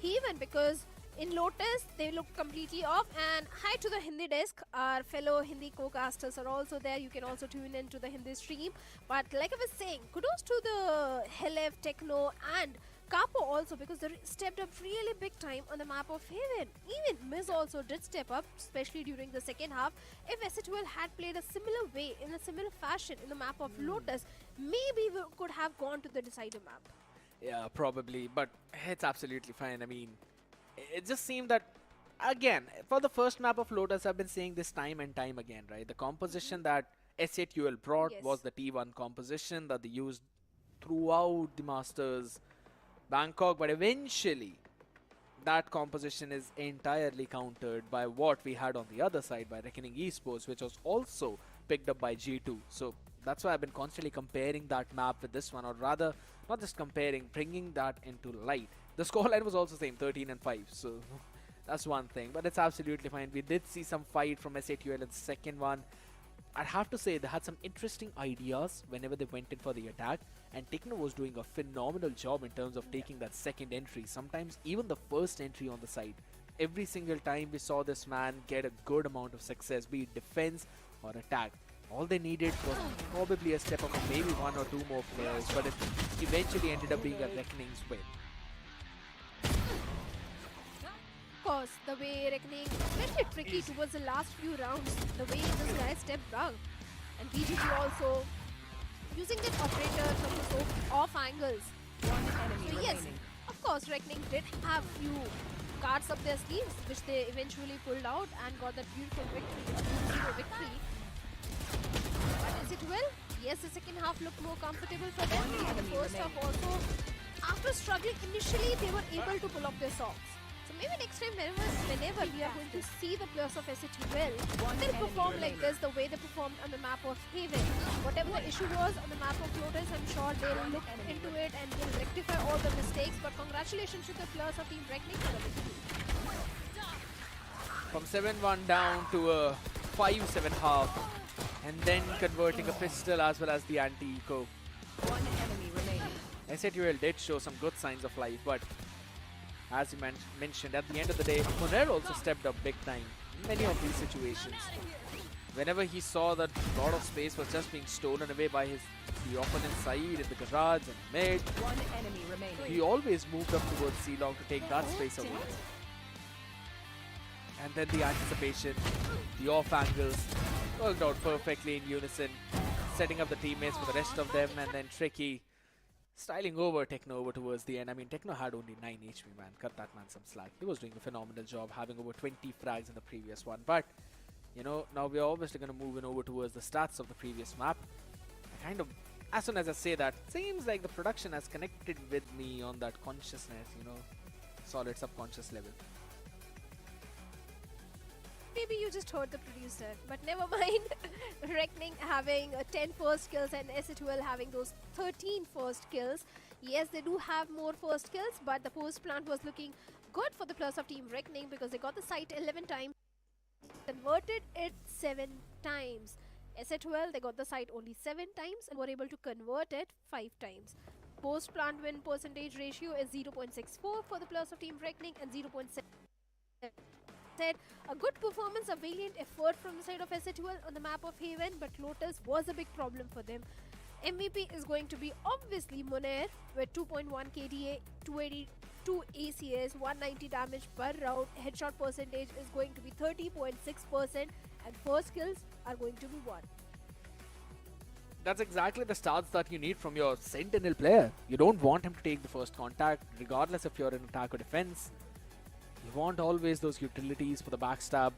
Haven, because in Lotus they looked completely off. And hi to the Hindi desk, our fellow Hindi co-casters are also there. You can also tune in to the Hindi stream. But like I was saying, kudos to the Helef, Techno and Kappa also, because they stepped up really big time on the map of Haven. Even Miz also did step up, especially during the second half. If SATUL had played a similar way, in a similar fashion in the map of Lotus, maybe we could have gone to the decider map. Yeah, probably, but it's absolutely fine. I mean, it just seemed that, again, for the first map of Lotus, I've been saying this time and time again, right? The composition that SATUL brought was the T1 composition that they used throughout the Masters Bangkok, but eventually that composition is entirely countered by what we had on the other side by Reckoning Esports, which was also picked up by G2. So that's why I've been constantly comparing that map with this one, or rather, not just comparing, bringing that into light. The scoreline was also same, 13-5, so that's one thing, but it's absolutely fine. We did see some fight from SATUL in the second one. I'd have to say they had some interesting ideas whenever they went in for the attack, and Techno was doing a phenomenal job in terms of taking that second entry, sometimes even the first entry on the side. Every single time we saw this man get a good amount of success, be it defense or attack. All they needed was probably a step up of maybe one or two more players, but it eventually ended up being a Reckoning's win. Of course, the way Reckoning, especially tricky towards the last few rounds, the way this guy stepped down. And BGG also using that operator from the off angles. So yes, of course, Reckoning did have few cards up their sleeves, which they eventually pulled out and got that beautiful victory, 2-0 victory. But is it well? Yes, the second half looked more comfortable for them. The first half also, after struggling initially, they were able to pull up their socks. So maybe next time, whenever we are going to see the players of SATUL, they'll perform like this, the way they performed on the map of Haven. Whatever the issue was on the map of Lotus, I'm sure they'll look into it and will rectify all the mistakes. But congratulations to the players of Team Reckoning for the victory. From 7-1 down to a 5-7 half, and then converting a pistol as well as the anti-eco. SATUL did show some good signs of life, but as you mentioned, at the end of the day, Moner also stepped up big time in many of these situations. Whenever he saw that a lot of space was just being stolen away by the opponent's side in the garage and mid, he always moved up towards C-Long to take that space away. And then the anticipation, the off angles, worked out perfectly in unison. setting up the teammates for the rest of them, and then Tricky styling over Techno over towards the end. I mean, Techno had only 9 HP, man. Cut that man some slack. He was doing a phenomenal job, having over 20 frags in the previous one. But, you know, now we're obviously going to move in over towards the stats of the previous map. I kind of, as soon as I say that, seems like the production has connected with me on that consciousness, you know, solid subconscious level. Maybe you just heard the producer, but never mind. Reckoning having 10 first kills and SATL having those 13 first kills. Yes, they do have more first kills, but the post plant was looking good for the plus of Team Reckoning because they got the site 11 times, converted it 7 times. SATL, they got the site only 7 times and were able to convert it 5 times. Post plant win percentage ratio is 0.64 for the plus of Team Reckoning and 0.7. A good performance, a valiant effort from the side of SATL on the map of Haven, but Lotus was a big problem for them. MVP is going to be obviously Munair with 2.1 KDA, 282 ACS, 190 damage per round. Headshot percentage is going to be 30.6% and first kills are going to be 1. That's exactly the stats that you need from your Sentinel player. You don't want him to take the first contact, regardless if you're in attack or defense. You want always those utilities for the backstab,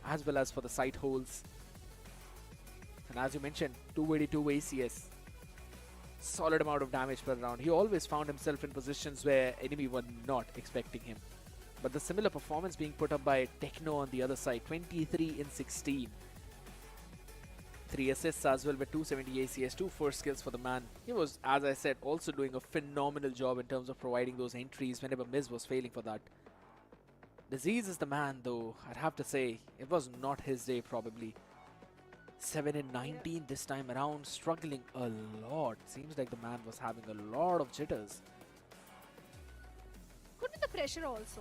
as well as for the site holes. And as you mentioned, 282 ACS. Solid amount of damage per round. He always found himself in positions where enemy were not expecting him. But the similar performance being put up by Techno on the other side, 23 in 16. 3 assists as well with 270 ACS, 2 first kills for the man. He was, as I said, also doing a phenomenal job in terms of providing those entries whenever Miz was failing for that. Disease is the man though, I'd have to say. It was not his day probably. 7 in 19 this time around, struggling a lot. Seems like the man was having a lot of jitters. Could be the pressure also.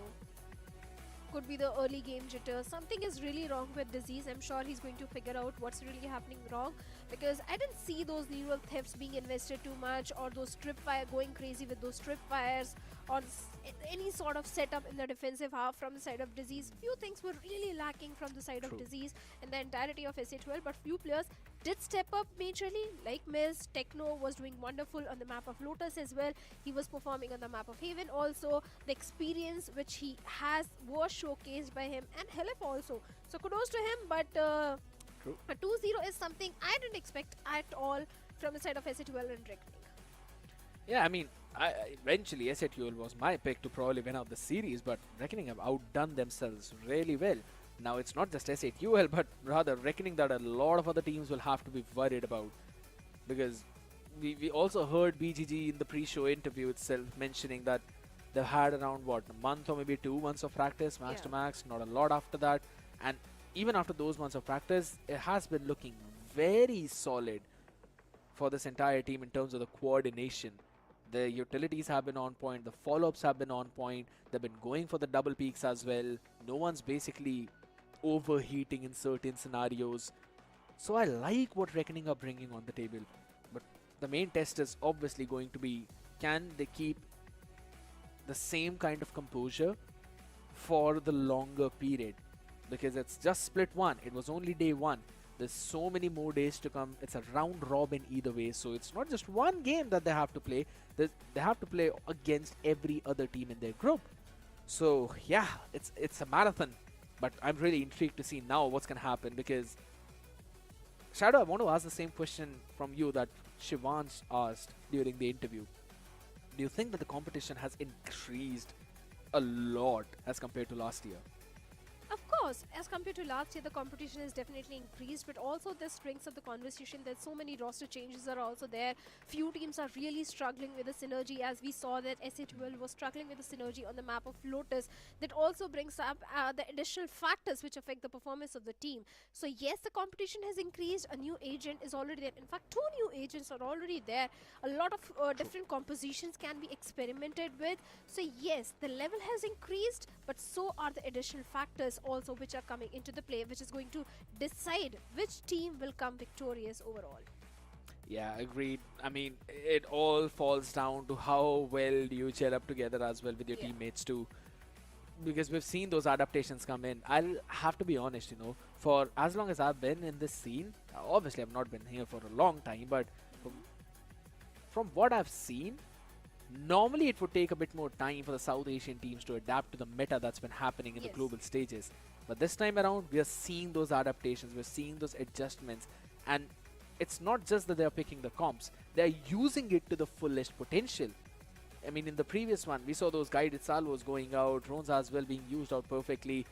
Could be the early game jitter. Something is really wrong with Disease. I'm sure he's going to figure out what's really happening wrong, because I didn't see those neural thefts being invested too much, or those trip fire going crazy with those trip fires, or any sort of setup in the defensive half from the side of Disease. Few things were really lacking from the side of Disease in the entirety of SA12, but few players did step up majorly, like Miz. Techno was doing wonderful on the map of Lotus as well. He was performing on the map of Haven also. The experience which he has was showcased by him, and Helif also. So kudos to him, but a 2-0 is something I didn't expect at all from the side of SA12 and Reckoning. Yeah, I mean, eventually SA12 was my pick to probably win out the series, but Reckoning have outdone themselves really well. Now it's not just SA12, but rather Reckoning that a lot of other teams will have to be worried about, because we also heard BGG in the pre-show interview itself mentioning that they've had around what, a month or maybe 2 months of practice, max to max, not a lot after that, and even after those months of practice, it has been looking very solid for this entire team in terms of the coordination. The utilities have been on point, the follow-ups have been on point, they've been going for the double peaks as well. No one's basically overheating in certain scenarios. So I like what Reckoning are bringing on the table. But the main test is obviously going to be, can they keep the same kind of composure for the longer period? Because it's just split 1, it was only day 1. There's so many more days to come. It's a round robin either way, so it's not just one game that they have to play. They have to play against every other team in their group. So yeah, it's a marathon, but I'm really intrigued to see now what's gonna happen, because Shadow, I want to ask the same question from you that Shivansh asked during the interview. Do you think that the competition has increased a lot as compared to last year? Of course, as compared to last year, the competition is definitely increased, but also this brings up the conversation that so many roster changes are also there. Few teams are really struggling with the synergy, as we saw that SA12 was struggling with the synergy on the map of Lotus. That also brings up the additional factors which affect the performance of the team. So yes, the competition has increased. A new agent is already there. In fact, 2 new agents are already there. A lot of different compositions can be experimented with. So yes, the level has increased, but so are the additional factors also which are coming into the play, which is going to decide which team will come victorious overall. Yeah, agreed. I mean, it all falls down to how well do you gel up together as well with your teammates too. because we've seen those adaptations come in. I'll have to be honest, for as long as I've been in this scene, obviously I've not been here for a long time, but from what I've seen, normally it would take a bit more time for the South Asian teams to adapt to the meta that's been happening in the global stages. But this time around, we are seeing those adaptations, we're seeing those adjustments, and it's not just that they're picking the comps, they're using it to the fullest potential. I mean, in the previous one, we saw those guided salvos going out, drones as well being used out perfectly,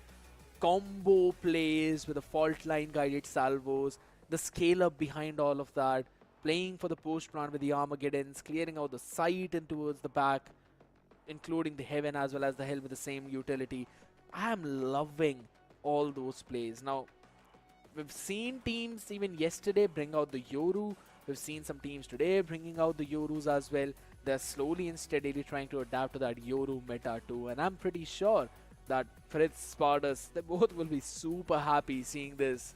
combo plays with the fault line guided salvos, the scale up behind all of that, playing for the post plant with the Armageddons, clearing out the site and towards the back, including the Heaven as well as the Hell with the same utility. I am loving all those plays. Now, we've seen teams even yesterday bring out the Yoru. We've seen some teams today bringing out the Yorus as well. They're slowly and steadily trying to adapt to that Yoru meta too. And I'm pretty sure that Fritz, Spartus, they both will be super happy seeing this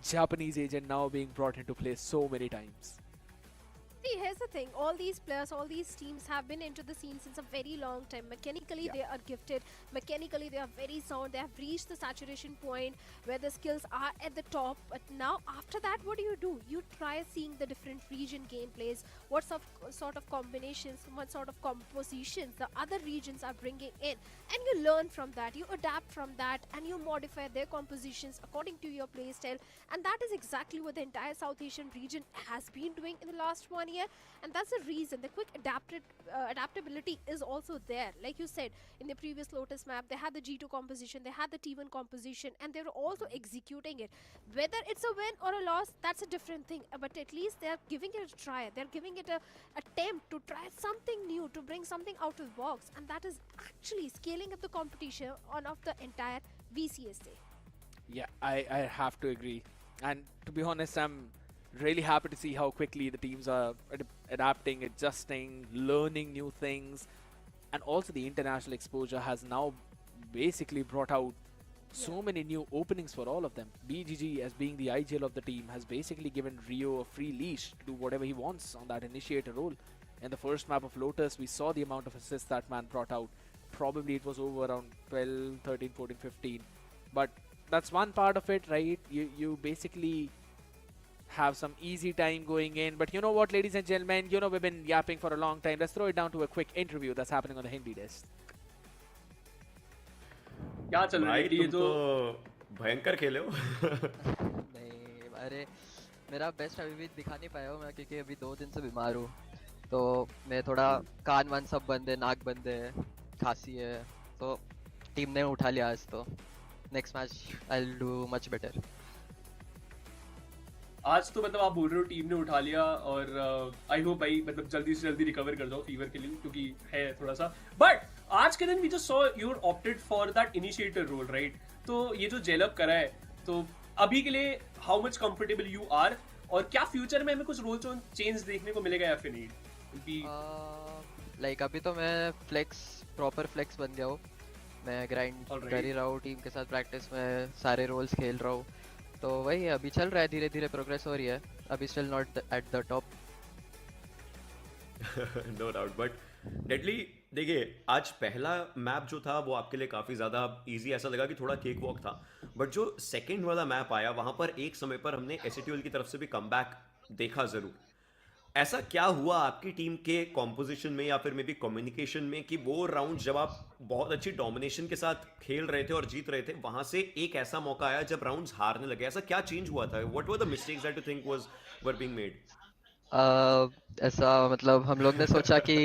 Japanese agent now being brought into play so many times. See, here's the thing. All these players, all these teams have been into the scene since a very long time. Mechanically, they are gifted. Mechanically, they are very sound. They have reached the saturation point where the skills are at the top. But now, after that, what do? You try seeing the different region gameplays, what sort of combinations, what sort of compositions the other regions are bringing in. And you learn from that. You adapt from that. And you modify their compositions according to your playstyle. And that is exactly what the entire South Asian region has been doing in the last 1 year, and that's the reason the quick adaptability is also there. Like you said, in the previous Lotus map, they had the G2 composition, they had the T1 composition, and they were also executing it. Whether it's a win or a loss, that's a different thing, but at least they're giving it a try. They're giving it a attempt to try something new, to bring something out of the box, and that is actually scaling up the competition on of the entire VCSA. Yeah, I have to agree. And to be honest, I'm really happy to see how quickly the teams are adapting, adjusting, learning new things. And also the international exposure has now basically brought out so many new openings for all of them. BGG, as being the IGL of the team, has basically given Rio a free leash to do whatever he wants on that initiator role. In the first map of Lotus, we saw the amount of assists that man brought out. Probably it was over around 12, 13, 14, 15. But that's one part of it, right? You basically have some easy time going in. But you know what, ladies and gentlemen, we've been yapping for a long time. Let's throw it down to a quick interview that's happening on the Hindi desk. क्या चल रहा है ये तुम तो भयंकर खेले हो नहीं अरे मेरा बेस्ट अभी भी दिखा नहीं पाया हूँ मैं क्योंकि अभी 2 दिन से बीमार हूँ तो मैं थोड़ा कान वान सब बंद है नाक बंद है खांसी है तो टीम ने उठा लिया आज तो next match I will do much better आज तो मतलब आप बोल रहे हो टीम ने उठा लिया और आई होप भाई मतलब जल्दी से जल्दी रिकवर कर जाओ फीवर के लिए क्योंकि है थोड़ा सा बट आज के दिन we just saw you are opted for that initiator role right तो ये जो जेल अप करा है तो अभी के लिए how much comfortable you are और क्या फ्यूचर में हमें कुछ रोल चेंज देखने को मिलेगा या फिर नहीं लाइक अभी तो मैं फ्लेक्स प्रॉपर फ्लेक्स बन गया हूँ मैं ग्राइंड कर ही रहा हूँ टीम के साथ प्रैक्टिस में सारे रोल्स खेल रहा हूँ तो वही अभी चल रहा है धीरे धीरे प्रोग्रेस हो रही है अभी still not at the top no doubt but deadly देखिए आज पहला मैप जो था वो आपके लिए काफ़ी ज़्यादा इजी ऐसा लगा कि थोड़ा केक वॉक था बट जो सेकंड वाला मैप आया वहाँ पर एक समय पर हमने एसटीएल की तरफ से भी कमबैक देखा ज़रूर ऐसा क्या हुआ आपकी टीम के कॉम्पोजिशन में या फिर मे बी कम्युनिकेशन में कि वो राउंड जब आप बहुत अच्छी डोमिनेशन के साथ खेल रहे थे और जीत रहे थे वहां से एक ऐसा मौका आया जब राउंड्स हारने लगे ऐसा क्या चेंज हुआ था what were the mistakes that you think were being made ऐसा मतलब हम लोग ने सोचा कि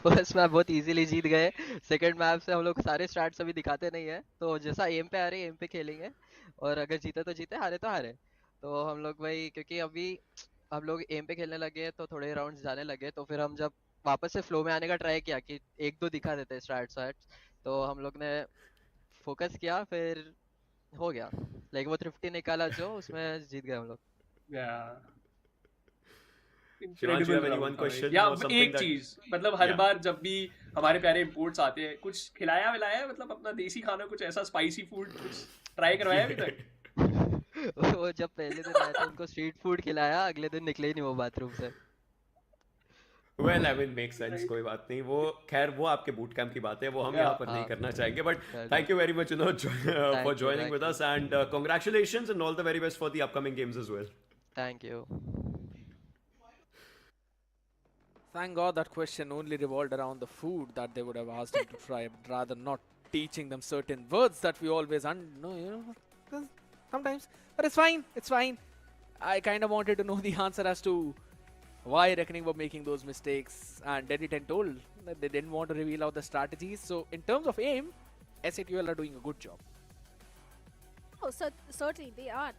फर्स्ट मैप बहुत इजीली जीत गए सेकंड मैप से हम लोग सारे स्टार्ट्स अभी दिखाते नहीं है तो जैसा एम पे आ रहे एम पे खेलेंगे और अगर जीते तो जीते हारे तो हारे तो हम लोग भाई क्योंकि अभी हम लोग एम पे खेलने लगे तो थोड़े राउंड्स जाने लगे तो फिर हम जब वापस से फ्लो में आने का ट्राई किया कि 1-2 दिखा देते स्टार्ट्स तो हम लोग ने फोकस किया फिर हो गया लाइक वो 350 निकाला जो उसमें जीत गए हम लोग एक चीज मतलब हर बार जब भी हमारे प्यारे इंपोर्ट्स आते हैं कुछ खिलाया विलाया मतलब अपना देसी खाना कुछ ऐसा स्पाइसी फूड कुछ ट्राई करवाया अभी तक वो जब पहले दिन आया था उनको स्ट्रीट फूड खिलाया अगले दिन निकले ही नहीं वो बाथरूम से Well, I mean, makes sense. कोई बात नहीं. वो खैर वो आपके boot camp की बात है. वो हम यहाँ पर नहीं करना चाहेंगे. But thank you very much, for joining with us, and congratulations and all the very best for the upcoming games as well. Thank you. Thank God that question only revolved around the food that they would have asked him to try, rather not teaching them certain words that we always know, sometimes. But it's fine, it's fine. I kind of wanted to know the answer as to why Reckoning were making those mistakes, and Denny10 told that they didn't want to reveal out the strategies. So in terms of aim, SATL are doing a good job. Oh, certainly they are.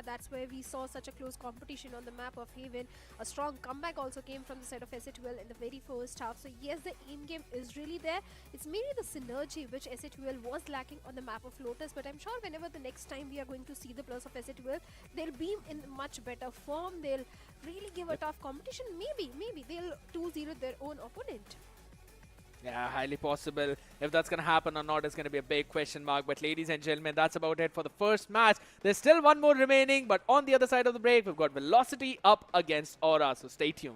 That's where we saw such a close competition on the map of Haven. A strong comeback also came from the side of SA2L in the very first half. So yes, the aim game is really there. It's maybe the synergy which SA2L was lacking on the map of Lotus. But I'm sure whenever the next time we are going to see the players of SA2L, they'll be in much better form. They'll really give a tough competition. Maybe they'll 2-0 their own opponent. Yeah, highly possible. If that's going to happen or not is going to be a big question mark. But ladies and gentlemen, that's about it for the first match. There's still one more remaining, but on the other side of the break, we've got Velocity up against Aura. So stay tuned.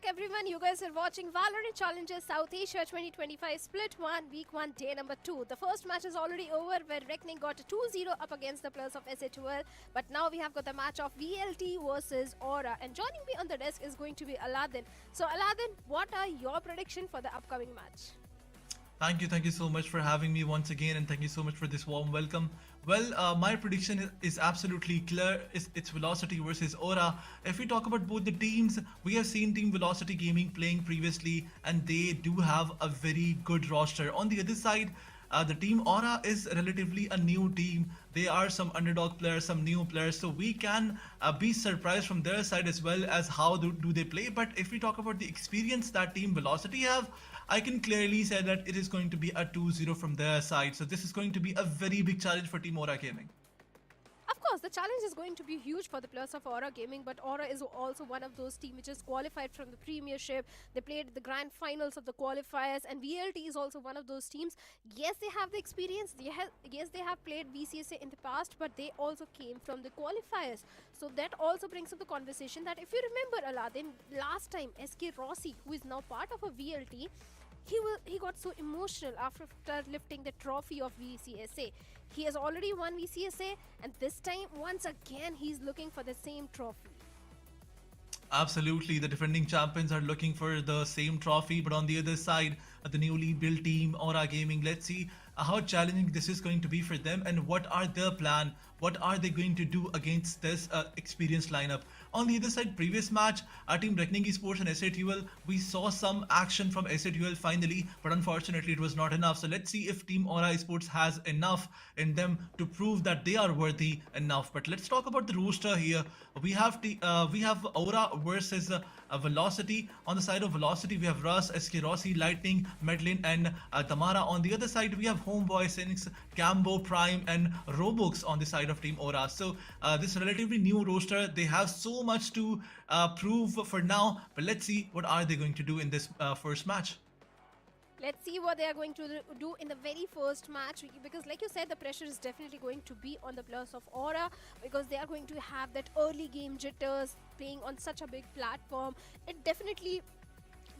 back, everyone. You guys are watching VALORANT Challengers South Asia 2025 Split 1, Week 1, Day number 2. The first match is already over where Reckoning got a 2-0 up against the players of SA12. But now we have got the match of VLT versus Aura. And joining me on the desk is going to be Aladdin. So Aladdin, what are your predictions for the upcoming match? Thank you so much for having me once again, and thank you so much for this warm welcome. Well, my prediction is absolutely clear. It's Velocity versus Aura. If we talk about both the teams, we have seen Team Velocity Gaming playing previously, and they do have a very good roster. On the other side, the Team Aura is relatively a new team. There are some underdog players, some new players, so we can be surprised from their side as well as how do they play. But if we talk about the experience that Team Velocity have, I can clearly say that it is going to be a 2-0 from their side. So this is going to be a very big challenge for Team Aura Gaming. Of course, the challenge is going to be huge for the players of Aura Gaming, but Aura is also one of those teams which is qualified from the Premiership. They played the grand finals of the qualifiers, and VLT is also one of those teams. Yes, they have the experience. Yes, they have played VCSA in the past, but they also came from the qualifiers. So that also brings up the conversation that if you remember, Aladdin, last time SK Rossi, who is now part of a VLT, he got so emotional after lifting the trophy of VCSA. He has already won VCSA, and this time, once again, he's looking for the same trophy. Absolutely, the defending champions are looking for the same trophy, but on the other side, the newly built team, Aura Gaming, let's see how challenging this is going to be for them and what are their plan, what are they going to do against this experienced lineup. On the other side, previous match, our team Revenant Esports and SA12, we saw some action from SA12 finally, but unfortunately it was not enough. So let's see if Team Aura Esports has enough in them to prove that they are worthy enough. But let's talk about the roster here. We have Aura versus Velocity. On the side of Velocity, we have Russ, SK Rossi, Lightning, Medlin, and Tamara. On the other side, we have Homeboy, Sinix, Cambo, Prime, and Robux on the side of Team Aura. So this relatively new roster, they have so much to prove for now, but let's see what are they going to do in this first match. Let's see what they are going to do in the very first match, because like you said, the pressure is definitely going to be on the players of Aura, because they are going to have that early game jitters playing on such a big platform. It definitely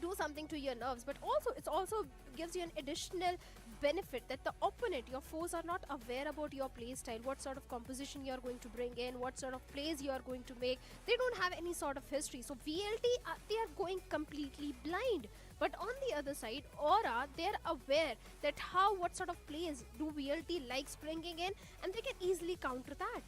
do something to your nerves, but also it also gives you an additional benefit that the opponent, your foes, are not aware about your play style, what sort of composition you are going to bring in, what sort of plays you are going to make. They don't have any sort of history, so VLT, they are going completely blind. But on the other side, Aura, they're aware that what sort of plays do VLT likes bringing in, and they can easily counter that.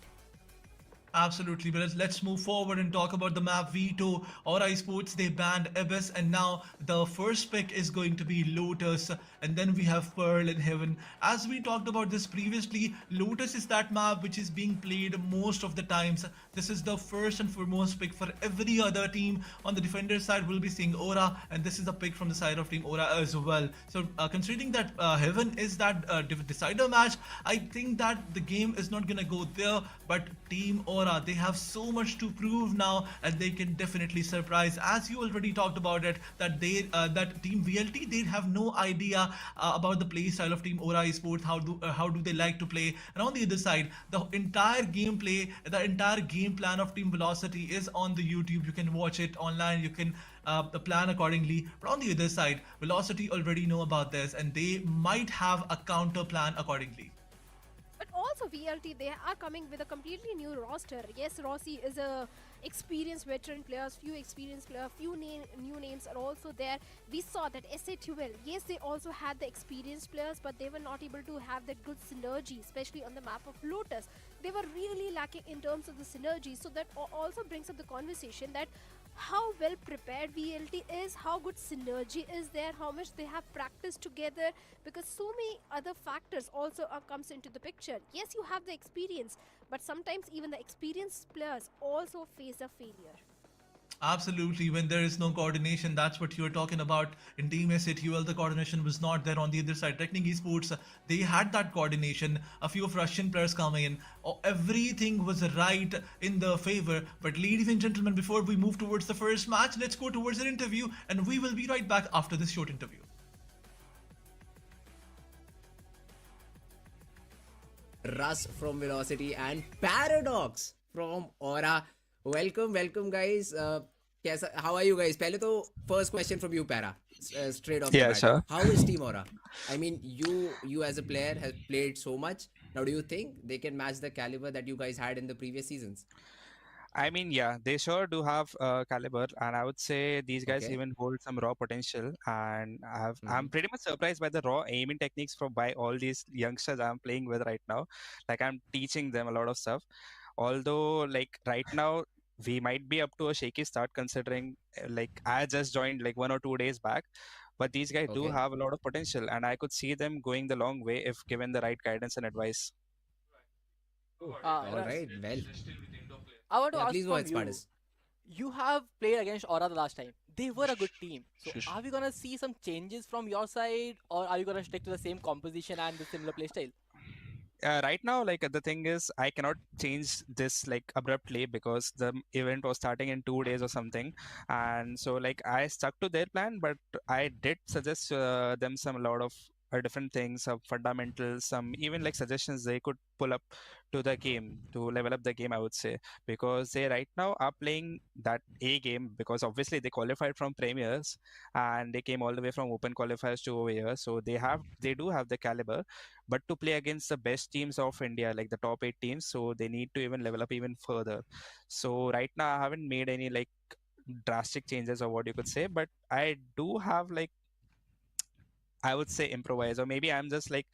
Absolutely, but let's move forward and talk about the map Veto. Aura Esports, they banned Abyss, and now the first pick is going to be Lotus, and then we have Pearl and Heaven. As we talked about this previously, Lotus is that map which is being played most of the times. This is the first and foremost pick for every other team. On the defender side, we'll be seeing Aura, and this is the pick from the side of Team Aura as well. So considering that Heaven is that decider match, I think that the game is not gonna go there, but Team Aura, they have so much to prove now, and they can definitely surprise. As you already talked about it, that that Team VLT, they have no idea about the play style of Team Aura Esports, how do they like to play. And on the other side, the entire gameplay, the entire game plan of Team Velocity is on the YouTube. You can watch it online, you can plan accordingly. But on the other side, Velocity already know about this, and they might have a counter plan accordingly. But also VLT, they are coming with a completely new roster. Yes, Rossi is a experienced veteran players, few experienced players, few new names are also there. We saw that SA12, yes, they also had the experienced players, but they were not able to have that good synergy, especially on the map of Lotus. They were really lacking in terms of the synergy. So that also brings up the conversation that how well prepared VLT is, how good synergy is there, how much they have practiced together, because so many other factors also comes into the picture. Yes, you have the experience, but sometimes even the experienced players also face a failure. Absolutely, when there is no coordination, that's what you're talking about. In Team SA12, the coordination was not there. On the other side, Revenant Esports, they had that coordination. A few of Russian players coming in. Everything was right in their favor. But ladies and gentlemen, before we move towards the first match, let's go towards an interview, and we will be right back after this short interview. Russ from Velocity and Paradox from Aura. Welcome guys. How are you guys? पहले तो first question from you, Para. Straight off the Yeah, bat. sure. How is Team Aura? I mean, you as a player has played so much. Now, do you think they can match the caliber that you guys had in the previous seasons? I mean, yeah, they sure do have caliber, and I would say these guys Okay. even hold some raw potential. And I'm Mhm. pretty much surprised by the raw aiming techniques by all these youngsters I'm playing with right now. Like I'm teaching them a lot of stuff. Although, like right now, we might be up to a shaky start considering like I just joined like 1 or 2 days back. But these guys do Okay. have a lot of potential, and I could see them going the long way if given the right guidance and advice. All Russ, right. Well. I want to Yeah, ask please go from ahead, you. Spartus. You have played against Aura the last time. They were a good team. So Shush. are we gonna see some changes from your side, or are you gonna stick to the same composition and the similar playstyle? Right now, like the thing is, I cannot change this like abruptly because the event was starting in 2 days or something, and so like I stuck to their plan, but I did suggest them some a lot of different things, some fundamentals, some even like suggestions they could pull up to the game to level up the game. I would say because they right now are playing that A game because obviously they qualified from premiers and they came all the way from open qualifiers to over here, so they do have the caliber, but to play against the best teams of India, like the top 8 teams, so they need to even level up even further. So right now I haven't made any like drastic changes or what you could say, but I do have like I would say improvise, or maybe I'm just like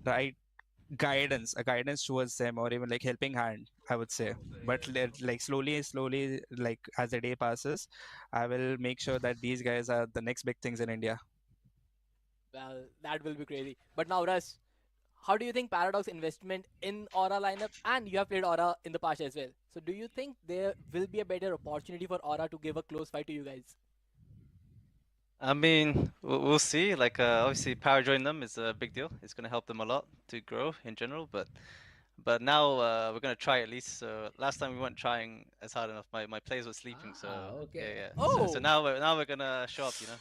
right a guidance towards them, or even like helping hand, I would say. But like slowly, like as the day passes, I will make sure that these guys are the next big things in India. Well, that will be crazy. But now, Russ, how do you think Paradox investment in Aura lineup, and you have played Aura in the past as well. So do you think there will be a better opportunity for Aura to give a close fight to you guys? I mean, we'll see. Like, obviously, power joining them is a big deal. It's going to help them a lot to grow in general. But now we're going to try at least. So last time we weren't trying as hard enough. My players were sleeping. So okay. yeah. Oh. So now we're going to show up. You know.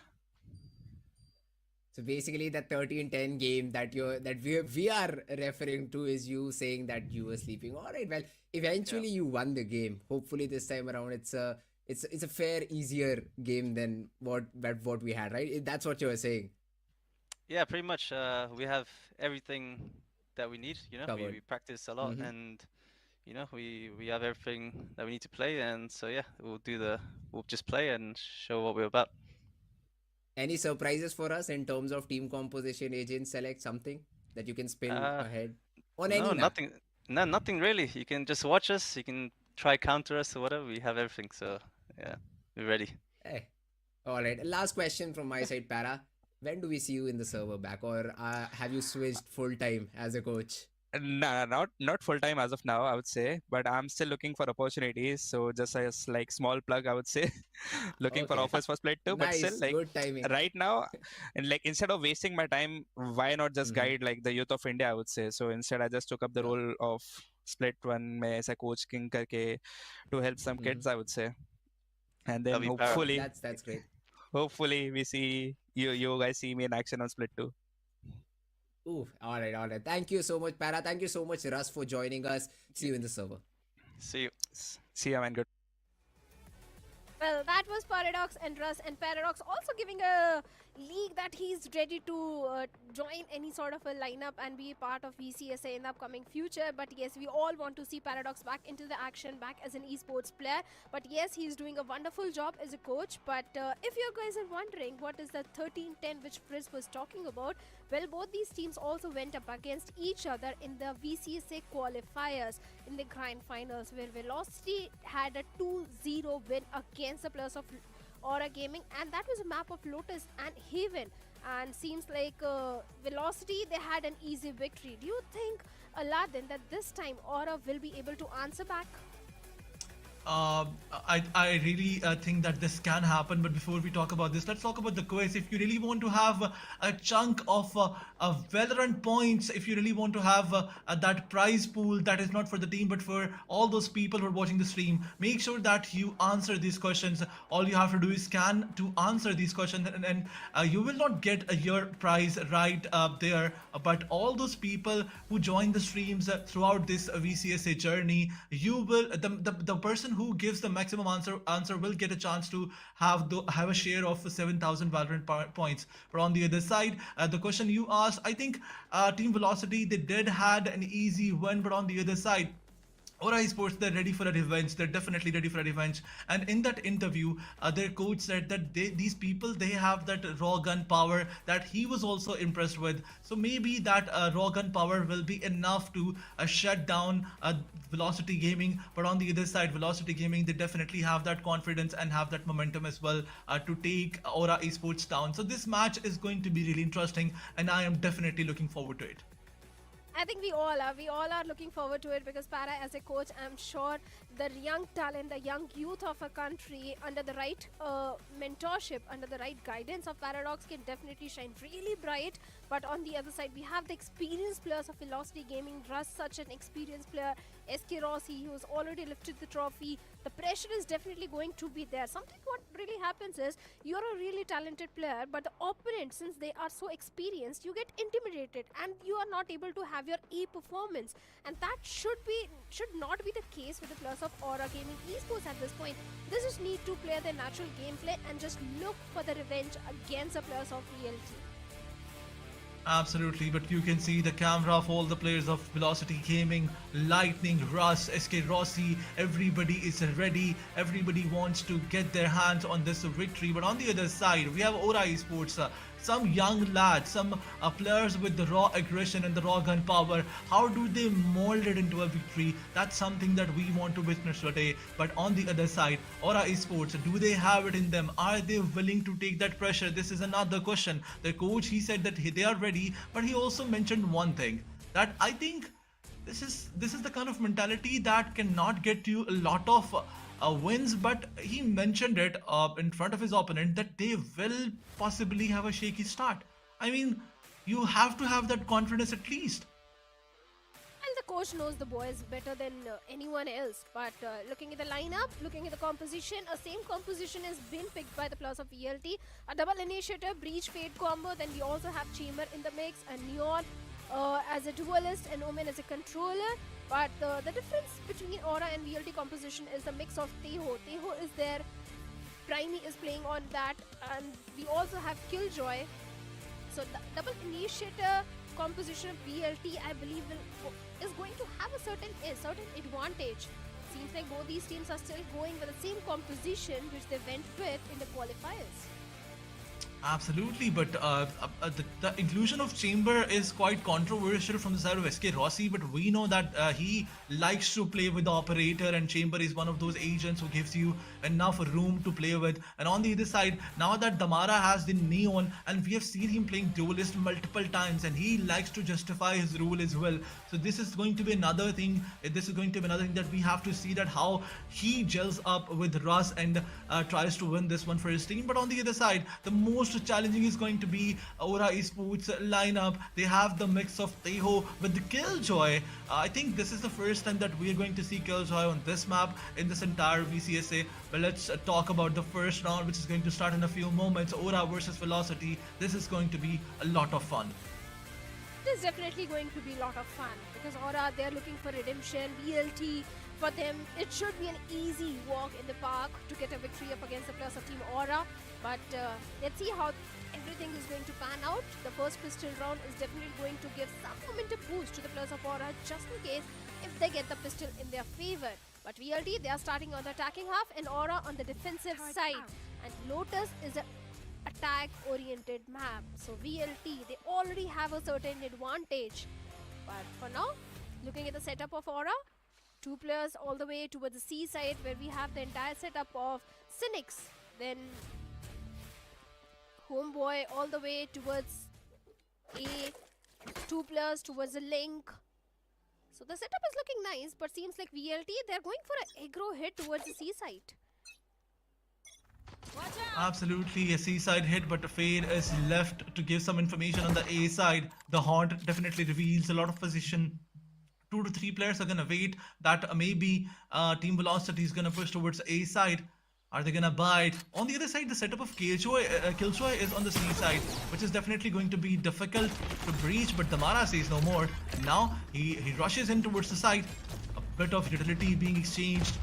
So basically, the 13-10 game that we are referring to is you saying that you were sleeping. All right. Well, eventually you won the game. Hopefully this time around it's a fair, easier game than what we had, right? That's what you were saying. Yeah, pretty much. We have everything that we need. You know, we practice a lot, and you know, we have everything that we need to play. And so yeah, we'll just play and show what we're about. Any surprises for us in terms of team composition, agent select, something that you can spin ahead on any map? Nothing really. You can just watch us. You can try counter us or whatever. We have everything. So yeah, we're ready. Hey. All right. Last question from my side, Para. When do we see you in the server back, or have you switched full time as a coach? No, not full time as of now, I would say, but I'm still looking for opportunities. So just as like small plug, I would say, looking for offers for Split 2. But still, like good timing. Right now, and like instead of wasting my time, why not just guide like the youth of India? I would say. So instead, I just took up the role of Split 1 में ऐसा coaching करके to help some kids, I would say, and then hopefully that's great. Hopefully, we see you guys see me in action on Split 2. Ooh, all right. Thank you so much, Para. Thank you so much, Russ, for joining us. See you in the server. See you. See you, man. Good. Well, that was Paradox and Russ, and Paradox also giving a league that he's ready to join any sort of a lineup and be a part of VCSA in the upcoming future. But yes, we all want to see Paradox back into the action, back as an esports player. But yes, he's doing a wonderful job as a coach. But if you guys are wondering what is the 13-10 which Frizz was talking about, well, both these teams also went up against each other in the VCSA qualifiers in the grand finals, where Velocity had a 2-0 win against the players of Aura Gaming, and that was a map of Lotus and Haven. And seems like Velocity, they had an easy victory. Do you think, Aladdin, that this time Aura will be able to answer back? I really think that this can happen, but before we talk about this, let's talk about the quiz. If you really want to have a chunk of Valorant points, if you really want to have that prize pool that is not for the team but for all those people who are watching the stream, make sure that you answer these questions. All you have to do is scan to answer these questions, and you will not get your prize right there, but all those people who join the streams throughout this VCSA journey, you will the person person who gives the maximum answer will get a chance to have a share of 7,000 Valorant points. But on the other side, the question you asked, I think Team Velocity, they did had an easy win, but on the other side, Aura Esports, they're ready for a revenge. They're definitely ready for a revenge. And in that interview, their coach said that these people, they have that raw gun power that he was also impressed with. So maybe that raw gun power will be enough to shut down Velocity Gaming. But on the other side, Velocity Gaming, they definitely have that confidence and have that momentum as well to take Aura Esports down. So this match is going to be really interesting, and I am definitely looking forward to it. I think we all are. We all are looking forward to it because Para, as a coach, I'm sure the young talent, the young youth of a country, under the right mentorship, under the right guidance of Paradox, can definitely shine really bright. But on the other side, we have the experienced players of Velocity Gaming, Russ, such an experienced player, SK Rossi, who has already lifted the trophy. The pressure is definitely going to be there. Something what really happens is, you're a really talented player, but the opponent, since they are so experienced, you get intimidated and you are not able to have your A performance. And that should not be the case with the players of Aura Gaming Esports at this point. They just need to play their natural gameplay and just look for the revenge against the players of VLT. Absolutely, but you can see the camera of all the players of Velocity Gaming, Lightning, Russ, SK Rossi, everybody is ready, everybody wants to get their hands on this victory. But on the other side, we have Aura Esports, some young lads, some players with the raw aggression and the raw gun power. How do they mold it into a victory? That's something that we want to witness today. But on the other side, Aura Esports, do they have it in them? Are they willing to take that pressure? This is another question. The coach, he said that they are ready, but he also mentioned one thing, that I think this is the kind of mentality that cannot get you a lot of wins, but he mentioned it in front of his opponent that they will possibly have a shaky start. I mean, you have to have that confidence at least. And the coach knows the boys better than anyone else. But looking at the lineup, looking at the composition, a same composition has been picked by the players of VLT. A double initiator, breach, fade combo. Then we also have Chamber in the mix, and Neon as a duelist, and Omen as a controller. But the difference between Aura and VLT composition is the mix of Teho. Teho is there, Primey is playing on that, and we also have Killjoy. So the double initiator composition of VLT, I believe, is going to have a certain advantage. Seems like both these teams are still going with the same composition which they went with in the qualifiers. Absolutely, but the inclusion of Chamber is quite controversial from the side of SK Rossi, but we know that he likes to play with the operator, and Chamber is one of those agents who gives you enough room to play with. And on the other side, now that Damara has the Neon, and we have seen him playing duelist multiple times, and he likes to justify his role as well. So this is going to be another thing. This is going to be another thing that we have to see, that how he gels up with Russ and tries to win this one for his team. But on the other side, the most challenging is going to be Aura Esports lineup. They have the mix of Teho with the Killjoy. I think this is the first time that we are going to see Killjoy on this map in this entire VCSA. But let's talk about the first round, which is going to start in a few moments. Aura versus Velocity. This is going to be a lot of fun. It is definitely going to be a lot of fun because Aura, they're looking for redemption. VLT, for them, it should be an easy walk in the park to get a victory up against the players of Team Aura. But let's see how everything is going to pan out. The first pistol round is definitely going to give some momentum boost to the players of Aura, just in case if they get the pistol in their favor. But VLT, they are starting on the attacking half, and Aura on the defensive side. And Lotus is an attack-oriented map. So VLT, they already have a certain advantage. But for now, looking at the setup of Aura, two players all the way towards the C side, where we have the entire setup of Cynics, then Homeboy all the way towards A, two players towards the Link. So the setup is looking nice, but seems like VLT, they're going for an aggro hit towards the C side. Absolutely, a C-side hit, but Fade is left to give some information on the A side. The Haunt definitely reveals a lot of position. 2 to 3 players are gonna wait that maybe Team Velocity is gonna push towards A side. Are they gonna bite? On the other side, the setup of Killjoy is on the C side, which is definitely going to be difficult to breach, but Damara says no more. And now he rushes in towards the side. A bit of utility being exchanged.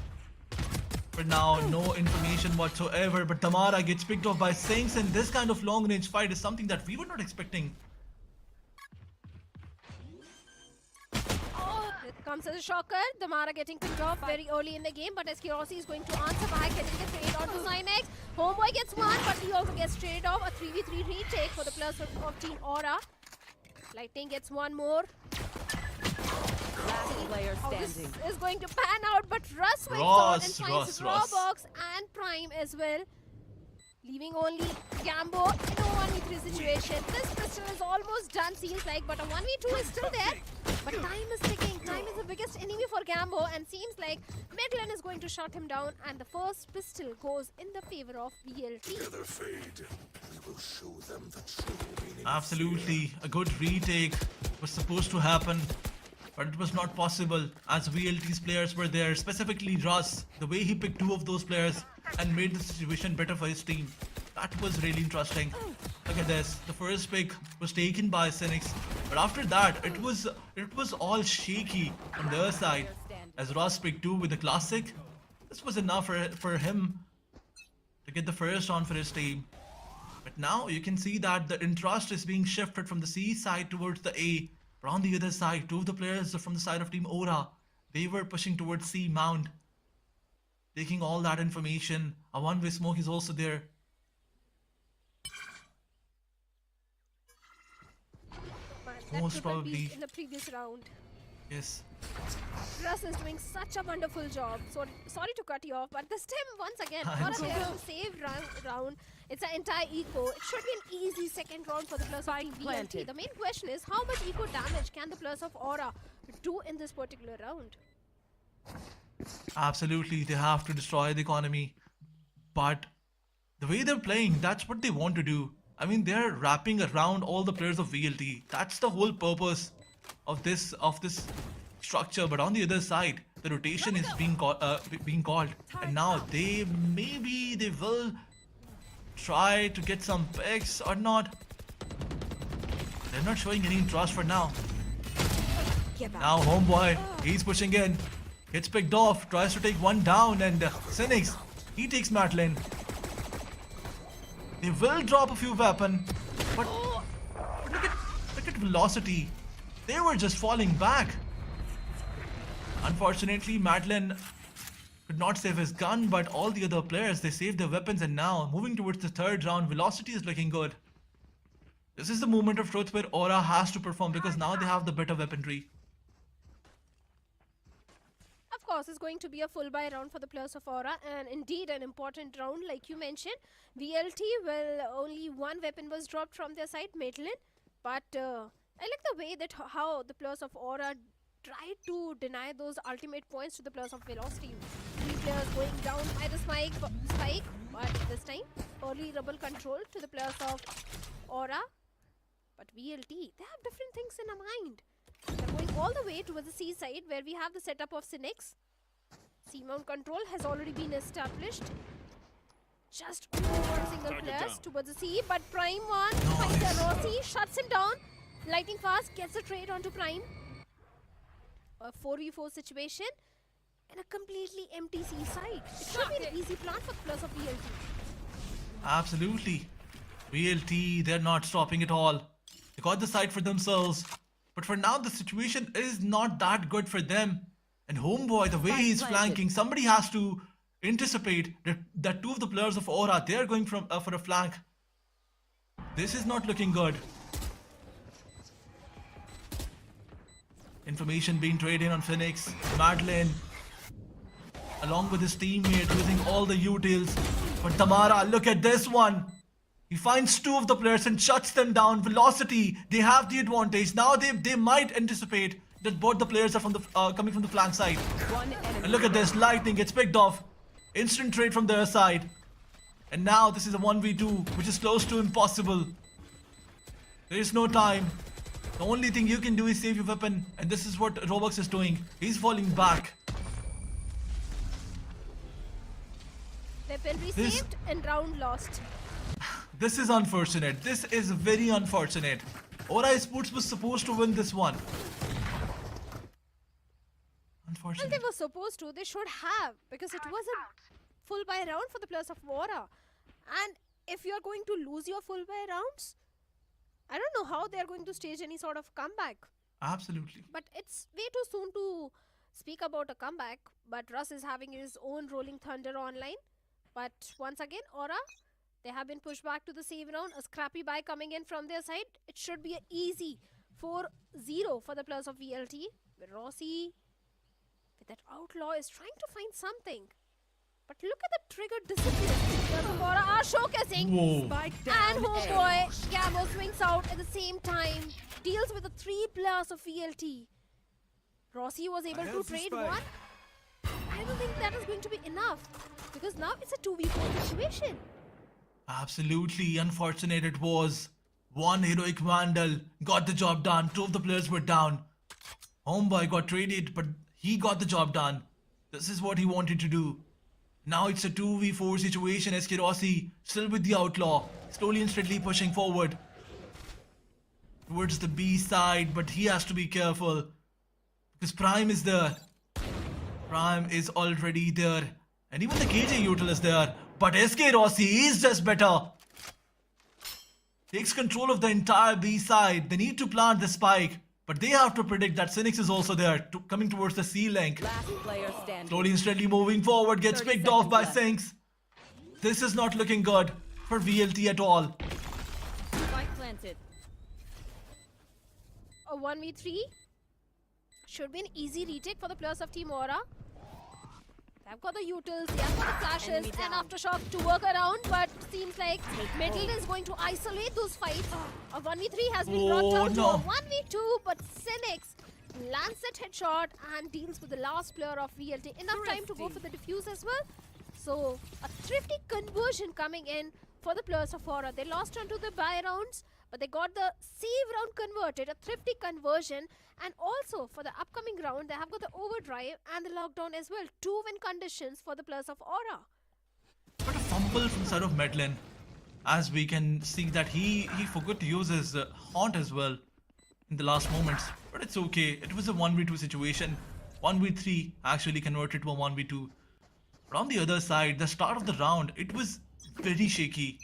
For now, no information whatsoever, but Tamara gets picked off by Sinks, and this kind of long-range fight is something that we were not expecting. It comes as a shocker. Damara getting picked off very early in the game, but Asterisk is going to answer by getting the trade onto Cynex. Homeboy gets one, but he also gets traded off. A 3v3 retake for the players of Team Aura. Lightning gets one more. Last player How this standing. is going to pan out, but Russ wakes on and Ross, finds Ross. Rawbox and Prime as well. Leaving only Gambo in a 1v3 situation. This pistol is almost done, seems like, but a 1v2 is still there. But time is ticking. Time is the biggest enemy for Gambo, and seems like Medlin is going to shut him down, and the first pistol goes in the favor of VLT. Absolutely, a good retake was supposed to happen, but it was not possible as VLT's players were there, specifically Russ. The way he picked two of those players and made the situation better for his team. That was really interesting. Look at this. The first pick was taken by Cynics, but after that, it was all shaky on their side. As Ross picked two with the classic, this was enough for him to get the first on for his team. But now you can see that the interest is being shifted from the C side towards the A. But on the other side, two of the players from the side of Team Aura, they were pushing towards C Mound, taking all that information. A one-way smoke is also there. That Most triple probably. beat in the previous round. Yes. Russ is doing such a wonderful job. So sorry to cut you off, but this time once again, I'm for a there to save round, it's an entire eco. It should be an easy second round for the players of Team VLT. The main question is how much eco damage can the players of Aura do in this particular round? Absolutely, they have to destroy the economy. But the way they're playing, that's what they want to do. I mean, they're wrapping around all the players of VLT. That's the whole purpose of this structure. But on the other side, the rotation is being called, and now they will try to get some picks or not. They're not showing any interest for now. Now Homeboy, he's pushing in, gets picked off, tries to take one down, and Cynics, he takes Matlin. They will drop a few weapons, but look at velocity. They were just falling back. Unfortunately, Matlin could not save his gun, but all the other players, they saved their weapons, and now moving towards the third round, velocity is looking good. This is the moment of truth where Aura has to perform because now they have the better weaponry. Of course, it's going to be a full buy round for the players of Aura, and indeed an important round, like you mentioned. VLT, well, only one weapon was dropped from their side, Maitland, but I like the way that how the players of Aura tried to deny those ultimate points to the players of Velocity. Three players going down by the spike, but this time early rebel control to the players of Aura. But VLT, they have different things in mind. They're going all the way towards the C side where we have the setup of Cynics. C-mount control has already been established. Just one single player towards the C, but Prime one finds a Rossi, shuts him down. Lightning fast gets a trade onto Prime. A 4v4 situation in a completely empty C side. It should be an easy plan for the players of VLT. Absolutely. VLT, they're not stopping at all. They got the side for themselves. But for now, the situation is not that good for them. And Homeboy, the way he's flanking, somebody has to anticipate that two of the players of Aura, they're going for a flank. This is not looking good. Information being traded on Phoenix, Madeline, along with his teammate using all the utils. But Tamara, look at this one. He finds two of the players and shuts them down. Velocity, they have the advantage. Now they might anticipate that both the players are from the coming from the flank side. And look at this, Lightning gets picked off. Instant trade from their side. And now this is a 1v2, which is close to impossible. There is no time. The only thing you can do is save your weapon, and this is what Robux is doing. He's falling back. Weapon received and round lost. This is unfortunate. This is very unfortunate. Aura Esports was supposed to win this one. Well, they were supposed to. They should have, because it was a full buy round for the players of Aura. And if you're going to lose your full buy rounds, I don't know how they're going to stage any sort of comeback. Absolutely. But it's way too soon to speak about a comeback. But Russ is having his own Rolling Thunder online. But once again, Aura, they have been pushed back to the save round. A scrappy buy coming in from their side. It should be an easy 4-0 for the players of VLT. But Rossi, with that outlaw, is trying to find something. But look at the trigger disappear. Players of Aura are showcasing. Whoa. And Homeboy, Gambo swings out at the same time. Deals with the 3 players of VLT. Rossi was able to trade one. I don't think that is going to be enough. Because now it's a 2v4 situation. Absolutely unfortunate it was. One heroic Vandal got the job done. 2 of the players were down. Homeboy got traded, but he got the job done. This is what he wanted to do. Now it's a 2v4 situation. SK Rossi still with the outlaw. Slowly and steadily pushing forward towards the B side, but he has to be careful. Because Prime is there. Prime is already there. And even the KJ Util is there. But SK Rossi is just better. Takes control of the entire B side. They need to plant the spike. But they have to predict that Cynics is also there, coming towards the C link. Slowly and steadily moving forward, gets picked off by Sinks. This is not looking good for VLT at all. Spike planted. A 1v3 should be an easy retake for the players of Team Aura. They've got the utils, they have got the flashes and aftershock to work around, but seems like Middle is going to isolate those fights. A 1v3 has been brought down to a 1v2, but Cynics lands that headshot and deals with the last player of VLT. Enough time to go for the defuse as well. So a thrifty conversion coming in for the players of Aura. They lost onto the buy rounds, but they got the save round converted, a thrifty conversion. And also for the upcoming round, they have got the overdrive and the lockdown as well. 2 win conditions for the players of Aura. But a fumble from the side of Medlin. As we can see that he forgot to use his haunt as well in the last moments. But it's okay. It was a 1v2 situation. 1v3 actually converted to a 1v2. But on the other side, the start of the round, it was very shaky.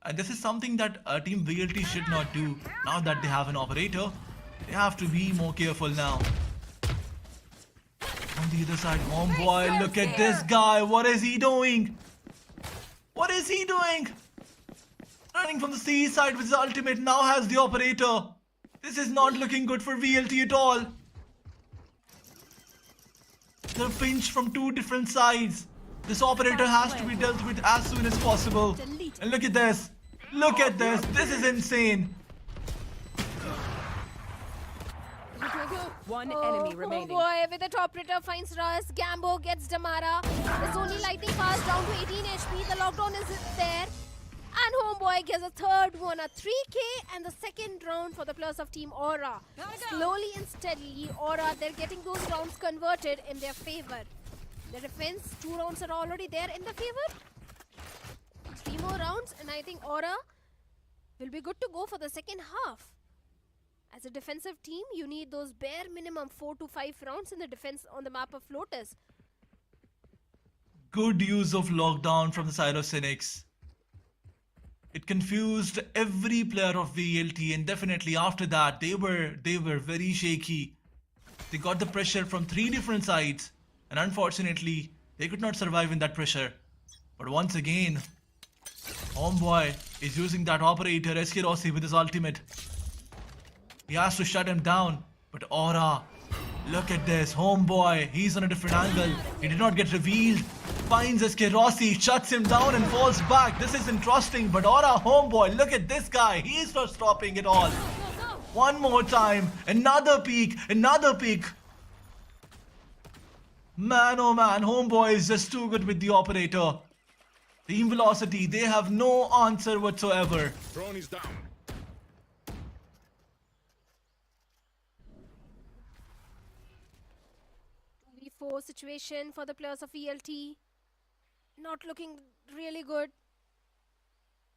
And this is something that Team VLT should not do. Now that they have an operator, they have to be more careful now. On the other side, Homeboy, look at this guy. What is he doing? What is he doing? Running from the C side with his ultimate, now has the operator. This is not looking good for VLT at all. They're pinched from 2 different sides. This operator has to be dealt with as soon as possible. And look at this. Look at this. This is insane. One enemy remaining. Oh boy, with the top operator finds Russ. Gambo gets Damara. It's only lightning fast down to 18 HP. The lockdown is there. And Homeboy gets a third one, a 3k and the second round for the players of Team Aura. Slowly and steadily, Aura, they're getting those rounds converted in their favor. The defense, 2 rounds are already there in the favor. 3 more rounds and I think Aura will be good to go for the second half. As a defensive team, you need those bare minimum 4 to 5 rounds in the defense on the map of Lotus. Good use of lockdown from the side of Cynics. It confused every player of VLT, and definitely after that they were very shaky. They got the pressure from 3 different sides, and unfortunately they could not survive in that pressure. But once again, Homeboy is using that operator SK Rossi with his ultimate. He has to shut him down, but Aura, look at this, Homeboy, he's on a different angle. He did not get revealed. Finds SK Rossi, shuts him down and falls back. This is interesting, but Aura, Homeboy, look at this guy. He's not stopping it all. One more time, another peek, another peek. Man, oh man, Homeboy is just too good with the operator. Team Velocity, they have no answer whatsoever. Drone is down. 2v4 situation for the players of VLT. Not looking really good.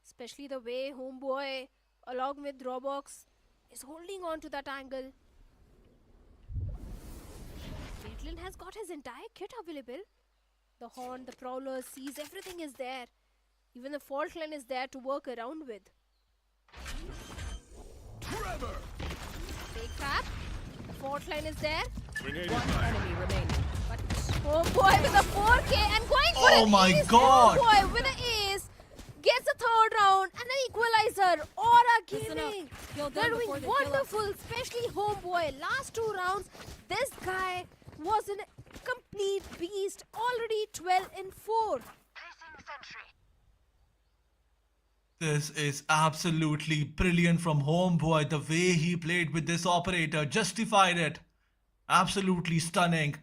Especially the way Homeboy, along with Drawbox, is holding on to that angle. Caitlyn has got his entire kit available. The Horn, the Prowler, Seas, everything is there. Even the fault line is there to work around with. Big trap. The fault line is there. One enemy remaining. But Homeboy with a 4K and going for Oh an my ace. God. Homeboy with an ace. Gets a third round and an equalizer. Aura Gaming. They're doing wonderful, especially Homeboy. Last 2 rounds, this guy was a complete beast. Already 12-4. This is absolutely brilliant from Homeboy. The way he played with this operator justified it. Absolutely stunning.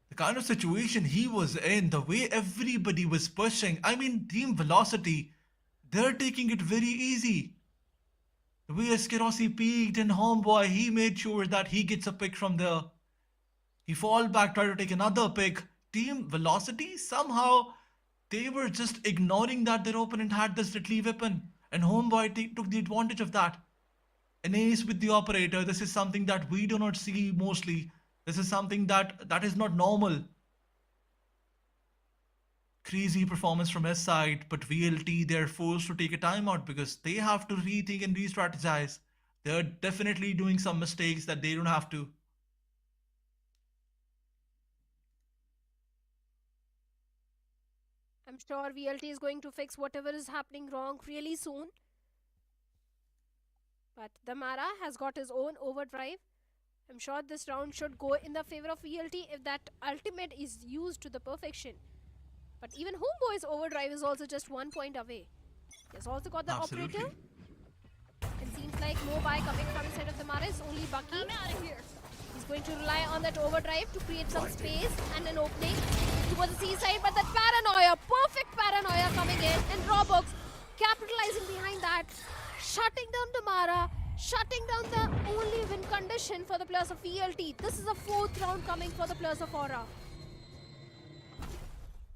The kind of situation he was in, the way everybody was pushing. I mean, Team Velocity, they're taking it very easy. The way Asterisk peeked and Homeboy, he made sure that he gets a pick from there. He fall back, try to take another pick. Team Velocity, somehow, they were just ignoring that their opponent had this deadly weapon. And Homeboy took the advantage of that. An ace with the operator, this is something that we do not see mostly. This is something that is not normal. Crazy performance from his side, but VLT, they're forced to take a timeout because they have to rethink and re-strategize. They're definitely doing some mistakes that they don't have to. I'm sure VLT is going to fix whatever is happening wrong really soon. But Damara has got his own overdrive. I'm sure this round should go in the favor of VLT if that ultimate is used to the perfection. But even Homeboy's overdrive is also just 1 point away. He's also got the operator. It seems like no buy coming from the side of Damara. It's only Bucky. I'm out of here. He's going to rely on that overdrive to create some space and an opening towards the seaside. But that paranoia, perfect paranoia coming in. And Robux capitalizing behind that. Shutting down Damara. Shutting down the only win condition for the players of VLT. This is a 4th round coming for the players of Aura.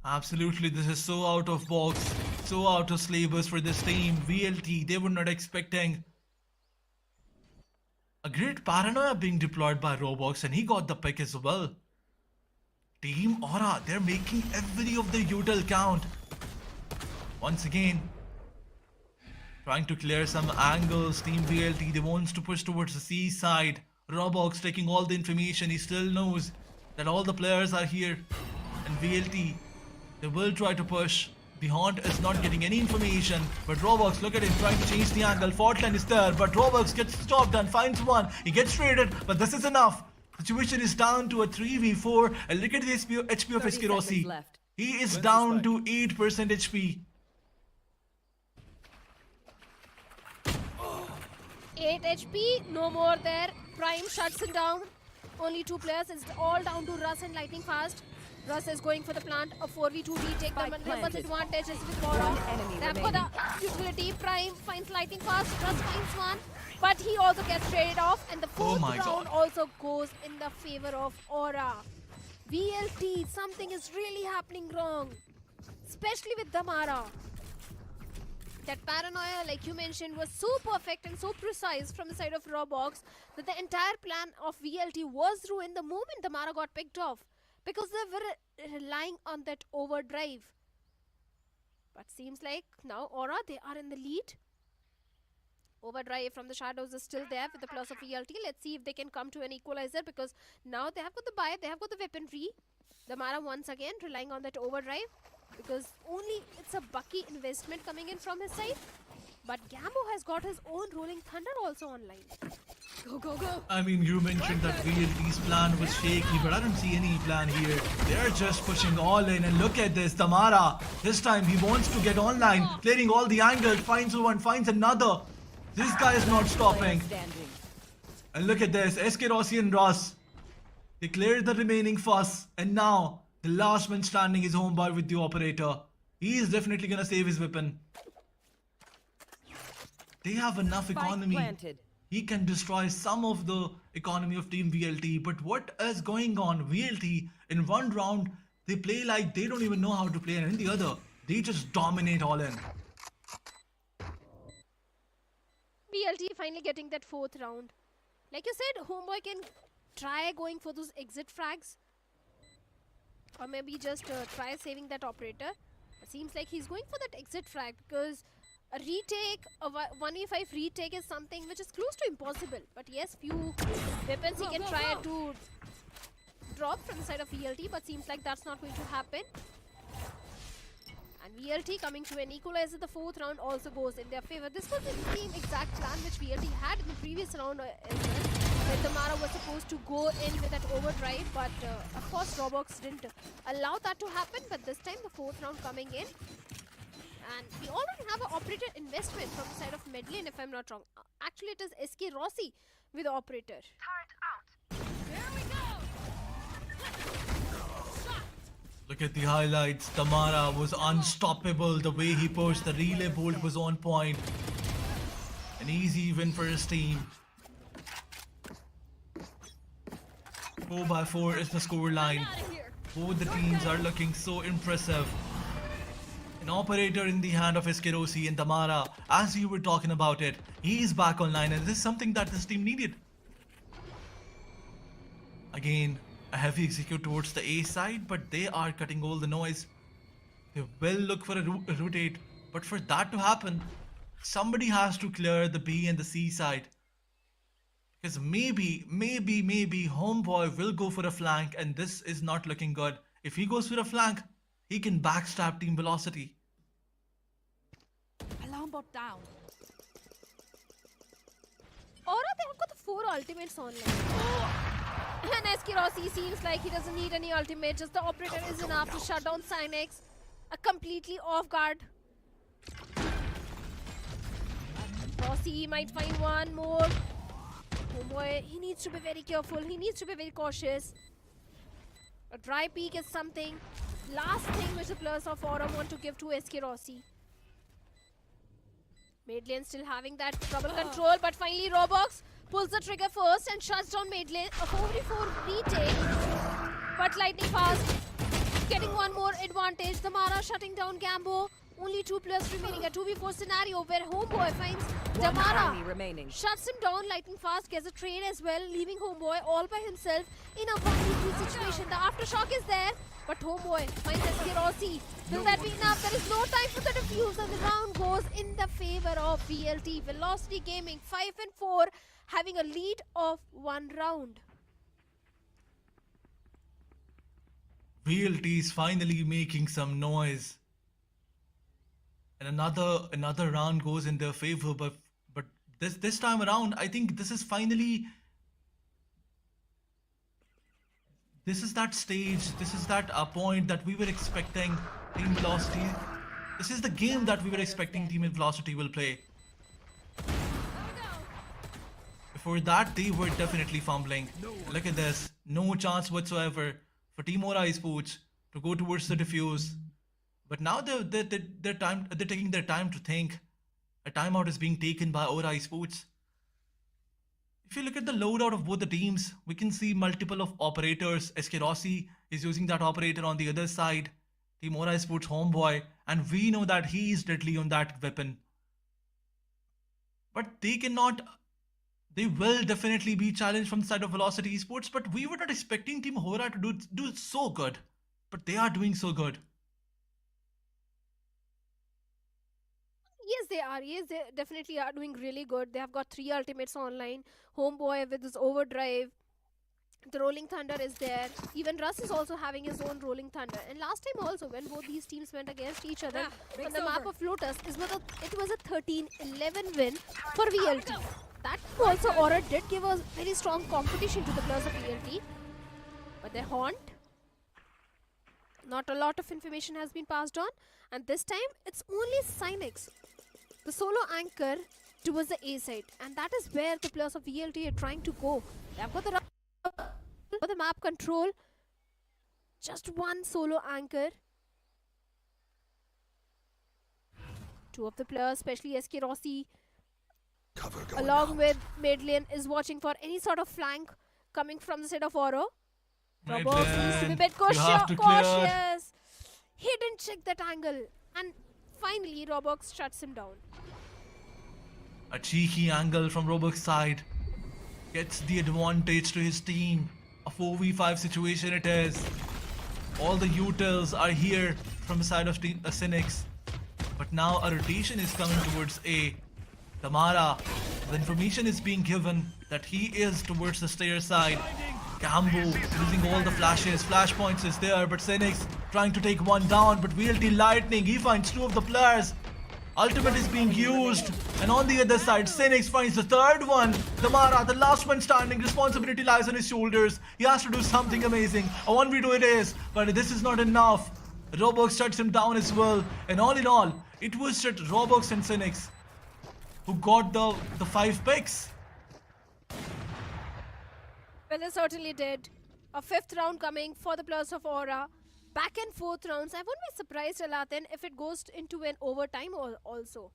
Absolutely, this is so out of box, so out of syllabus for this team. VLT, they were not expecting a great paranoia being deployed by Roblox, and he got the pick as well. Team Aura, they're making every of the util count. Once again, trying to clear some angles. Team VLT, they wants to push towards the C side. Roblox taking all the information. He still knows that all the players are here. And VLT, they will try to push. The Haunt is not getting any information. But Roblox, look at him trying to change the angle. Fortline is there, but Roblox gets stopped and finds one. He gets traded, but this is enough. Situation is down to a 3v4. And look at the HP of Asterisk. He is down to 8% HP. 8 HP, no more there. Prime shuts him down. Only 2 players. It's all down to Russ and Lightning Fast. Russ is going for the plant. A 4v2 retake. The numbers advantage is with Aura. They've got the utility. Prime finds Lightning Fast. Russ finds one. But he also gets traded off. And the 4th round also goes in the favor of Aura. VLT, something is really happening wrong. Especially with Damara. That paranoia, like you mentioned, was so perfect and so precise from the side of Roblox that the entire plan of VLT was ruined the moment Damara got picked off because they were relying on that overdrive. But seems like now Aura, they are in the lead. Overdrive from the shadows is still there with the plus of VLT. Let's see if they can come to an equalizer because now they have got the buy, they have got the weaponry. Damara once again relying on that overdrive. Because only it's a Bucky investment coming in from his side. But Gambo has got his own Rolling Thunder also online. Go, go, go. I mean, you mentioned that VLT's plan was shaky, but I don't see any plan here. They're just pushing all in, and look at this, Damara. This time he wants to get online, clearing all the angles, finds one, finds another. This guy is not stopping. And look at this, SK Rossi and Ross. They cleared the remaining fuss, and now the last man standing is Homeboy with the operator. He is definitely gonna save his weapon. They have enough economy. He can destroy some of the economy of Team VLT. But what is going on? VLT, in one round, they play like they don't even know how to play. And in the other, they just dominate all in. VLT finally getting that 4th round. Like you said, Homeboy can try going for those exit frags. Or maybe just try saving that operator. It seems like he's going for that exit frag because a retake, a 1v5 retake is something which is close to impossible. But yes, few weapons he can try to drop from the side of VLT, but seems like that's not going to happen. And VLT coming to an equalizer, the 4th round also goes in their favor. This was the same exact plan which VLT had in the previous round as well, where Tamara was supposed to go in with that overdrive, but of course Roblox didn't allow that to happen. But this time the 4th round coming in, and we already have an operator investment from the side of Medlin, if I'm not wrong. Actually, it is SK Rossi with the operator. Look at the highlights. Tamara was unstoppable. The way he pushed, the relay bolt was on point. An easy win for his team. 4-4 is the scoreline. Both the teams are looking so impressive. An operator in the hand of Eskerosi and Tamara, as you were talking about it, he is back online, and this is something that this team needed. Again, a heavy execute towards the A side, but they are cutting all the noise. They will look for a rotate, but for that to happen, somebody has to clear the B and the C side. Because maybe Homeboy will go for a flank, and this is not looking good. If he goes for a flank, he can backstab Team Velocity. Alarm bot down. Aura, they have got the 4 ultimates online. And SK Rossi seems like he doesn't need any ultimate, just the operator is enough to shut down Cynex. A completely off guard. Rossi might find one more. Oh boy, he needs to be very careful, he needs to be very cautious. A dry peek is something. Last thing which the players of Aura want to give to SK Rossi. Maidlane still having that trouble control, but finally Roblox pulls the trigger first and shuts down Maidlane. A 4v4 retake, but lightning fast, getting one more advantage. Tamara shutting down Gambo. Only 2 players remaining. A 2v4 scenario where Homeboy finds Tamara, shuts him down. Lightning fast gets a trade as well, leaving Homeboy all by himself in a 1v3 situation. The aftershock is there, but Homeboy finds SK Rossi. Will that be enough? There is no time for the defuse, and the round goes in the favor of VLT. Velocity Gaming 5-4, having a lead of 1 round. VLT is finally making some noise. And another round goes in their favor, but this time around, I think this is finally, this is that stage, this is that point that we were expecting Team Velocity. This is the game that we were expecting Team Velocity will play. Before that, they were definitely fumbling. Look at this, no chance whatsoever for Team Aura Esports to go towards the defuse. But now they're taking their time to think. A timeout is being taken by Aura Esports. If you look at the loadout of both the teams, we can see multiple of operators. SK Rossi is using that operator on the other side. Team Aura Esports Homeboy, and we know that he is deadly on that weapon. But they will definitely be challenged from the side of Velocity Esports, but we were not expecting Team Aura to do so good. But they are doing so good. Yes, they are. Yes, they definitely are doing really good. They have got 3 ultimates online. Homeboy with his overdrive. The Rolling Thunder is there. Even Russ is also having his own Rolling Thunder. And last time also, when both these teams went against each other on the map of Lotus, it was a 13-11 win for VLT. That also Aura did give a very strong competition to the players of VLT. But they haunt. Not a lot of information has been passed on. And this time, it's only Cynex, the solo anchor, towards the A side. And that is where the players of VLT are trying to go. They have got the map control. Just one solo anchor. 2 of the players, especially SK Rossi, along with Maidlane, is watching for any sort of flank coming from the side of Oro. Roblox needs to be a bit cautious. He didn't check that angle. And finally, Roblox shuts him down. A cheeky angle from Roblox's side gets the advantage to his team. A 4v5 situation it is. All the utils are here from the side of Cynics. But now a rotation is coming towards A. Tamara, the information is being given that he is towards the stair side. Gambo using all the flashes, flashpoints is there, but Cynics trying to take one down, but VLT Lightning, he finds two of the players. Ultimate is being used, and on the other side, Cynics finds the third one. Tamara, the last one standing, responsibility lies on his shoulders. He has to do something amazing. A 1v2 it is, but this is not enough. Roblox shuts him down as well, and all in all, it was just Roblox and Cynics who got the 5 picks. Well, they certainly did. A 5th round coming for the players of Aura. Back and forth rounds. I won't be surprised, Aladdin, if it goes into an overtime also.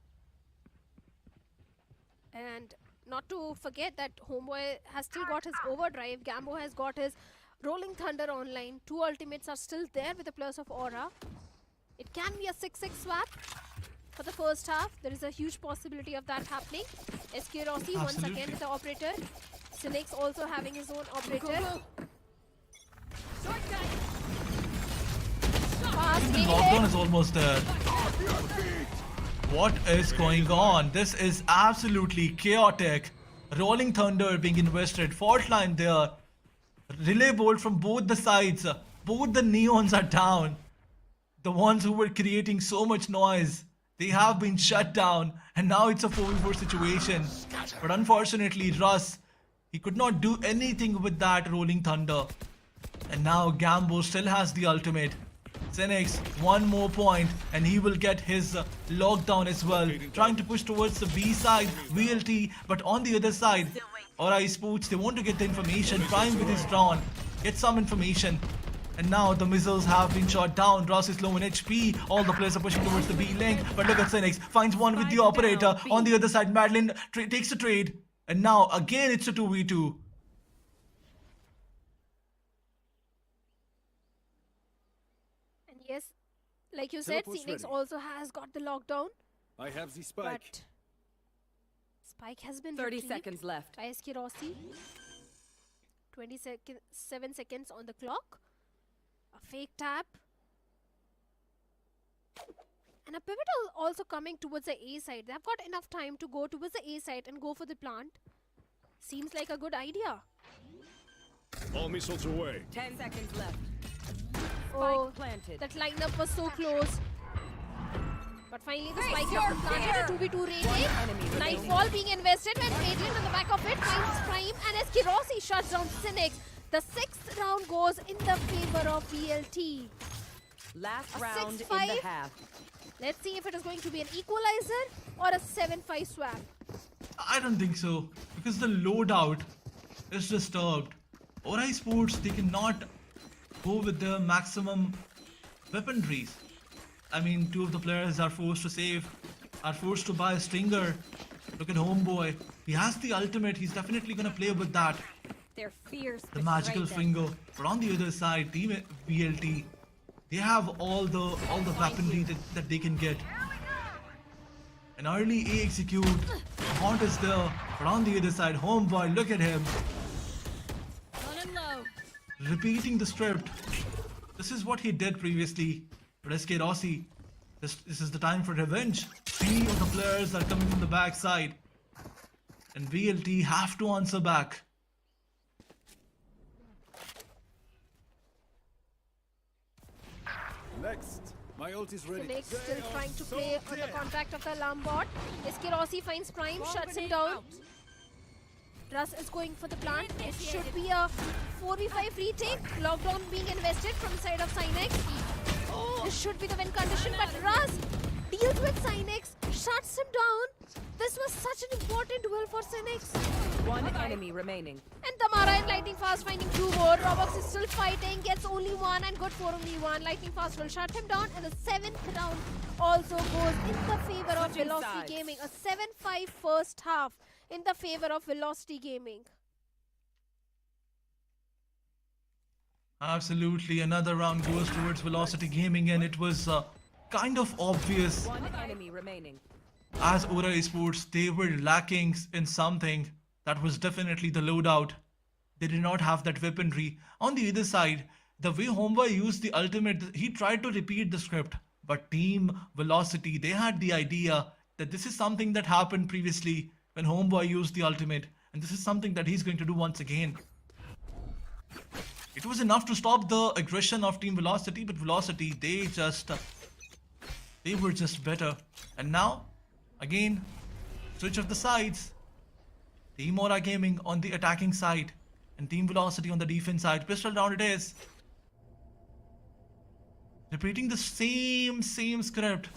And not to forget that Homeboy has still got his overdrive. Gambo has got his Rolling Thunder online. 2 ultimates are still there with the players of Aura. It can be a 6-6 swap for the first half. There is a huge possibility of that happening. SK Rossi once again with the operator. Cynics also having his own operator. The lockdown is almost there. What is going on? This is absolutely chaotic. Rolling Thunder being invested. Fault line there. Relay bolt from both the sides. Both the neons are down. The ones who were creating so much noise, they have been shut down. And now it's a 4v4 situation. But unfortunately, Russ, he could not do anything with that Rolling Thunder. And now Gambo still has the ultimate. Cynics, one more point and he will get his lockdown as well. Trying to push towards the B side, VLT, but on the other side, Aura Esports, they want to get the information. Prime with his drawn, get some information. And now the missiles have been shot down. Ross is low in HP. All the players are pushing towards the B link. But look at Cynics, finds one with the operator. On the other side, Madeline takes the trade. And now again it's a 2v2. Yes, like you said, Phoenix also has got the lockdown. I have the spike. But spike has been 30 seconds left. By SK Rossi. 7 seconds on the clock. A fake tap. And a pivotal also coming towards the A side. They've got enough time to go towards the A side and go for the plant. Seems like a good idea. All missiles away. 10 seconds left. Oh, planted. That lineup was so close. But finally the spike has been planted. A 2v2 rating. Nightfall being invested when Madeline on the back of it finds Prime and SK Rossi shuts down Cynics. The 6th round goes in the favor of VLT. Last round in the half. Let's see if it is going to be an equalizer or a 7-5 swap. I don't think so, because the loadout is disturbed. Aura Esports, they cannot go with the maximum weaponries. I mean, 2 of the players are forced to save, are forced to buy a Stinger. Look at Homeboy. He has the ultimate. He's definitely going to play with that. They're fierce. The magical finger. But on the other side, Team VLT, they have all the weaponry that they can get. An early A execute. Haunt is there. But on the other side, Homeboy, look at him. Repeating the script. This is what he did previously. But SK Rossi, this is the time for revenge. 3 of the players are coming from the backside. And VLT have to answer back. Next, my ult is ready. Cynics still trying to play on the contact of the alarm bot. SK Rossi finds Prime, shuts him down. Russ is going for the plant. It should be a 4v5 retake. Lockdown being invested from the side of Cynics. This should be the win condition, but Russ deals with Cynics, shuts him down. This was such an important duel for Cynics. One enemy remaining. And Tamara and Lightning Fast finding 2 more. Robux is still fighting, gets only 1 and good for only 1. Lightning Fast will shut him down, and the 7th round also goes in the favor of Velocity Gaming. A 7-5 first half in the favor of Velocity Gaming. Absolutely, another round goes towards Velocity Gaming, and it was kind of obvious. One enemy remaining. As Aura Esports, they were lacking in something. That was definitely the loadout. They did not have that weaponry. On the other side, the way Homeboy used the ultimate, he tried to repeat the script, but Team Velocity, they had the idea that this is something that happened previously when Homeboy used the ultimate, and this is something that he's going to do once again. It was enough to stop the aggression of Team Velocity, but Velocity, they were just better. And now, again, switch of the sides. Team Aura Gaming on the attacking side, and Team Velocity on the defense side. Pistol round it is. Repeating the same script.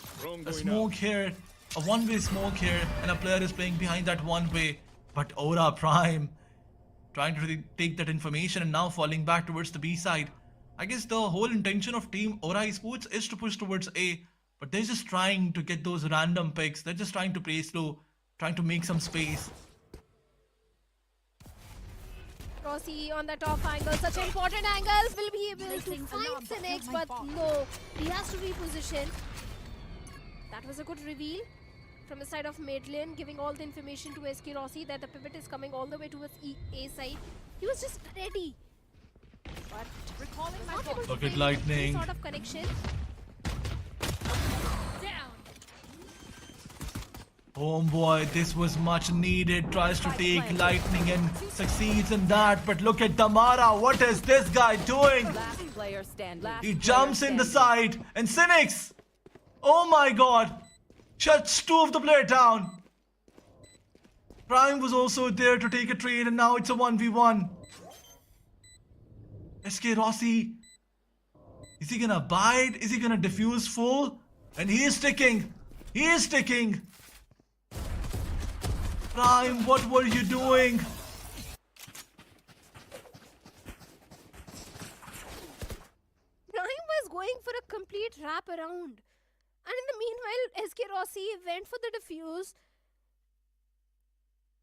A smoke here, a one-way smoke here, and a player is playing behind that one-way. But Aura Prime trying to take that information and now falling back towards the B side. I guess the whole intention of Team Aura Esports is to push towards A, but they're just trying to get those random picks. They're just trying to play slow, trying to make some space. Rossi on the top angle, such important angles, will be able to find Cynics, but no, he has to reposition. That was a good reveal from the side of Madeline, giving all the information to SK Rossi that the pivot is coming all the way towards A side. He was just ready, but not able to Look at make Lightning. any sort of connection. Homeboy, this was much needed. Tries to take Lightning and succeeds in that. But look at Damara. What is this guy doing? He jumps in the side. And Cynics! Oh my god! Shuts two of the player down. Prime was also there to take a trade, and now it's a 1v1. SK Rossi. Is he gonna bide? Is he gonna defuse full? And he is sticking. He is sticking. Prime, what were you doing? Prime was going for a complete wrap around. And in the meanwhile, SK Rossi went for the defuse.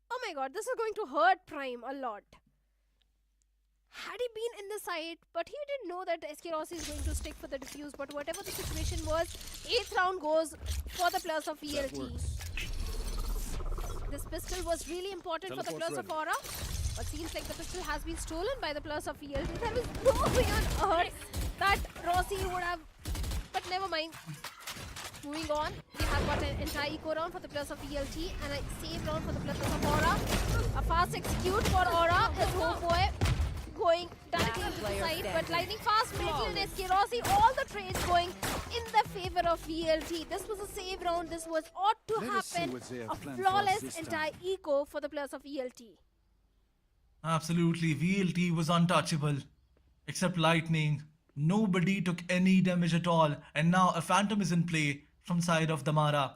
Oh my god, this is going to hurt Prime a lot. Had he been in the side, but he didn't know that SK Rossi is going to stick for the defuse. But whatever the situation was, 8th round goes for the players of VLT. This pistol was really important for the players of Aura, but seems like the pistol has been stolen by the players of VLT. There was no way on earth that Rossi would have, but never mind. Moving on, we have got an entire eco round for the players of VLT and a save round for the players of Aura. A fast execute for Aura is Homeboy going directly into the side, but lightning fast, Middle and SK Rossi, all the trades going in the favor of VLT. This was a save round, this was ought to happen. A flawless entire eco for the players of VLT. Absolutely, VLT was untouchable. Except Lightning. Nobody took any damage at all, and now a Phantom is in play from side of Damara.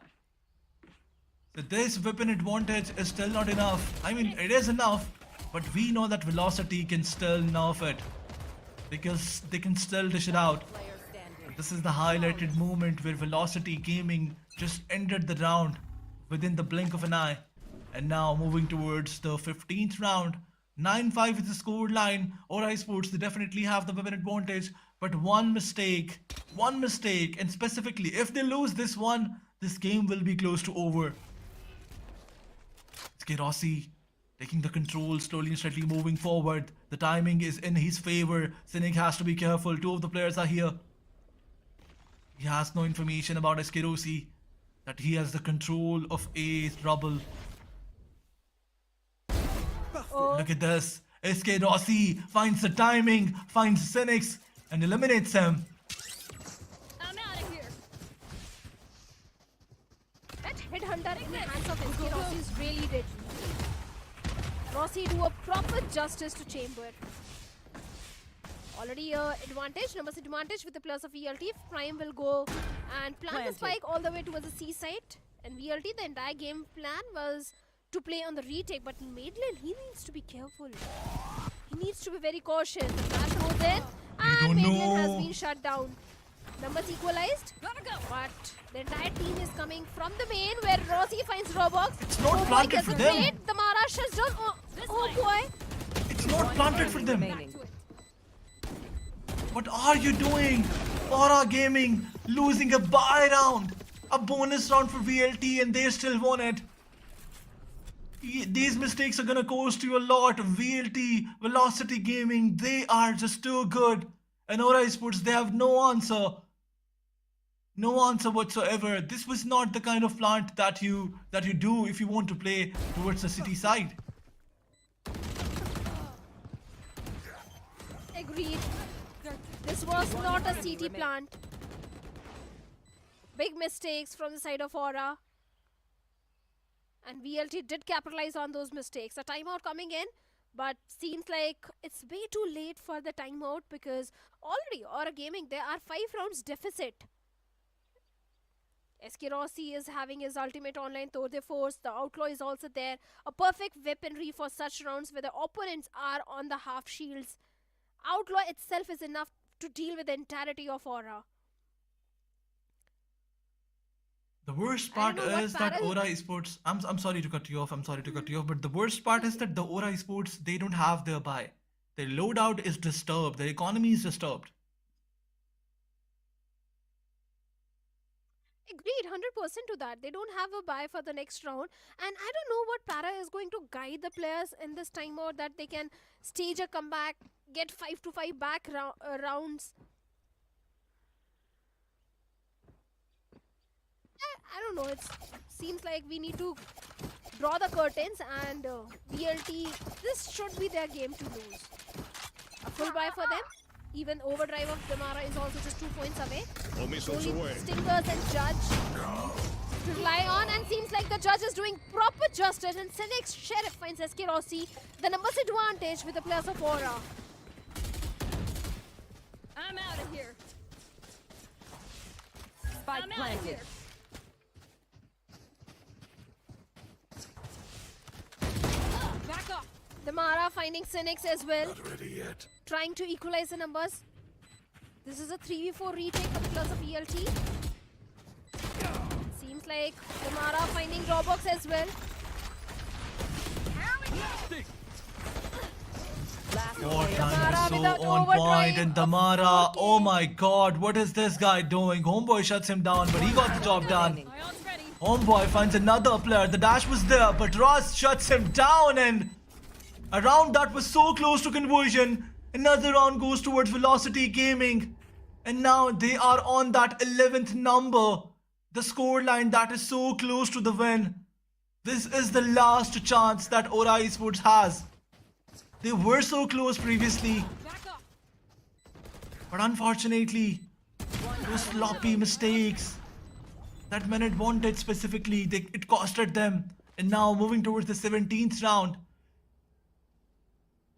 So this weapon advantage is still not enough. I mean, it is enough, but we know that Velocity can still nerf it, because they can still dish it out. But this is the highlighted moment where Velocity Gaming just ended the round within the blink of an eye. And now moving towards the 15th round. 9-5 is the score line. Aura Esports, they definitely have the weapon advantage. But one mistake, and specifically, if they lose this one, this game will be close to over. SK Rossi taking the control, slowly and steadily moving forward. The timing is in his favor. Cynic has to be careful. Two of the players are here. He has no information about SK Rossi, that he has the control of A's rubble. Look at this. SK Rossi finds the timing, finds Cynics, and eliminates him. I'm out of here. That headhunter in the hands of SK Rossi is really deadly. Rossi do a proper justice to Chamber. Already advantage, numbers advantage with the players of VLT. Prime will go and plant the spike all the way towards the C side. And VLT, the entire game plan was to play on the retake, but Madeline, he needs to be careful. He needs to be very cautious. The flash goes in, and Madeline has been shut down. Numbers equalized, but the entire team is coming from the main where Rossi finds Robux. It's not planted for them. The Mara shuts down. Oh boy. It's not planted for them. What are you doing? Aura Gaming losing a buy round. A bonus round for VLT, and they still won it. These mistakes are gonna cost you a lot. VLT, Velocity Gaming, they are just too good. And Aura Esports, they have no answer. No answer whatsoever. This was not the kind of plant that you do if you want to play towards the city side. Agreed. This was not a CT plant. Big mistakes from the side of Aura. And VLT did capitalize on those mistakes. A timeout coming in, but seems like it's way too late for the timeout because already Aura Gaming, there are 5 rounds deficit. SK Rossi is having his ultimate online Tour de Force. The Outlaw is also there. A perfect weaponry for such rounds where the opponents are on the half shields. Outlaw itself is enough to deal with the entirety of Aura. The worst part is that Aura Esports, I'm sorry to cut you off, but the worst part is that the Aura Esports, they don't have their buy. Their loadout is disturbed, their economy is disturbed. Agreed, 100% to that. They don't have a buy for the next round. And I don't know what Para is going to guide the players in this timeout that they can stage a comeback, get 5-5 back rounds. I don't know, it seems like we need to draw the curtains and VLT, this should be their game to lose. A full buy for them. Even overdrive of Damara is also just 2 points away. Only Stinkers and Judge to rely on, and seems like the Judge is doing proper justice, and Senex Sheriff finds SK Rossi the numbers advantage with the players of Aura. I'm out of here. Spike planted. Back off. Damara finding Senex as well. Not ready yet. Trying to equalize the numbers. This is a 3v4 retake for the players of ELT. Seems like Damara finding Roblox as well. Fortnite is so on point, and Damara, oh my god, what is this guy doing? Homeboy shuts him down, but he got the job done. Homeboy finds another player, the dash was there, but Ross shuts him down, and a round that was so close to conversion, another round goes towards Velocity Gaming, and now they are on that 11th number. The scoreline that is so close to the win. This is the last chance that Aura Esports has. They were so close previously, but unfortunately, those sloppy mistakes that Minute wanted specifically, it costed them. And now moving towards the 17th round,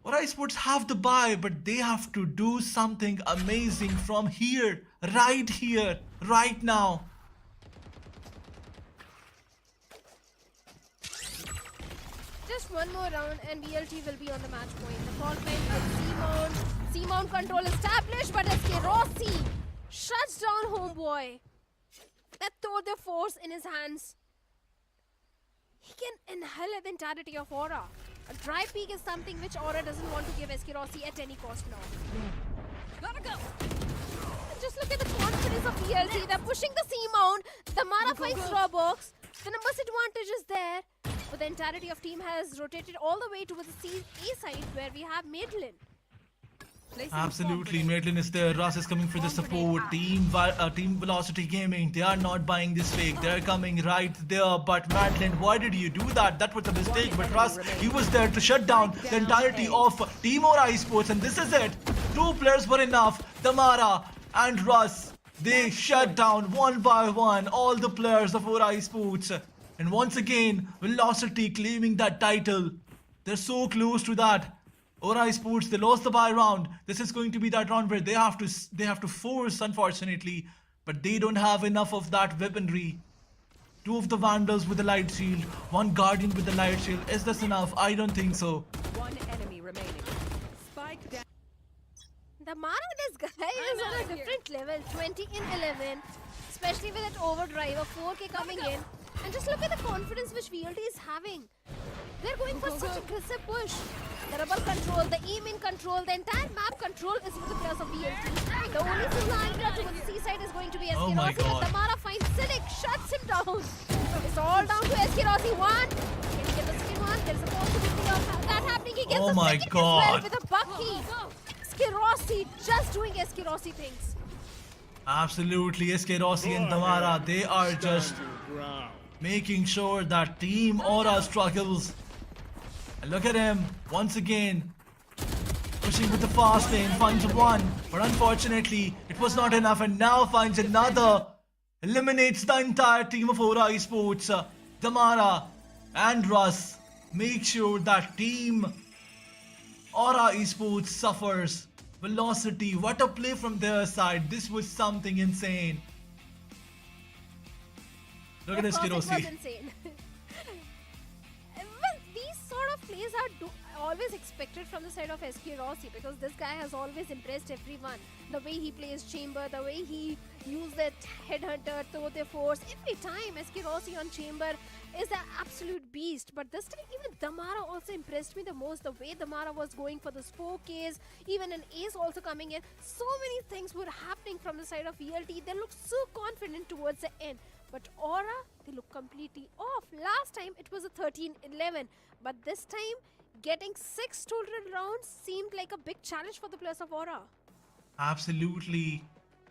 Aura Esports have the buy, but they have to do something amazing from here, right now. Just one more round and VLT will be on the match point. The ball went with C-mount control established, but SK Rossi shuts down Homeboy. That Tour de Force in his hands. He can inhale the entirety of Aura. A dry peak is something which Aura doesn't want to give SK Rossi at any cost now. Gotta go! And just look at the confidence of VLT. They're pushing the C-mount. The Mara finds Roblox. The numbers advantage is there. But the entirety of team has rotated all the way towards the A side where we have Madeline. Absolutely, Madeline is there. Russ is coming for the support. Team Velocity Gaming, they are not buying this fake. They're coming right there. But Madeline, why did you do that? That was a mistake. But Russ, he was there to shut down the entirety of Team Aura Esports. And this is it. 2 players were enough. Damara and Russ. They shut down one by one all the players of Aura Esports. And once again, Velocity claiming that title. They're so close to that. Aura Esports, they lost the buy round. This is going to be that round where they have to force, unfortunately. But they don't have enough of that weaponry. 2 of the Vandals with the light shield. 1 Guardian with the light shield. Is this enough? I don't think so. 1 enemy remaining. Spike down. The Mara, this guy is on a different level. 20 in 11. Especially with that overdrive of 4K coming in. And just look at the confidence which VLT is having. They're going for such aggressive push. The rubber control, the aim-in control, the entire map control is with the players of VLT. The only single anchor towards the seaside is going to be SK Rossi. my God. Damara finds Cynic, shuts him down. It's all down to SK Rossi. 1. Can he get the second one? There's a possibility of that happening. He gets the second as well with a Bucky. SK SK Rossi just doing SK Rossi things. Absolutely, SK Rossi and Damara, they are just making sure that Team Aura struggles. And look at him, once again, pushing with the fast lane, finds one, but unfortunately, it was not enough, and now finds another. Eliminates the entire team of Aura Esports. Damara and Russ make sure that Team Aura Esports suffers. Velocity, what a play from their side. This was something insane. Look at this Of course, it was Kirosi. insane. Well, these sort of plays are always expected from the side of SK Rossi because this guy has always impressed everyone. The way he plays Chamber, the way he uses that Headhunter, throw their force. Every time SK Rossi on Chamber is an absolute beast. But this time even Damara also impressed me the most. The way Damara was going for the spoke Ace, even an Ace also coming in. So many things were happening from the side of VLT. They looked so confident towards the end. But Aura, they look completely off. Last time it was a 13-11, but this time getting 6 total rounds seemed like a big challenge for the players of Aura. Absolutely.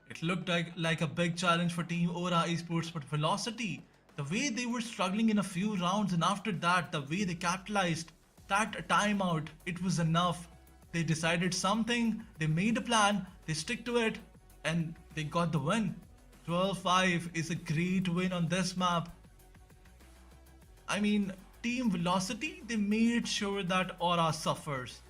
It looked like a big challenge for Team Aura Esports, but Velocity, the way they were struggling in a few rounds, and after that, the way they capitalized that timeout, it was enough. They decided something, they made a plan, they stick to it, and they got the win. 12-5 is a great win on this map. I mean, Team Velocity, they made sure that Aura suffers.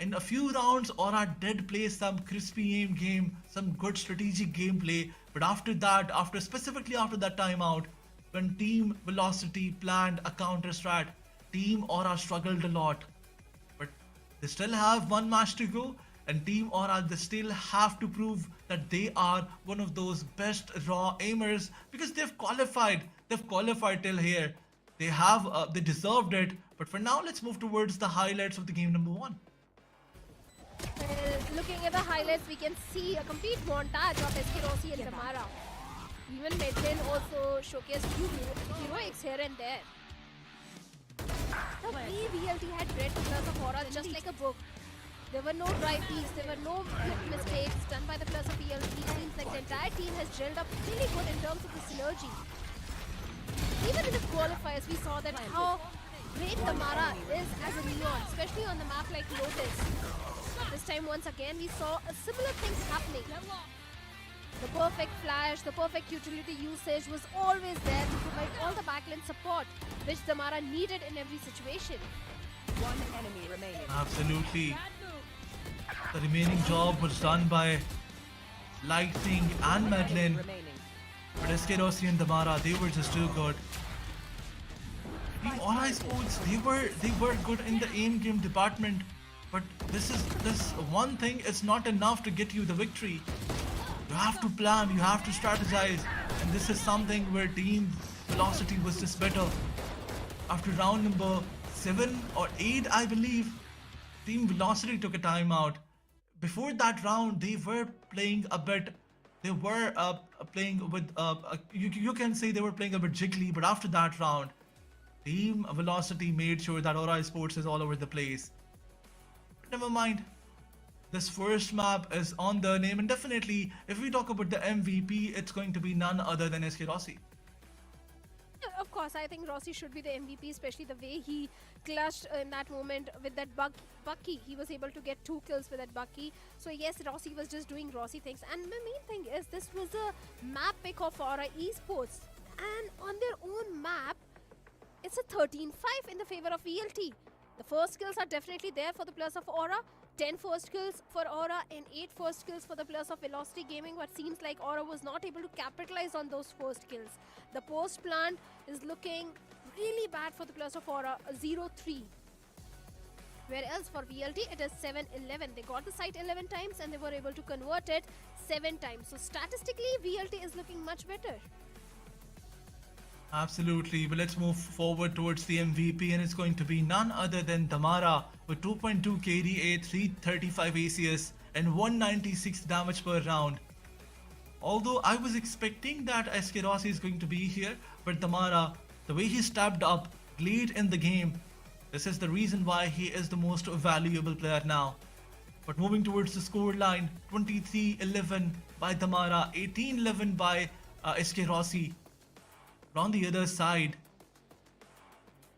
In a few rounds, Aura did play some crispy aim game, some good strategic gameplay, but after that, specifically after that timeout, when Team Velocity planned a counter strat, Team Aura struggled a lot. But they still have one match to go, and Team Aura, they still have to prove that they are one of those best raw aimers because they've qualified till here. They deserved it. But for now, let's move towards the highlights of the game number 1. Well, looking at the highlights, we can see a complete montage of SK Rossi and Damara. Even Medlin also showcased few heroics here and there. The way VLT had read the players of Aura just like a book. There were no dry peaks, there were no mistakes done by the players of VLT. It seems like the entire team has gelled up really good in terms of the synergy. Even in the qualifiers, we saw that how great Damara is as a Neon, especially on the map like Lotus. This time, once again, we saw a similar thing happening. The perfect flash, the perfect utility usage was always there to provide all the backline support, which Damara needed in every situation. One enemy remaining. Absolutely. The remaining job was done by Lightning and Madeline. But SK Rossi and Damara, they were just too good. Team Aura Esports, they were good in the aim game department, but this one thing is not enough to get you the victory. You have to plan, you have to strategize, and this is something where Team Velocity was just better. After round number 7 or 8, I believe, Team Velocity took a timeout. Before that round, they were playing a bit. They were playing with. You can say they were playing a bit jiggly, but after that round, Team Velocity made sure that Aura Esports is all over the place. But never mind. This first map is on their name, and definitely, if we talk about the MVP, it's going to be none other than SK Rossi. Of course, I think Rossi should be the MVP, especially the way he clutched in that moment with that Bucky. He was able to get 2 kills with that Bucky. So yes, Rossi was just doing Rossi things. And the main thing is, this was a map pick of Aura Esports. And on their own map, it's a 13-5 in the favor of VLT. The first kills are definitely there for the players of Aura. 10 first kills for Aura and 8 first kills for the players of Velocity Gaming, but seems like Aura was not able to capitalize on those first kills. The post plant is looking really bad for the players of Aura, 0-3. Whereas for VLT, it is 7-11. They got the site 11 times and they were able to convert it 7 times. So statistically, VLT is looking much better. Absolutely, but let's move forward towards the MVP, and it's going to be none other than Damara with 2.2 KDA, 335 ACS, and 196 damage per round. Although I was expecting that SK Rossi is going to be here, but Damara, the way he stepped up late in the game, this is the reason why he is the most valuable player now. But moving towards the score line, 23-11 by Damara, 18-11 by SK Rossi. But on the other side,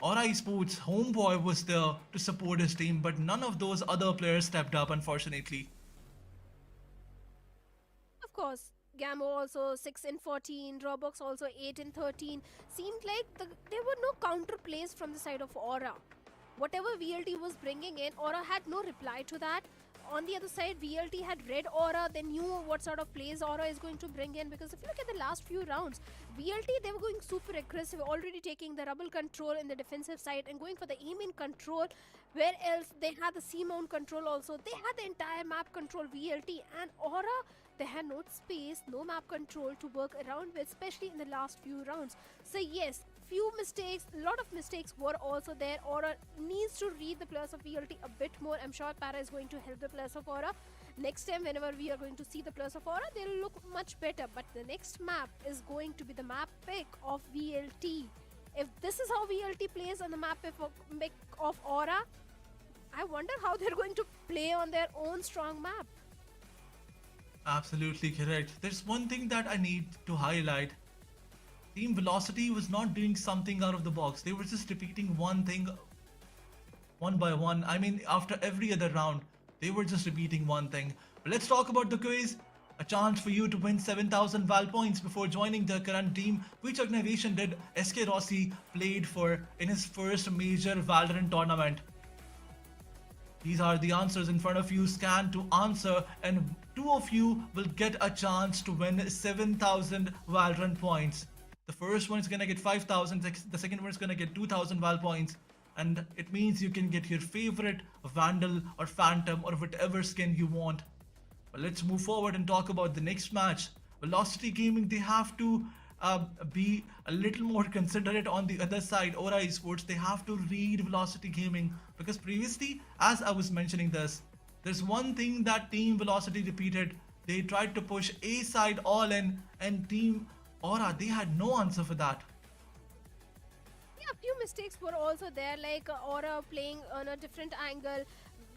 Aura Esports homeboy was there to support his team, but none of those other players stepped up, unfortunately. Of course, Gammo also 6-14, Roblox also 8-13. Seemed like there were no counter plays from the side of Aura. Whatever VLT was bringing in, Aura had no reply to that. On the other side, VLT had read Aura, they knew what sort of plays Aura is going to bring in, because if you look at the last few rounds, VLT, they were going super aggressive, already taking the rubble control in the defensive side and going for the aim-in control, where else they had the C-mount control also. They had the entire map control, VLT, and Aura, they had no space, no map control to work around with, especially in the last few rounds. So yes, few mistakes, a lot of mistakes were also there. Aura needs to read the players of VLT a bit more. I'm sure Para is going to help the players of Aura. Next time, whenever we are going to see the players of Aura, they'll look much better. But the next map is going to be the map pick of VLT. If this is how VLT plays on the map pick of Aura, I wonder how they're going to play on their own strong map. Absolutely correct. There's one thing that I need to highlight. Team Velocity was not doing something out of the box. They were just repeating one thing one by one. I mean, after every other round, they were just repeating one thing. But let's talk about the quiz. A chance for you to win 7,000 Val points before joining the current team. Which organization did SK Rossi played for in his first major Valorant tournament? These are the answers in front of you. Scan to answer, and two of you will get a chance to win 7,000 Valorant points. The first one is gonna get 5,000, the second one is gonna get 2,000 Val points, and it means you can get your favorite Vandal or Phantom or whatever skin you want. But let's move forward and talk about the next match. Velocity Gaming, they have to be a little more considerate on the other side. Aura Esports, they have to read Velocity Gaming, because previously, as I was mentioning this, there's one thing that Team Velocity repeated. They tried to push A side all in, and Team Aura, they had no answer for that. Yeah, a few mistakes were also there, like Aura playing on a different angle.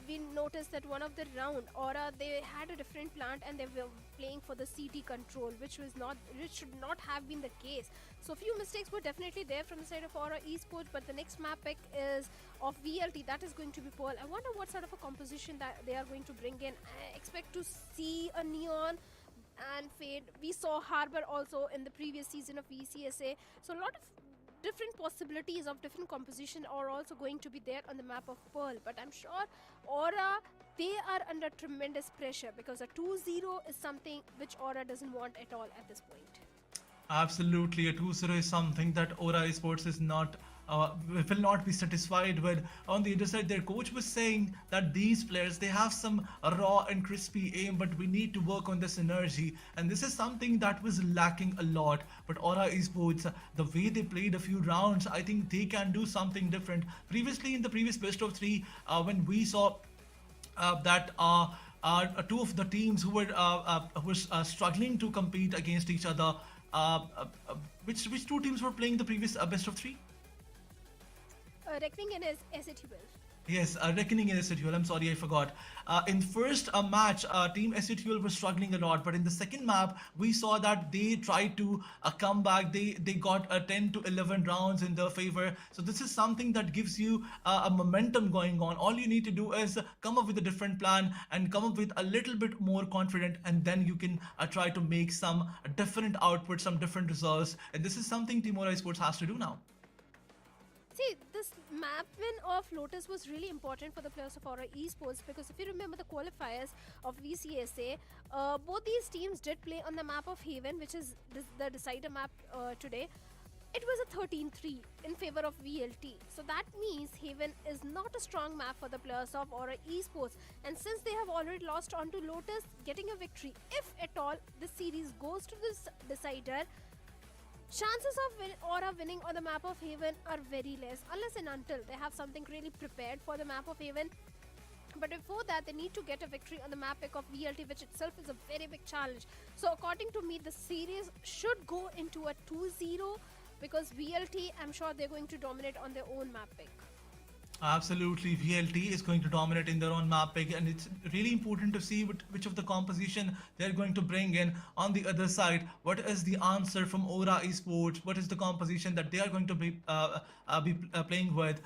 We noticed that one of the round, Aura, they had a different plant and they were playing for the CT control, which should not have been the case. So a few mistakes were definitely there from the side of Aura Esports, but the next map pick is of VLT. That is going to be Pearl. I wonder what sort of a composition that they are going to bring in. I expect to see a Neon and Fade. We saw Harbor also in the previous season of VCSA. So a lot of different possibilities of different composition are also going to be there on the map of Pearl. But I'm sure Aura, they are under tremendous pressure, because a 2-0 is something which Aura doesn't want at all at this point. Absolutely, a 2-0 is something that Aura Esports is not will not be satisfied with. On the other side, their coach was saying that these players, they have some raw and crispy aim, but we need to work on this energy, and this is something that was lacking a lot. But Aura Esports, the way they played a few rounds, I think they can do something different. Previously, in the previous best of 3, when we saw that two of the teams who were struggling to compete against each other, which two teams were playing the previous best of 3? Reckoning and SAT12. Yes, Reckoning and SAT12. I'm sorry, I forgot. In first match, Team SAT12 was struggling a lot, but in the second map, we saw that they tried to come back. They got 10 to 11 rounds in their favor. So this is something that gives you a momentum going on. All you need to do is come up with a different plan and come up with a little bit more confident, and then you can try to make some different output, some different results. And this is something Team Aura Esports has to do now. See, this map win of Lotus was really important for the players of Aura Esports, because if you remember the qualifiers of VCSA, both these teams did play on the map of Haven, which is the decider map today. It was a 13-3 in favor of VLT. So that means Haven is not a strong map for the players of Aura Esports. And since they have already lost onto Lotus, getting a victory, if at all the series goes to this decider, chances of Aura winning on the map of Haven are very less, unless and until they have something really prepared for the map of Haven. But before that, they need to get a victory on the map pick of VLT, which itself is a very big challenge. So according to me, the series should go into a 2-0, because VLT, I'm sure they're going to dominate on their own map pick. Absolutely, VLT is going to dominate in their own map pick, and it's really important to see which of the composition they're going to bring in on the other side. What is the answer from Aura Esports? What is the composition that they are going to be playing with?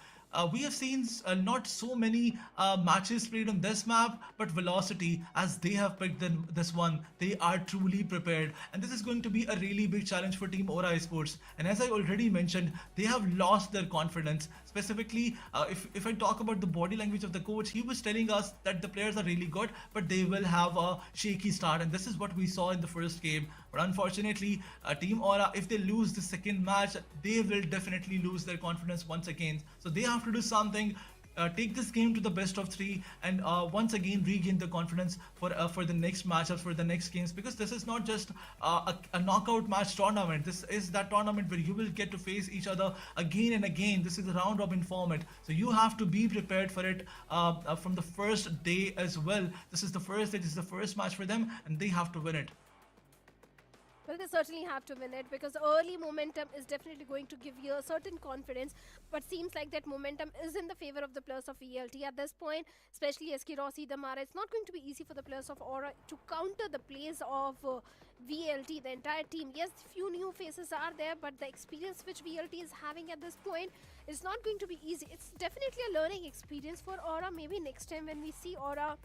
We have seen not so many matches played on this map, but Velocity, as they have picked this one, they are truly prepared. And this is going to be a really big challenge for Team Aura Esports. And as I already mentioned, they have lost their confidence. Specifically, if I talk about the body language of the coach, he was telling us that the players are really good, but they will have a shaky start. And this is what we saw in the first game. But unfortunately, Team Aura, if they lose the second match, they will definitely lose their confidence once again. So they have to do something, take this game to the best of 3, and once again regain the confidence for the next matchups, for the next games, because this is not just a knockout match tournament. This is that tournament where you will get to face each other again and again. This is a round robin format, so you have to be prepared for it from the first day as well. This is the first day, this is the first match for them, and they have to win it. Well, they certainly have to win it because early momentum is definitely going to give you a certain confidence, but seems like that momentum is in the favor of the players of VLT at this point, especially Eskirosi, Damara. It's not going to be easy for the players of Aura to counter the plays of VLT, the entire team. Yes, few new faces are there, but the experience which VLT is having at this point is not going to be easy. It's definitely a learning experience for Aura. Maybe next time when we see Aura,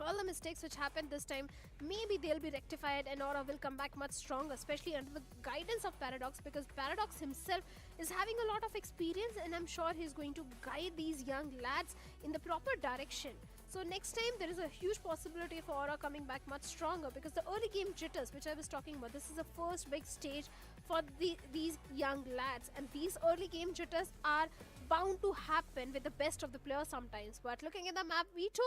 all the mistakes which happened this time, maybe they'll be rectified and Aura will come back much stronger, especially under the guidance of Paradox, because Paradox himself is having a lot of experience and I'm sure he's going to guide these young lads in the proper direction. So next time there is a huge possibility for Aura coming back much stronger, because the early game jitters which I was talking about, this is the first big stage for these young lads, and these early game jitters are bound to happen with the best of the players sometimes. But looking at the map veto,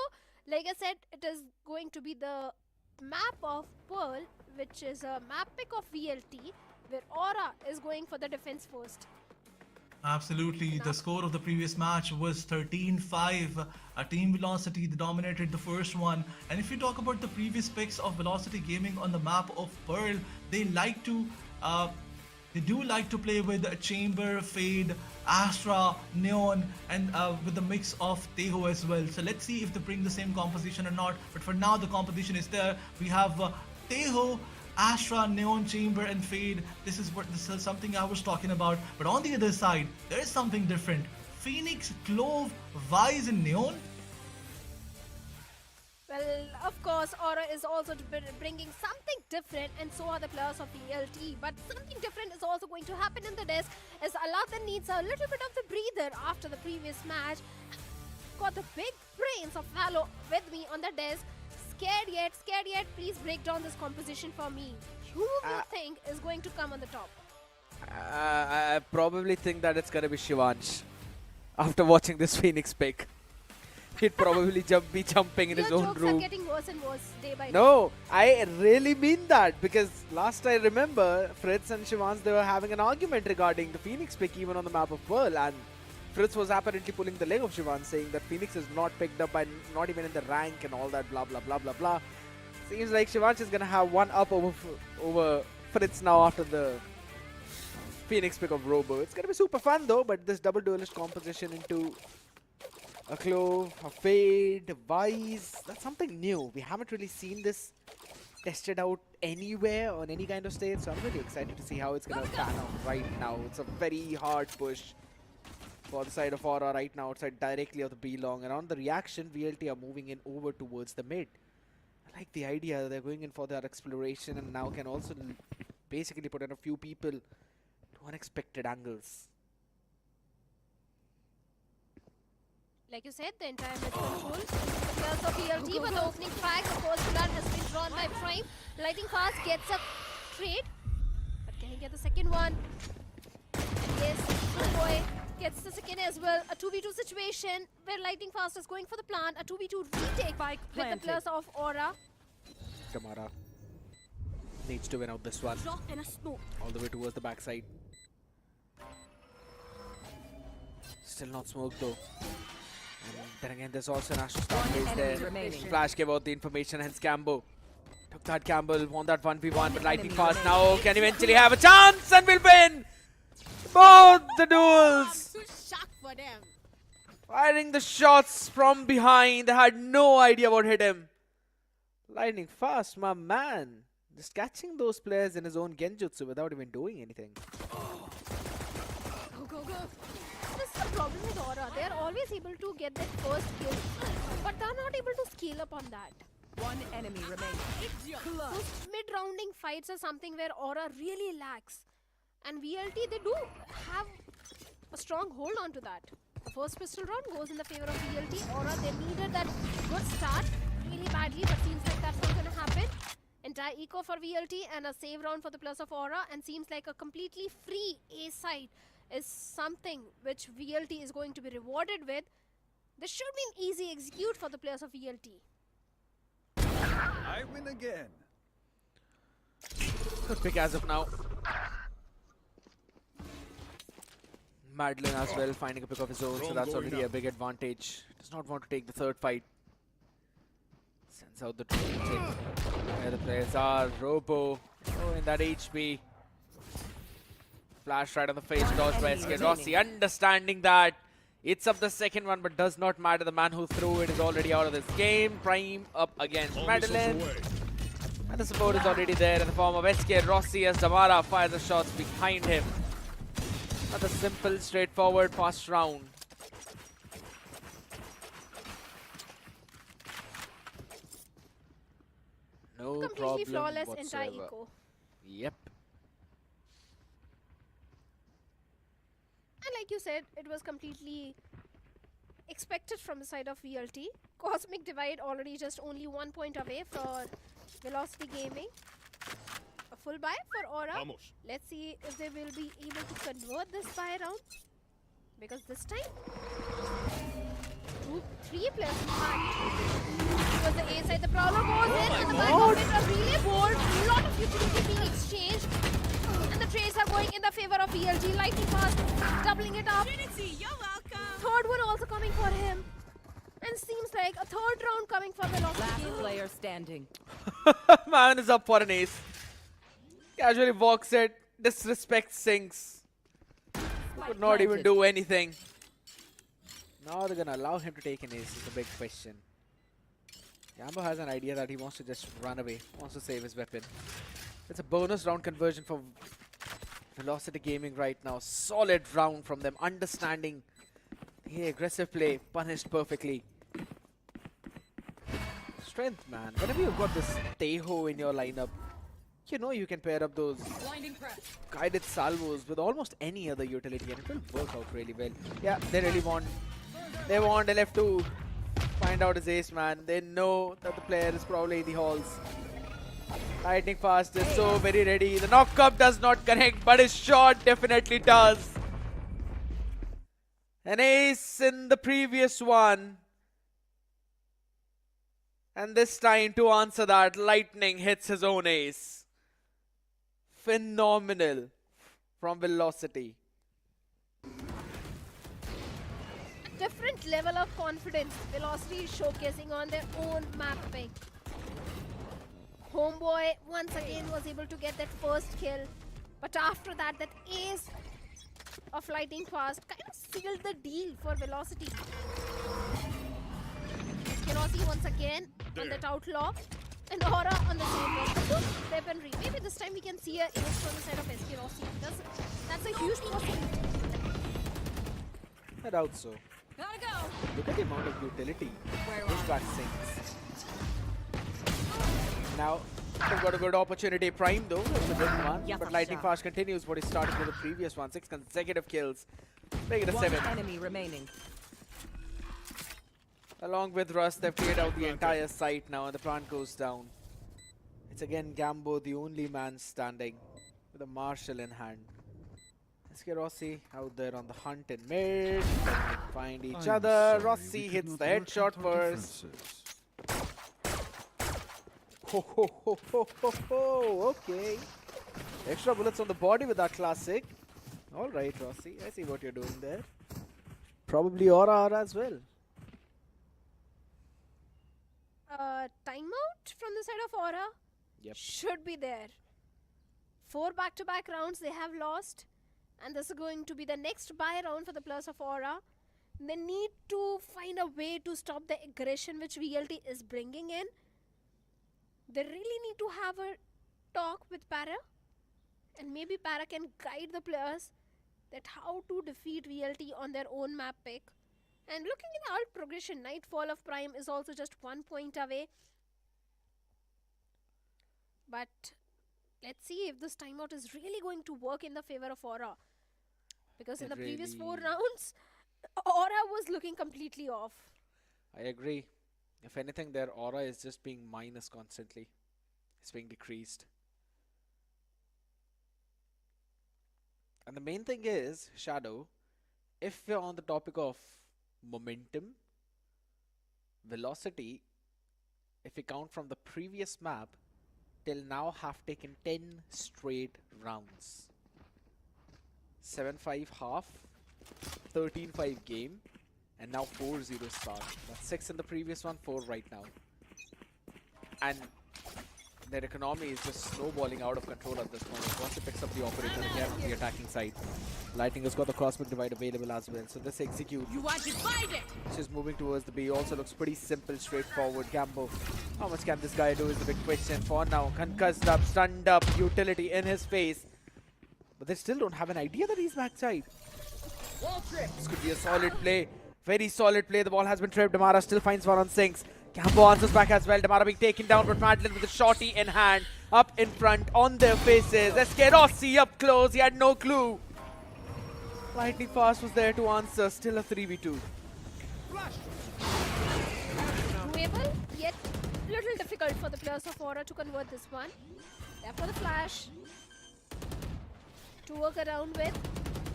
like I said, it is going to be the map of Pearl, which is a map pick of VLT, where Aura is going for the defense first. Absolutely. The score of the previous match was 13-5. Team Velocity dominated the first one. And if you talk about the previous picks of Velocity Gaming on the map of Pearl, they do like to play with Chamber, Fade, Astra, Neon, and with the mix of Teho as well. So let's see if they bring the same composition or not. But for now, the composition is there. We have Teho, Astra, Neon, Chamber, and Fade. This is something I was talking about. But on the other side, there is something different. Phoenix, Clove, Vise, and Neon. Well, of course, Aura is also bringing something different, and so are the players of VLT. But something different is also going to happen in the desk, as Aladdin needs a little bit of the breather after the previous match. Got the big brains of Valo with me on the desk. Scared yet? Please break down this composition for me. Who do you think is going to come on the top? I probably think that it's going to be Shivansh. After watching this Phoenix pick, he'd probably be jumping in his own jokes room. Are getting worse and worse day by day. No, I really mean that, because last I remember, Fritz and Shivansh, they were having an argument regarding the Phoenix pick even on the map of Pearl, and Fritz was apparently pulling the leg of Shivansh, saying that Phoenix is not picked up by not even in the rank and all that blah blah blah blah blah. Seems like Shivansh is gonna have one up over Fritz now after the Phoenix pick of Robo. It's gonna be super fun though, but this double duelist composition into a Clove, a Fade, a Vise, that's something new. We haven't really seen this tested out anywhere on any kind of stage, so I'm really excited to see how it's gonna pan out right now. It's a very hard push for the side of Aura right now, outside directly of the B-long, and on the reaction, VLT are moving in over towards the mid. I like the idea. They're going in for their exploration and now can also basically put in a few people to unexpected angles. Like you said, the entire mid control. The players of VLT with the opening frag. The first blood has been drawn by Prime. Lightning Fast gets a trade. But can he get the second one? Yes, good boy gets the second as well. A 2v2 situation where Lightning Fast is going for the plant. A 2v2 retake with the players of Aura. Damara needs to win out this one. All the way towards the backside. Still not smoked though. And then again, there's also an Astra Star plays there. Flash gave out the information, hence Cambo took that. Campbell won that 1v1, but Lightning Fast now can eventually have a chance and will win both the duels. I'm so shocked for them. Firing the shots from behind. They had no idea what hit him. Lightning fast, my man. Just catching those players in his own genjutsu without even doing anything. Go, go, go. This is the problem with Aura. They are always able to get that first kill, but they are not able to scale up on that. One enemy remaining. Those mid-rounding fights are something where Aura really lacks. And VLT, they do have a strong hold on to that. The first pistol round goes in the favor of VLT. Aura, they needed that good start really badly, but seems like that's not going to happen. Entire eco for VLT and a save round for the plus of Aura, and seems like a completely free A side is something which VLT is going to be rewarded with. This should be an easy execute for the players of VLT. I win again. Good pick as of now. Madeline as well finding a pick of his own, so that's already a big advantage. Does not want to take the third fight. Sends out the drone where the players are. Robo in that HP. Flash right on the face, dodged by SK Rossi. Understanding that it's up the second one, but does not matter. The man who threw it is already out of this game. Prime up against Madeline. And the support is already there in the form of SK Rossi as Damara fires the shots behind him. Not a simple, straightforward, fast round. No Completely problem flawless whatsoever. entire eco. Yep. And like you said, it was completely expected from the side of VLT. Cosmic Divide already just only 1 point away for Velocity Gaming. A full buy for Aura. Vamos. Let's see if they will be able to convert this buy round. Because this time, 3 players in fact. Was the A side. The problem was in, and the back of it a relay board. A lot of utility being exchanged. And the trades are going in the favor of VLT. Lightning fast, doubling it up. You're welcome. Third one also coming for him. And seems like a third round coming for Velocity Last Gaming. player standing. Man is up for an ace. Casually walks it, disrespects Sinks. Could not even do anything. Now they're gonna allow him to take an ace is the big question. Gambo has an idea that he wants to just run away, wants to save his weapon. It's a bonus round conversion for Velocity Gaming right now. Solid round from them, understanding the aggressive play, punished perfectly. Strength, man. Whenever you've got this Teho in your lineup, you know you can pair up those guided salvos with almost any other utility and it will work out really well. Yeah, they really want. They want LF to find out his ace, man. They know that the player is probably in the halls. Lightning fast is so very ready. The knock-up does not connect, but his shot definitely does. An ace in the previous one. And this time to answer that, Lightning hits his own ace. Phenomenal from Velocity. Different level of confidence Velocity is showcasing on their own map pick. Homeboy once again was able to get that first kill, but after that, that ace of Lightning Fast kind of sealed the deal for Velocity. Rossi once again on that outlaw, and Aura on the same one. Good weaponry. Maybe this time we can see a ace from the side of SK Rossi. That's a huge possibility. I doubt so. Gotta go. Look at the amount of utility pushback Sinks. Now, they've got a good opportunity. Prime though, it was a good one. Yeah, But Lightning Fast continues what he started with the previous one. 6 consecutive kills. Make it a 7. One enemy remaining. Along with Rust, they've cleared out the entire site now and the plant goes down. It's again Gambo, the only man standing with a Marshall in hand. SK Rossi out there on the hunt in mid. They find each other. Rossi hits the headshot first. Ho ho ho ho ho ho. Okay. Extra bullets on the body with that classic. Alright, Rossi. I see what you're doing there. Probably Aura as well. Timeout from the side of Aura should be there. 4 back-to-back rounds they have lost, and this is going to be the next buy round for the players of Aura. They need to find a way to stop the aggression which VLT is bringing in. They really need to have a talk with Para, and maybe Para can guide the players that how to defeat VLT on their own map pick. And looking at the ult progression, Nightfall of Prime is also just 1 point away. But let's see if this timeout is really going to work in the favor of Aura. Because in the previous 4 rounds, Aura was looking completely off. I agree. If anything, their aura is just being minus constantly. It's being decreased. And the main thing is, Shadow, if we're on the topic of momentum, velocity, if we count from the previous map, till now have taken 10 straight rounds. 7-5 half, 13-5 game, and now 4-0 start. That's 6 in the previous one, 4 right now. And their economy is just snowballing out of control at this point. Once it picks up the operator again on the attacking side. Lightning has got the Cosmic Divide available as well. So this execute. You are divided! She's moving towards the B. Also looks pretty simple, straightforward. Gambo. How much can this guy do is the big question. For now, concussed up, stunned up, utility in his face. But they still don't have an idea that he's backside. This could be a solid play. Very solid play. The ball has been tripped. Damara still finds one on Sinks. Gambo answers back as well. Damara being taken down, but Madeline with a shorty in hand. Up in front, on their faces. Esquerossi up close. He had no clue. Lightning Fast was there to answer. Still a 3v2. Doable, yet little difficult for the players of Aura to convert this one. Therefore the flash to work around with.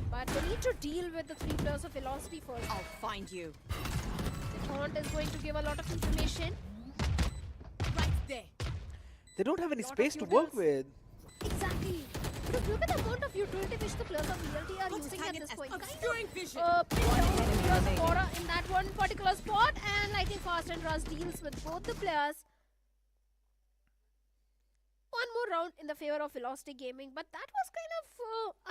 But they need to deal with the 3 players of Velocity first. I'll find you. The taunt is going to give a lot of information. Right there. They don't have any space to work with. Exactly. Because look at the amount of utility which the players of VLT are using at this point. Obscuring vision. Players of Aura in that one particular spot, and Lightning Fast and Russ deals with both the players. One more round in the favor of Velocity Gaming, but that was kind of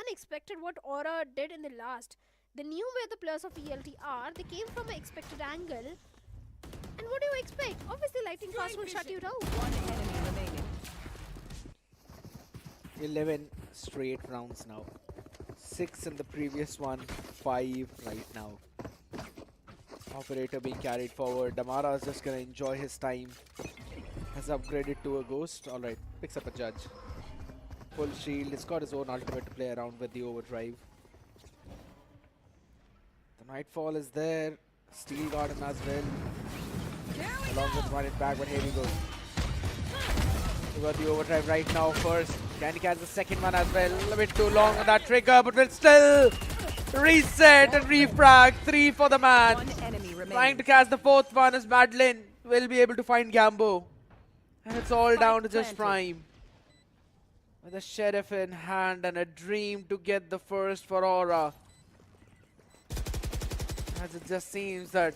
unexpected what Aura did in the last. They knew where the players of VLT are, they came from an expected angle. And what do you expect? Obviously Lightning Fast will shut you down. 1 enemy remaining. 11 straight rounds now. 6 in the previous one, 5 right now. Operator being carried forward. Damara is just gonna enjoy his time. Has upgraded to a ghost. Alright, picks up a judge. Full shield. He's got his own ultimate to play around with the overdrive. The Nightfall is there. Steel Garden as well. Along with run it back, but here we go. We got the overdrive right now first. Can he catch the second one as well? A little bit too long on that trigger, but will still reset and refrag. 3 for the man. 1 enemy remaining. Trying to catch the 4th one as Madeline will be able to find Gambo. And it's all down to just Prime. With a Sheriff in hand and a dream to get the first for Aura. As it just seems that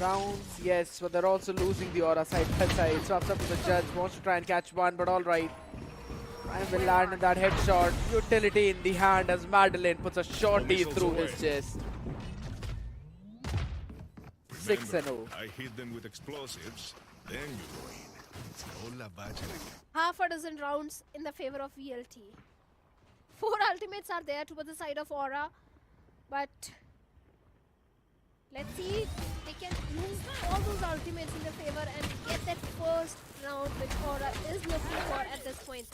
rounds, yes, but they're also losing the Aura side by side. Swaps up to the judge, wants to try and catch one, but alright. Prime will land in that headshot. Utility in the hand as Madeline puts a shorty through his chest. 6-0. I hit them with explosives, then you go in. It's all about Half a dozen rounds in the favor of VLT. 4 ultimates are there towards the side of Aura, but let's see if they can use all those ultimates in their favor and get that first round which Aura is looking for at this point.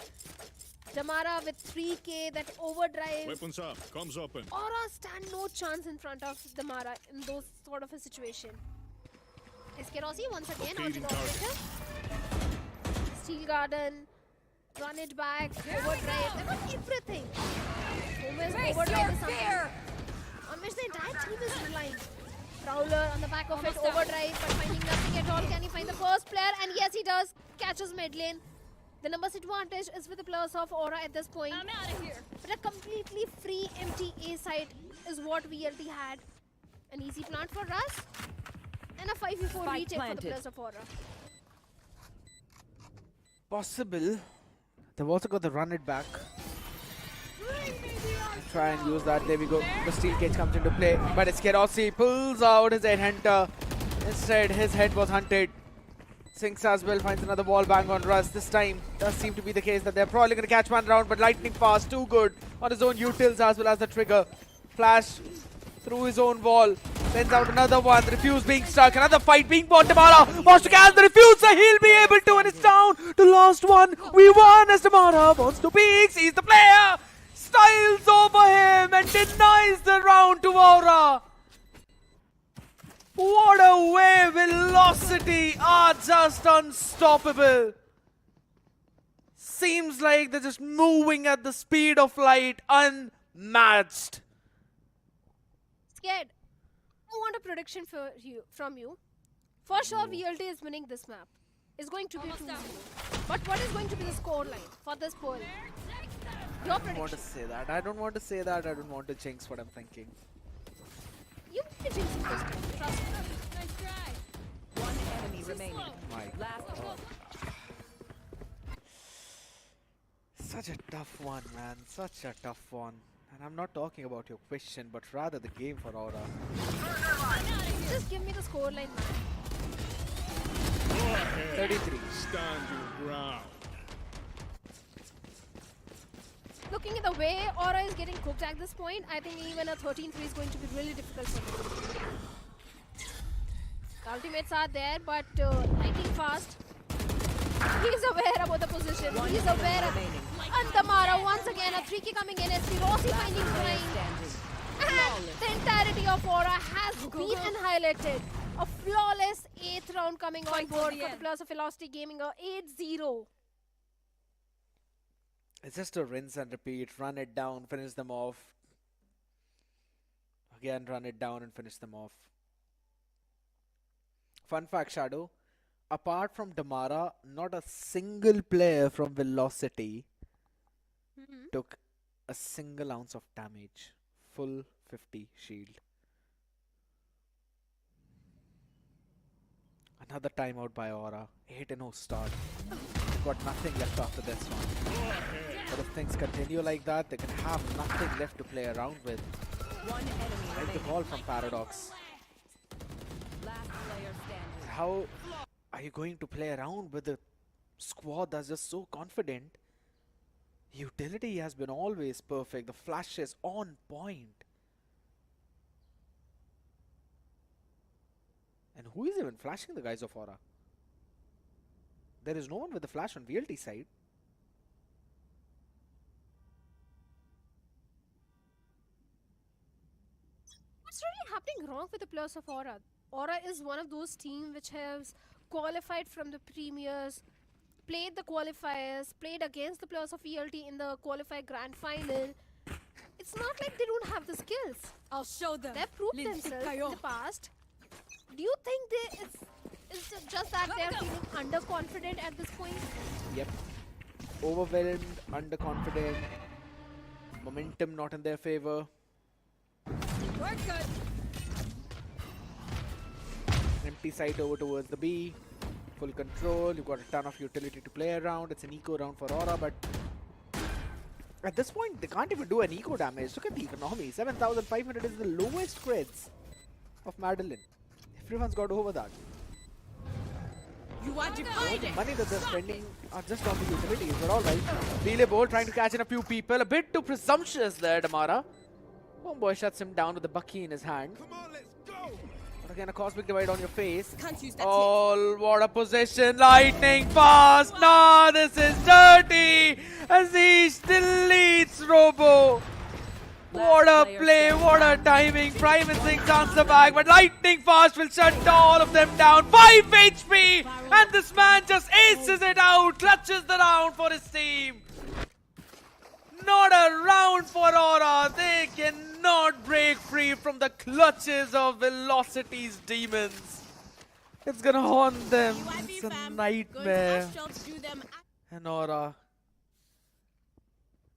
Damara with 3k, that overdrive. Weapons up, comms open. Aura stand no chance in front of Damara in those sort of a situation. Esquerossi once again on the operator. Steel Garden, run it back, overdrive, they got everything. Gomez overdrive is something on which the entire team is relying. Prowler on the back of it, overdrive, but finding nothing at all. Can he find the first player? And yes, he does. Catches Medlane. The numbers advantage is with the players of Aura at this point. I'm out of here. But a completely free empty A side is what VLT had. An easy plant for us. And a 5v4 retake for the players of Aura. Possible. They've also got the run it back. try and use that. There we go. The steel cage comes into play, but it's Kerossi pulls out his headhunter. Instead, his head was hunted. Sinks as well, finds another wall bang on Russ. This time does seem to be the case that they're probably going to catch one round, but lightning fast, too good on his own utils as well as the trigger. Flash through his own wall, sends out another one. The refuse being stuck, another fight being bought. Damara wants to catch the refuser, he'll be able to, and it's down to last one. We won as Damara wants to peek, sees the player, styles over him and denies the round to Aura. What a way Velocity are just unstoppable. Seems like they're just moving at the speed of light, unmatched. Scared. I want a prediction from you. For sure, VLT is winning this map. It's going to be 2-0. But what is going to be the score line for this poll? Your I don't prediction. want to say that. I don't want to say that. I don't want to jinx what I'm thinking. You can jinx it this time. Trust me. Nice try. One enemy remaining. My Last God. Such a tough one, man. Such a tough one. And I'm not talking about your question, but rather the game for Aura. Just give me the score line, man. 33. Stand your ground. Looking at the way Aura is getting cooked at this point, I think even a 13-3 is going to be really difficult for him. The ultimates are there, but lightning fast. He's aware about the position. He's aware of and Damara once again a 3K coming in. It's Rossi finding Prime. And the entirety of Aura has been annihilated. A flawless 8th round coming on board for the players of Velocity Gaming. A 8-0. It's just a rinse and repeat. Run it down, finish them off. Again, run it down and finish them off. Fun fact, Shadow. Apart from Damara, not a single player from Velocity took a single ounce of damage. Full 50 shield. Another timeout by Aura. 8-0 start. Got nothing left after this one. But if things continue like that, they can have nothing left to play around with. One enemy Like the call from Paradox. Last player standing. How are you going to play around with a squad that's just so confident? Utility has been always perfect. The flash is on point. And who is even flashing the guys of Aura? There is no one with the flash on VLT side. What's really happening wrong with the players of Aura? Aura is one of those teams which has qualified from the premiers, played the qualifiers, played against the players of VLT in the qualifier grand final. It's not like they don't have the skills. I'll show them. They've proved themselves in the past. Do you think it's just that they're feeling underconfident at this point? Yep. Overwhelmed, underconfident, momentum not in their favor. We're good. Empty site over towards the B. Full control. You've got a ton of utility to play around. It's an eco round for Aura, but at this point, they can't even do an eco damage. Look at the economy. 7,500 is the lowest crits of Madeline. Everyone's got over that. You want to The find it? money that they're spending are just on the utilities, but alright. Relay Bolt trying to catch in a few people. A bit too presumptuous there, Damara. Homeboy shuts him down with the Bucky in his hand. But again, a Cosmic Divide on your face. Can't use that Oh, what a position. Lightning fast. Nah, this is dirty. As he still leads Robo. What a play, what a timing. Prime Instincts answer back, but Lightning Fast will shut all of them down. 5 HP! And this man just aces it out, clutches the round for his team. Not a round for Aura. They cannot break free from the clutches of Velocity's demons. It's gonna haunt them. It's a nightmare. And Aura,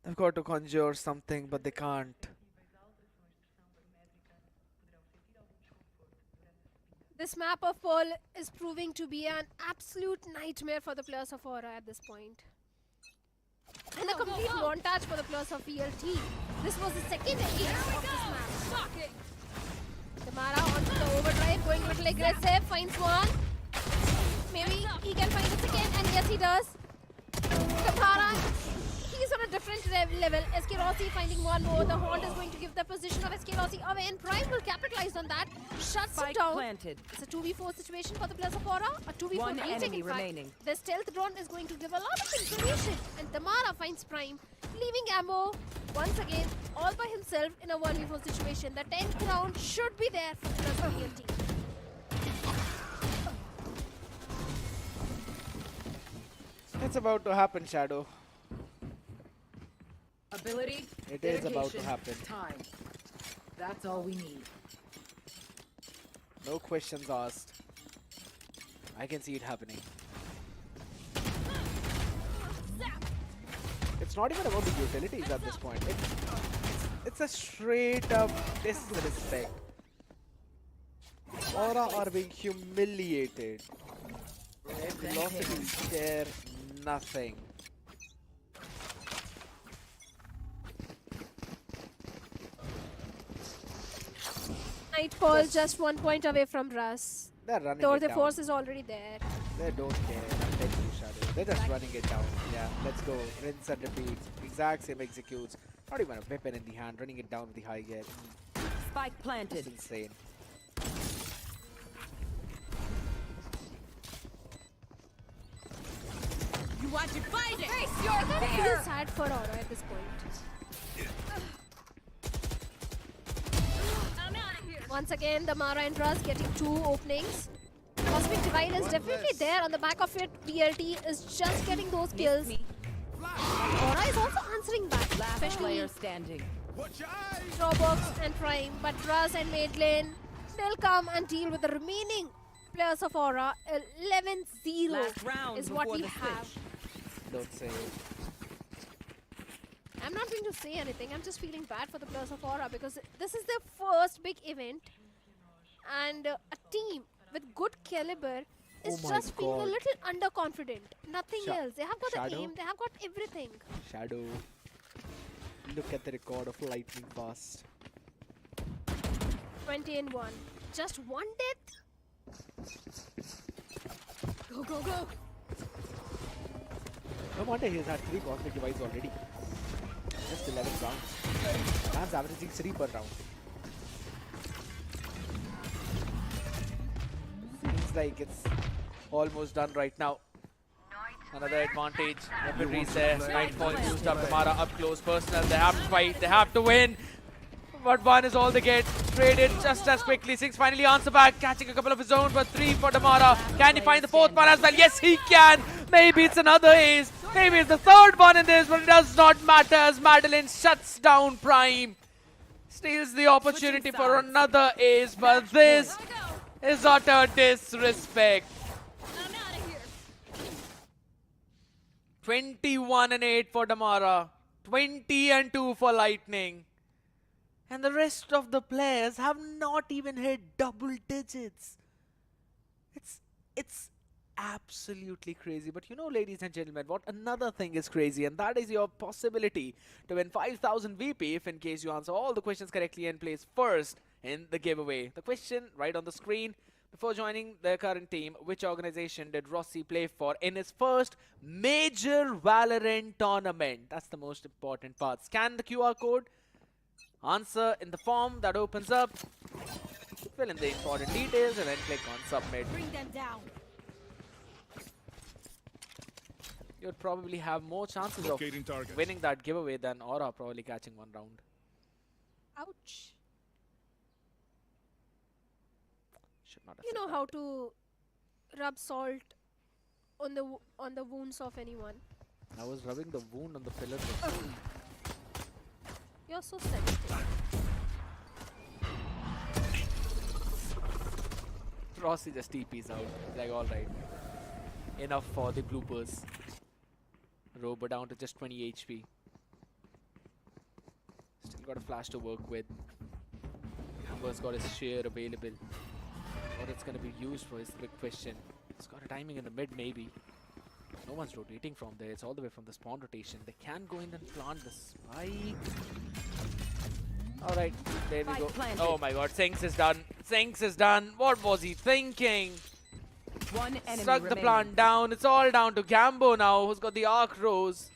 they've got to conjure something, but they can't. This map of Pearl is proving to be an absolute nightmare for the players of Aura at this point. And a complete montage for the players of VLT. This was the second ace of this match. Tamara onto the overdrive, going a little aggressive, finds one. Maybe he can find a second, and yes he does. Tamara, he's on a different level. SK Rossi finding one more. The Haunt is going to give the position of SK Rossi away, and Prime will capitalize on that. Shuts it down. Planted. It's a 2v4 situation for the Players of Aura. A 2v4 One retake, enemy in fact. remaining. The stealth drone is going to give a lot of information, and Tamara finds Prime, leaving ammo once again all by himself in a 1v4 situation. The 10th round should be there for the Brazilian team. It's about to happen, Shadow. Ability. It is about to dedication, happen. Time. That's all we need. No questions asked. I can see it happening. It's not even about the utilities at this point. It's a straight up disrespect. Aura are being humiliated. Velocities care nothing. Nightfall just 1 point away from Russ. They're running Though it the down. force is already there. They don't care. I'm telling you, Shadow. They're just running it down. Yeah, let's go. Rinse and repeat. Exact same executes. Not even a weapon in the hand. Running it down with the high gear. Spike planted. It's insane. You want to find it? Face I your feel fear. sad for Aura at this point. Once again, the Mara and Russ getting 2 openings. Cosmic Divide is definitely there. On the back of it, BLT is just getting those kills. Aura is also answering back, Last especially player standing. Robux and Prime. But Russ and Madeline will come and deal with the remaining players of Aura. 11-0 Last round is what before we the have. Don't say it. I'm not going to say anything. I'm just feeling bad for the players of Aura because this is their first big event, and a team with good caliber is Oh my just feeling a God. little underconfident. Nothing else. They have got the Shadow? aim. They have got everything. Shadow. Look at the record of lightning fast. 20-1. Just 1 death. Go, go, go. No wonder he's had 3 cosmic divides already. Just 11 rounds. Man's averaging 3 per round. Seems like it's almost done right now. Another advantage. Weaponry's there. Nightfall used up. Tamara up close. Personal. They have to fight. They have to win. But 1 is all they get. Traded just as quickly. 6 finally answer back. Catching a couple of his own. But 3 for Tamara. Can he find the 4th one as well? Yes, he can. Maybe it's another ace. Maybe it's the 3rd one in this. But it does not matter as Madeline shuts down Prime. Steals the opportunity for another ace. But this is utter disrespect. 21-8 for Damara, 20-2 for Lightning. And the rest of the players have not even hit double digits. It's absolutely crazy. But you know, ladies and gentlemen, what another thing is crazy, and that is your possibility to win 5,000 VP if in case you answer all the questions correctly and place first in the giveaway. The question right on the screen. Before joining their current team, which organization did Rossi play for in his first major Valorant tournament? That's the most important part. Scan the QR code, answer in the form that opens up, fill in the important details, and then click on submit. Bring them down. You'd probably have more chances Locating of targets. winning that giveaway than Aura probably catching 1 round. Ouch. Should not have You said know that. how to rub salt on the wounds of anyone. I was rubbing the wound on the pillar. You're so sensitive. Rossi just TPs out. Like, alright. Enough for the bloopers. Robo down to just 20 HP. Still got a flash to work with. Amber's got his share available. What it's gonna be used for is the big question. It's got a timing in the mid, maybe. No one's rotating from there. It's all the way from the spawn rotation. They can go in and plant the spike. Alright, there we go. Oh my god, Sinks is done. Sinks is done. What was he thinking? One enemy Struck the remaining. plant down. It's all down to Gambo now, who's got the arc rose.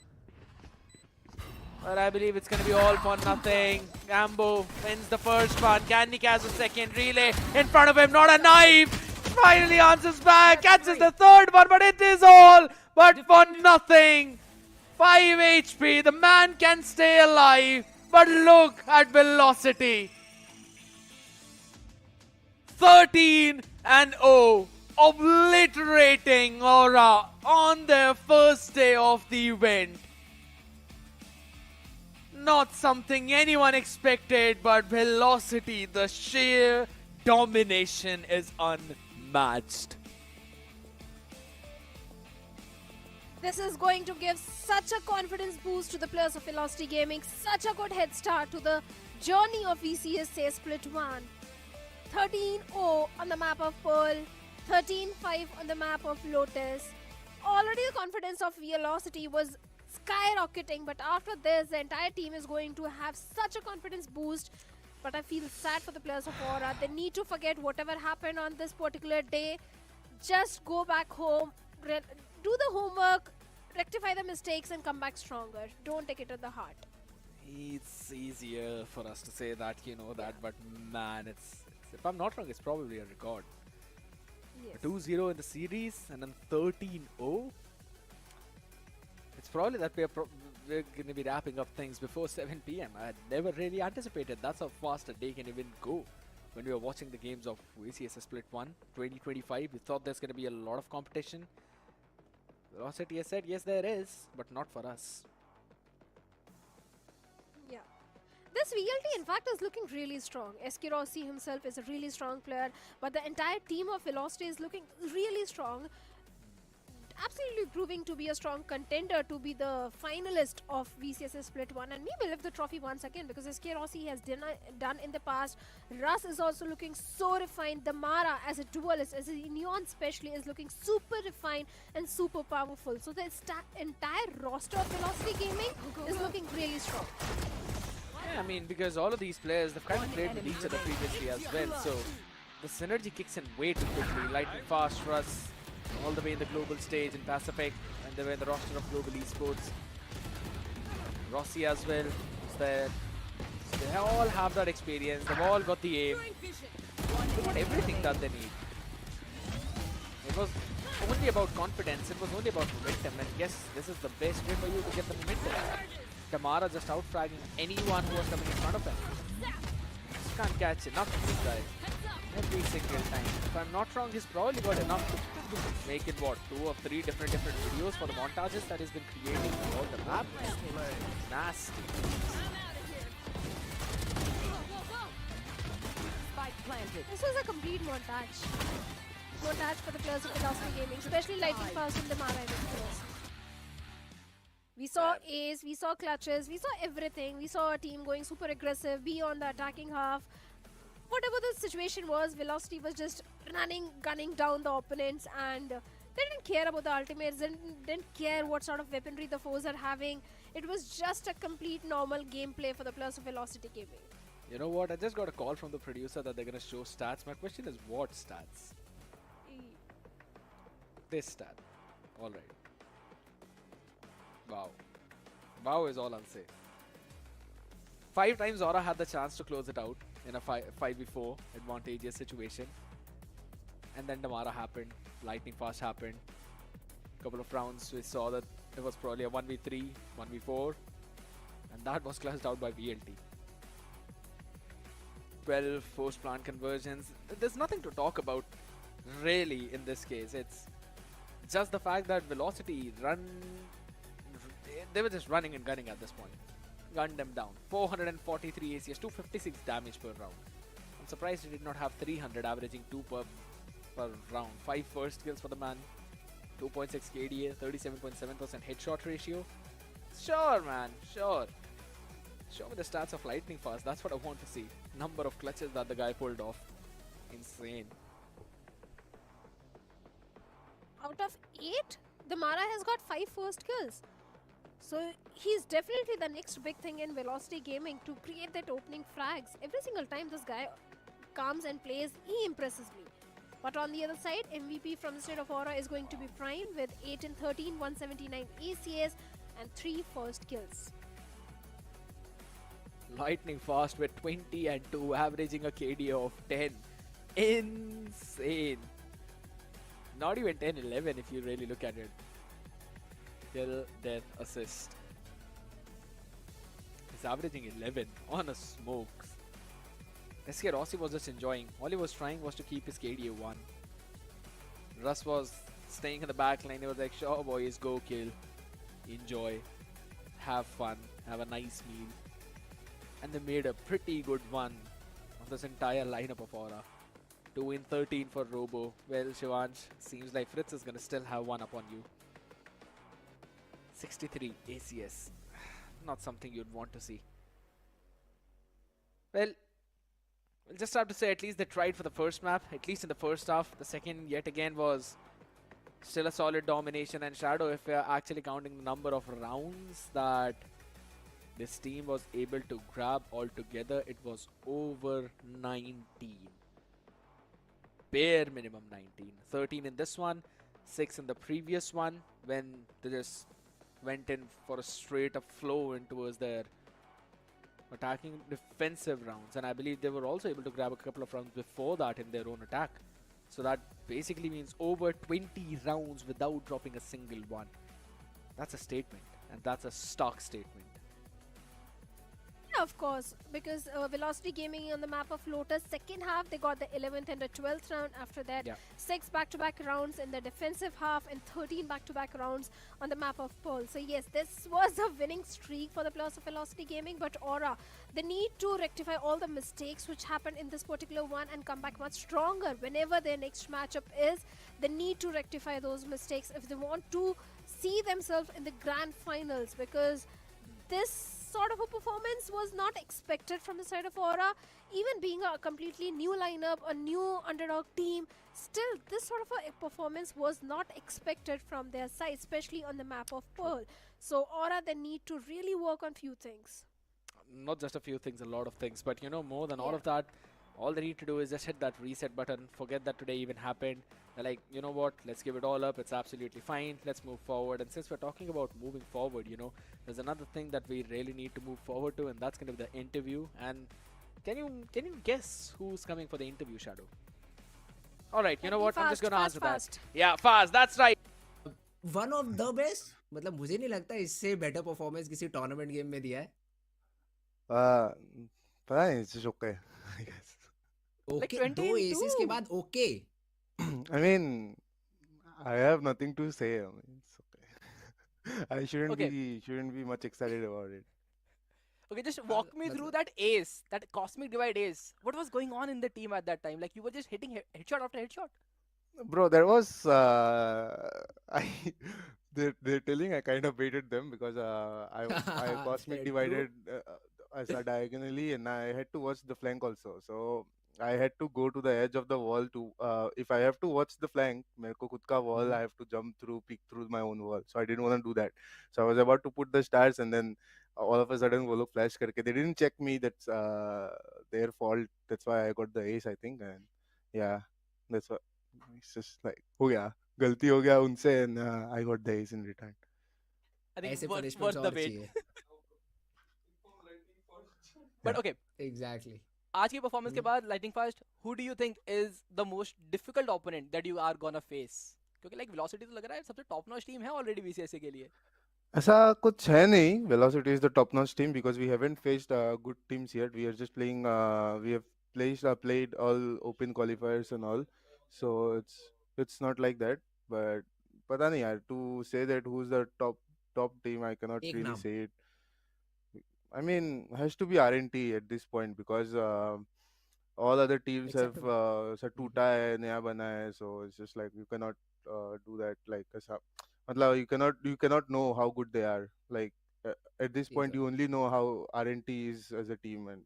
But I believe it's going to be all for nothing. Gambo wins the first one. Candy Cas the second. Relay in front of him. Not a knife. Finally answers back. Catches the third one. But it is all but for nothing. 5 HP. The man can stay alive. But look at Velocity. 13-0. Obliterating Aura on their first day of the event. Not something anyone expected, but Velocity, the sheer domination is unmatched. This is going to give such a confidence boost to the players of Velocity Gaming, such a good head start to the journey of VCSA Split 1. 13-0 on the map of Pearl, 13-5 on the map of Lotus. Already the confidence of Velocity was skyrocketing, but after this the entire team is going to have such a confidence boost. But I feel sad for the players of Aura. They need to forget whatever happened on this particular day. Just go back home, do the homework, rectify the mistakes and come back stronger. Don't take it to the heart. It's easier for us to say that, you know that, but man, it's if I'm not wrong, it's probably a record. Yes. 2-0 in the series and then 13-0. It's probably that we're going to be wrapping up things before 7 PM. I had never really anticipated that's how fast a day can even go. When we were watching the games of VCSA Split 1 2025, we thought there's going to be a lot of competition. Velocity has said, yes, there is, but not for us. Yeah. This VLT in fact is looking really strong. SK Rossi himself is a really strong player, but the entire team of Velocity is looking really strong. Absolutely proving to be a strong contender to be the finalist of VCSA Split 1 and maybe lift the trophy once again, because SK Rossi has done in the past. Russ is also looking so refined. The Mara as a duelist, as a Neon especially, is looking super refined and super powerful. So the entire roster of Velocity Gaming is looking really strong. Yeah, I mean, because all of these players, they've kind of played with each other previously as well, so the synergy kicks in way too quickly. Lightning fast, Russ, all the way in the global stage in Pacific, and they were in the roster of Global Esports. Rossi as well is there. So they all have that experience, they've all got the aim. They've got everything that they need. It was only about confidence, it was only about momentum, and yes, this is the best way for you to get the momentum. Tamara just out-fragging anyone who was coming in front of him. Just can't catch enough of this guy. Every single time. If I'm not wrong, he's probably got enough to make it, what, 2 or 3 different videos for the montages that he's been creating throughout the map. Nasty. This was a complete montage. Montage for the players of Velocity Gaming, especially Lightning Fast and the Mara players. We saw Ace, we saw clutches, we saw everything. We saw a team going super aggressive, be on the attacking half. Whatever the situation was, Velocity was just running, gunning down the opponents, and they didn't care about the ultimates, didn't care what sort of weaponry the foes are having. It was just a complete normal gameplay for the players of Velocity Gaming. You know what? I just got a call from the producer that they're going to show stats. My question is, what stats? This stat. Alright. Wow. Wow is all I'll say. 5 times Aura had the chance to close it out in a 5v4 advantageous situation. And then Damara happened. Lightning Fast happened. Couple of rounds we saw that it was probably a 1v3, 1v4. And that was clutched out by VLT. 12 forced plant conversions. There's nothing to talk about really in this case. It's just the fact that Velocity they were just running and gunning at this point. Gunned them down. 443 ACS, 256 damage per round. I'm surprised he did not have 300, averaging 2 per round. 5 first kills for the man. 2.6 KDA, 37.7% headshot ratio. Sure, man, sure. Show me the stats of Lightning Fast. That's what I want to see. Number of clutches that the guy pulled off. Insane. Out of 8, the Mara has got 5 first kills. So he's definitely the next big thing in Velocity Gaming to create that opening frags. Every single time this guy comes and plays, he impresses me. But on the other side, MVP from the state of Aura is going to be Prime with 8 and 13, 179 ACS and 3 first kills. Lightning fast with 20 and 2, averaging a KD of 10. Insane. Not even 10, 11 if you really look at it. Kill, death, assist. He's averaging 11 on a smokes. SK Rossi was just enjoying. All he was trying was to keep his KD at 1. Russ was staying in the back line. He was like, sure boys, go kill. Enjoy. Have fun. Have a nice meal. And they made a pretty good one of this entire lineup of Aura. 2 in 13 for Robo. Well, Shivansh, seems like Fritz is going to still have one up on you. 63 ACS. Not something you'd want to see. Well, we'll just have to say at least they tried for the first map, at least in the first half. The second, yet again, was still a solid domination. And Shadow, if we are actually counting the number of rounds that this team was able to grab altogether, it was over 19. Bare minimum 19. 13 in this one, 6 in the previous one, when they just went in for a straight up flow in towards their attacking defensive rounds. And I believe they were also able to grab a couple of rounds before that in their own attack. So that basically means over 20 rounds without dropping a single one. That's a statement, and that's a stock statement. Yeah, of course, because Velocity Gaming on the map of Lotus, second half they got the 11th and the 12th round. After that, 6 back-to-back rounds in the defensive half and 13 back-to-back rounds on the map of Pearl. So yes, this was a winning streak for the players of Velocity Gaming, but Aura, they need to rectify all the mistakes which happened in this particular one and come back much stronger whenever their next matchup is. They need to rectify those mistakes if they want to see themselves in the grand finals, because this sort of a performance was not expected from the side of Aura. Even being a completely new lineup, a new underdog team, still this sort of a performance was not expected from their side, especially on the map of Pearl. So Aura, they need to really work on few things. Not just a few things, a lot of things. But you know, more than all of that, all they need to do is just hit that reset button, forget that today even happened. They're like, you know what, let's give it all up, it's absolutely fine, let's move forward. And since we're talking about moving forward, you know, there's another thing that we really need to move forward to, and that's going to be the interview. And can you guess who's coming for the interview, Shadow? Alright, you know what, I'm just going to answer that. Yeah, fast, that's right. One of the best? मतलब मुझे नहीं लगता इससे better performance किसी tournament game में दिया है. पता नहीं, it's just okay, I guess. Okay, 2 aces के बाद okay. I mean, I have nothing to say. I mean, it's okay. I shouldn't be much excited about it. Okay, just walk me through that ace, that cosmic divide ace. What was going on in the team at that time? Like, you were just hitting headshot after headshot. Bro, there was they're telling I kind of baited them because I cosmic divided as a diagonally, and I had to watch the flank also. So I had to go to the edge of the wall to if I have to watch the flank, मेरे को खुद का wall, I have to jump through, peek through my own wall. So I didn't want to do that. So I was about to put the stars, and then all of a sudden वो लोग flash करके, they didn't check me. That's their fault. That's why I got the ace, I think. And yeah, that's what. It's just like, हो गया, गलती हो गया उनसे, and I got the ace in return. I think ऐसे worth punishments the और wait. चाहिए. But okay, Exactly. आज की performance के बाद Lightning Fast, who do you think is the most difficult opponent that you are gonna face? क्योंकि like Velocity तो लग रहा है सबसे top notch team है already BCSA के लिए. ऐसा कुछ है नहीं. Velocity is the top-notch team because we haven't faced good teams yet. We are just playing. We have played all open qualifiers and all, so it's not like that. But पता नहीं यार, to say that who's the top team, I cannot एक really नाम. say it. I mean, has to be RNT at this point because all other teams have टूटा है, नया बना है, so it's just like you cannot do that like ऐसा. मतलब you cannot know how good they are. Like at this point, you only know how RNT is as a team, and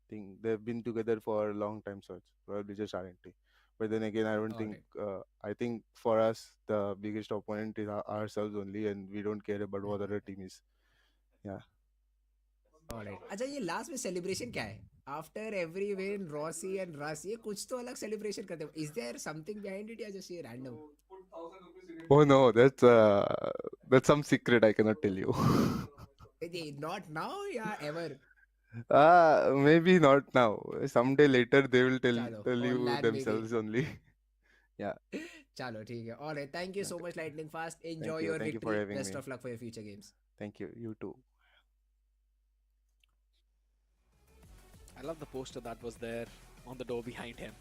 think they've been together for a long time, so it's probably just RNT. But then again, I don't All think. right. I think for us, the biggest opponent is ourselves only, and we don't care about what other team is. Yeah. Alright. अच्छा ये last में celebration क्या है? After every win Rossi and Russ ये कुछ तो अलग celebration करते हो. Is there something behind it या जस्ट ये random? Oh no, that's some secret I cannot tell you. Not now या ever? Maybe not now. Someday later they will tell चलो you on land themselves maybe. only. Yeah. चलो ठीक है. Alright. Thank you so much Lightning Fast. Enjoy Thank you. your Thank you for victory. having Best me. of luck for your future games. Thank you. You too. I love the poster that was there on the door behind him.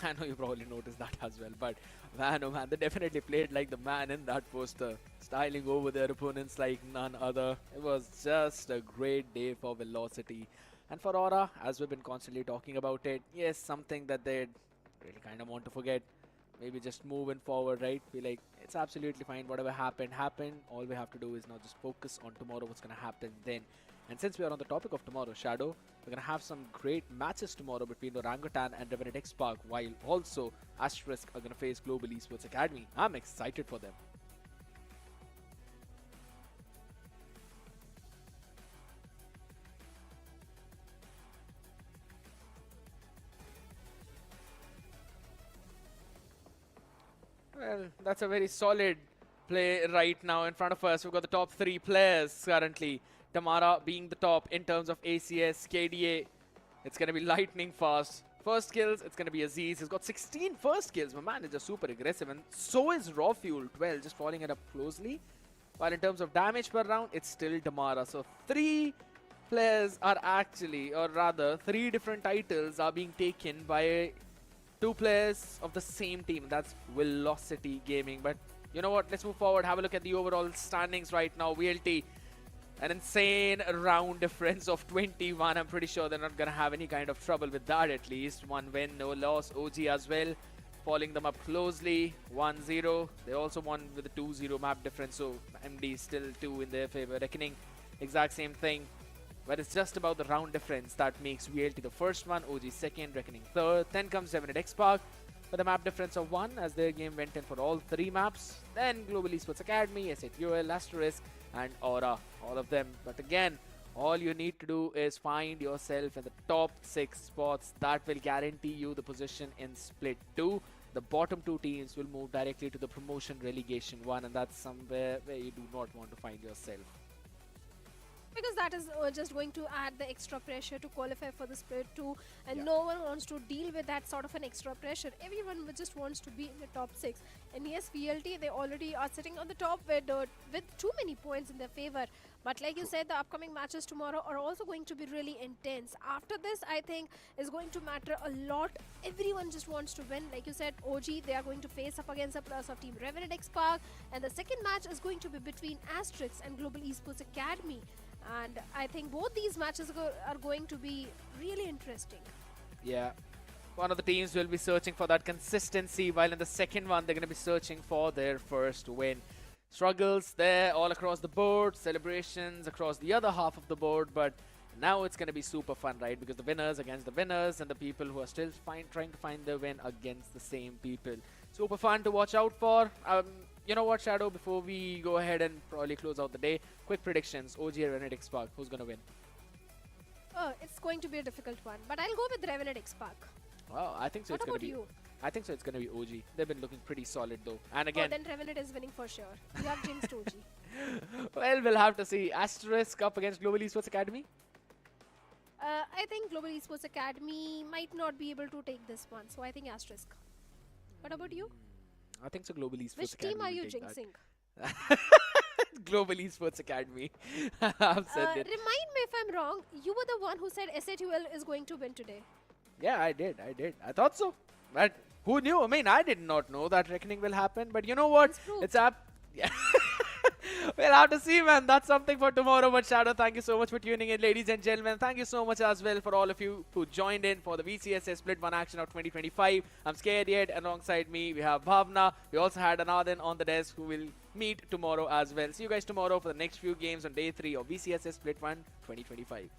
I know you probably noticed that as well, but man, oh man, they definitely played like the man in that poster, styling over their opponents like none other. It was just a great day for Velocity. And for Aura, as we've been constantly talking about it, yes, something that they really kind of want to forget. Maybe just moving forward, right? Be like, it's absolutely fine. Whatever happened. All we have to do is now just focus on tomorrow, what's going to happen then. And since we are on the topic of tomorrow, Shadow, we're going to have some great matches tomorrow between Orangutan and Revenant Esports, while also Asterisk are going to face Global Esports Academy. I'm excited for them. Well, that's a very solid play right now in front of us. We've got the top 3 players currently. Tamara being the top in terms of ACS, KDA. It's going to be lightning fast. First kills, it's going to be Aziz. He's got 16 first kills. My man is just super aggressive. And so is Raw Fuel, 12, just following it up closely. While in terms of damage per round, it's still Tamara. So 3 players are actually, or rather, 3 different titles are being taken by 2 players of the same team. That's Velocity Gaming. But you know what? Let's move forward. Have a look at the overall standings right now. VLT, an insane round difference of 21. I'm pretty sure they're not going to have any kind of trouble with that at least. 1 win, no loss. OG as well, following them up closely. 1-0. They also won with a 2-0 map difference. So MD still 2 in their favor. Reckoning, exact same thing. But it's just about the round difference that makes VLT the first one, OG second, Reckoning third. Then comes Revenant Esports with a map difference of 1 as their game went in for all 3 maps. Then Global Esports Academy, S8 UL, Asterisk, and Aura, all of them. But again, all you need to do is find yourself in the top 6 spots. That will guarantee you the position in Split 2. The bottom 2 teams will move directly to the promotion relegation 1, and that's somewhere where you do not want to find yourself. Because that is just going to add the extra pressure to qualify for the Split 2, and no one wants to deal with that sort of an extra pressure. Everyone just wants to be in the top 6. And yes, VLT, they already are sitting on the top with too many points in their favor. But like you said, the upcoming matches tomorrow are also going to be really intense. After this, I think, is going to matter a lot. Everyone just wants to win. Like you said, OG, they are going to face up against the plus of Team Revenant Esports. And the second match is going to be between Asterisk and Global Esports Academy. And I think both these matches are going to be really interesting. Yeah. One of the teams will be searching for that consistency, while in the second one, they're going to be searching for their first win. Struggles there all across the board, celebrations across the other half of the board, but now it's going to be super fun, right? Because the winners against the winners and the people who are still trying to find their win against the same people. Super fun to watch out for. You know what, Shadow, before we go ahead and probably close out the day, quick predictions. OG or Revenant Esports, who's going to win? It's going to be a difficult one, but I'll go with Revenant Esports. Wow, I think so. What It's going about to be. you? I think so. It's going to be OG. They've been looking pretty solid though. And again, then Revenant is winning for sure. You have jinxed OG. well, we'll have to see. Asterisk up against Global Esports Academy. I think Global Esports Academy might not be able to take this one, so I think Asterisk. What about you? I think so. Global Esports Which Academy. team are you will take jinxing? that. Global Esports Academy. I've said it. Remind me if I'm wrong. You were the one who said SATUL is going to win today. Yeah, I did. I thought so. But who knew? I mean, I did not know that reckoning will happen. But you know what? It's up. Yeah. We'll have to see, man. That's something for tomorrow. But Shadow, thank you so much for tuning in, ladies and gentlemen. Thank you so much as well for all of you who joined in for the VCSS Split 1 action of 2025. I'm Scared Yet. Alongside me, we have Bhavna. We also had Anadhan on the desk who will meet tomorrow as well. See you guys tomorrow for the next few games on day 3 of VCSS Split 1 2025.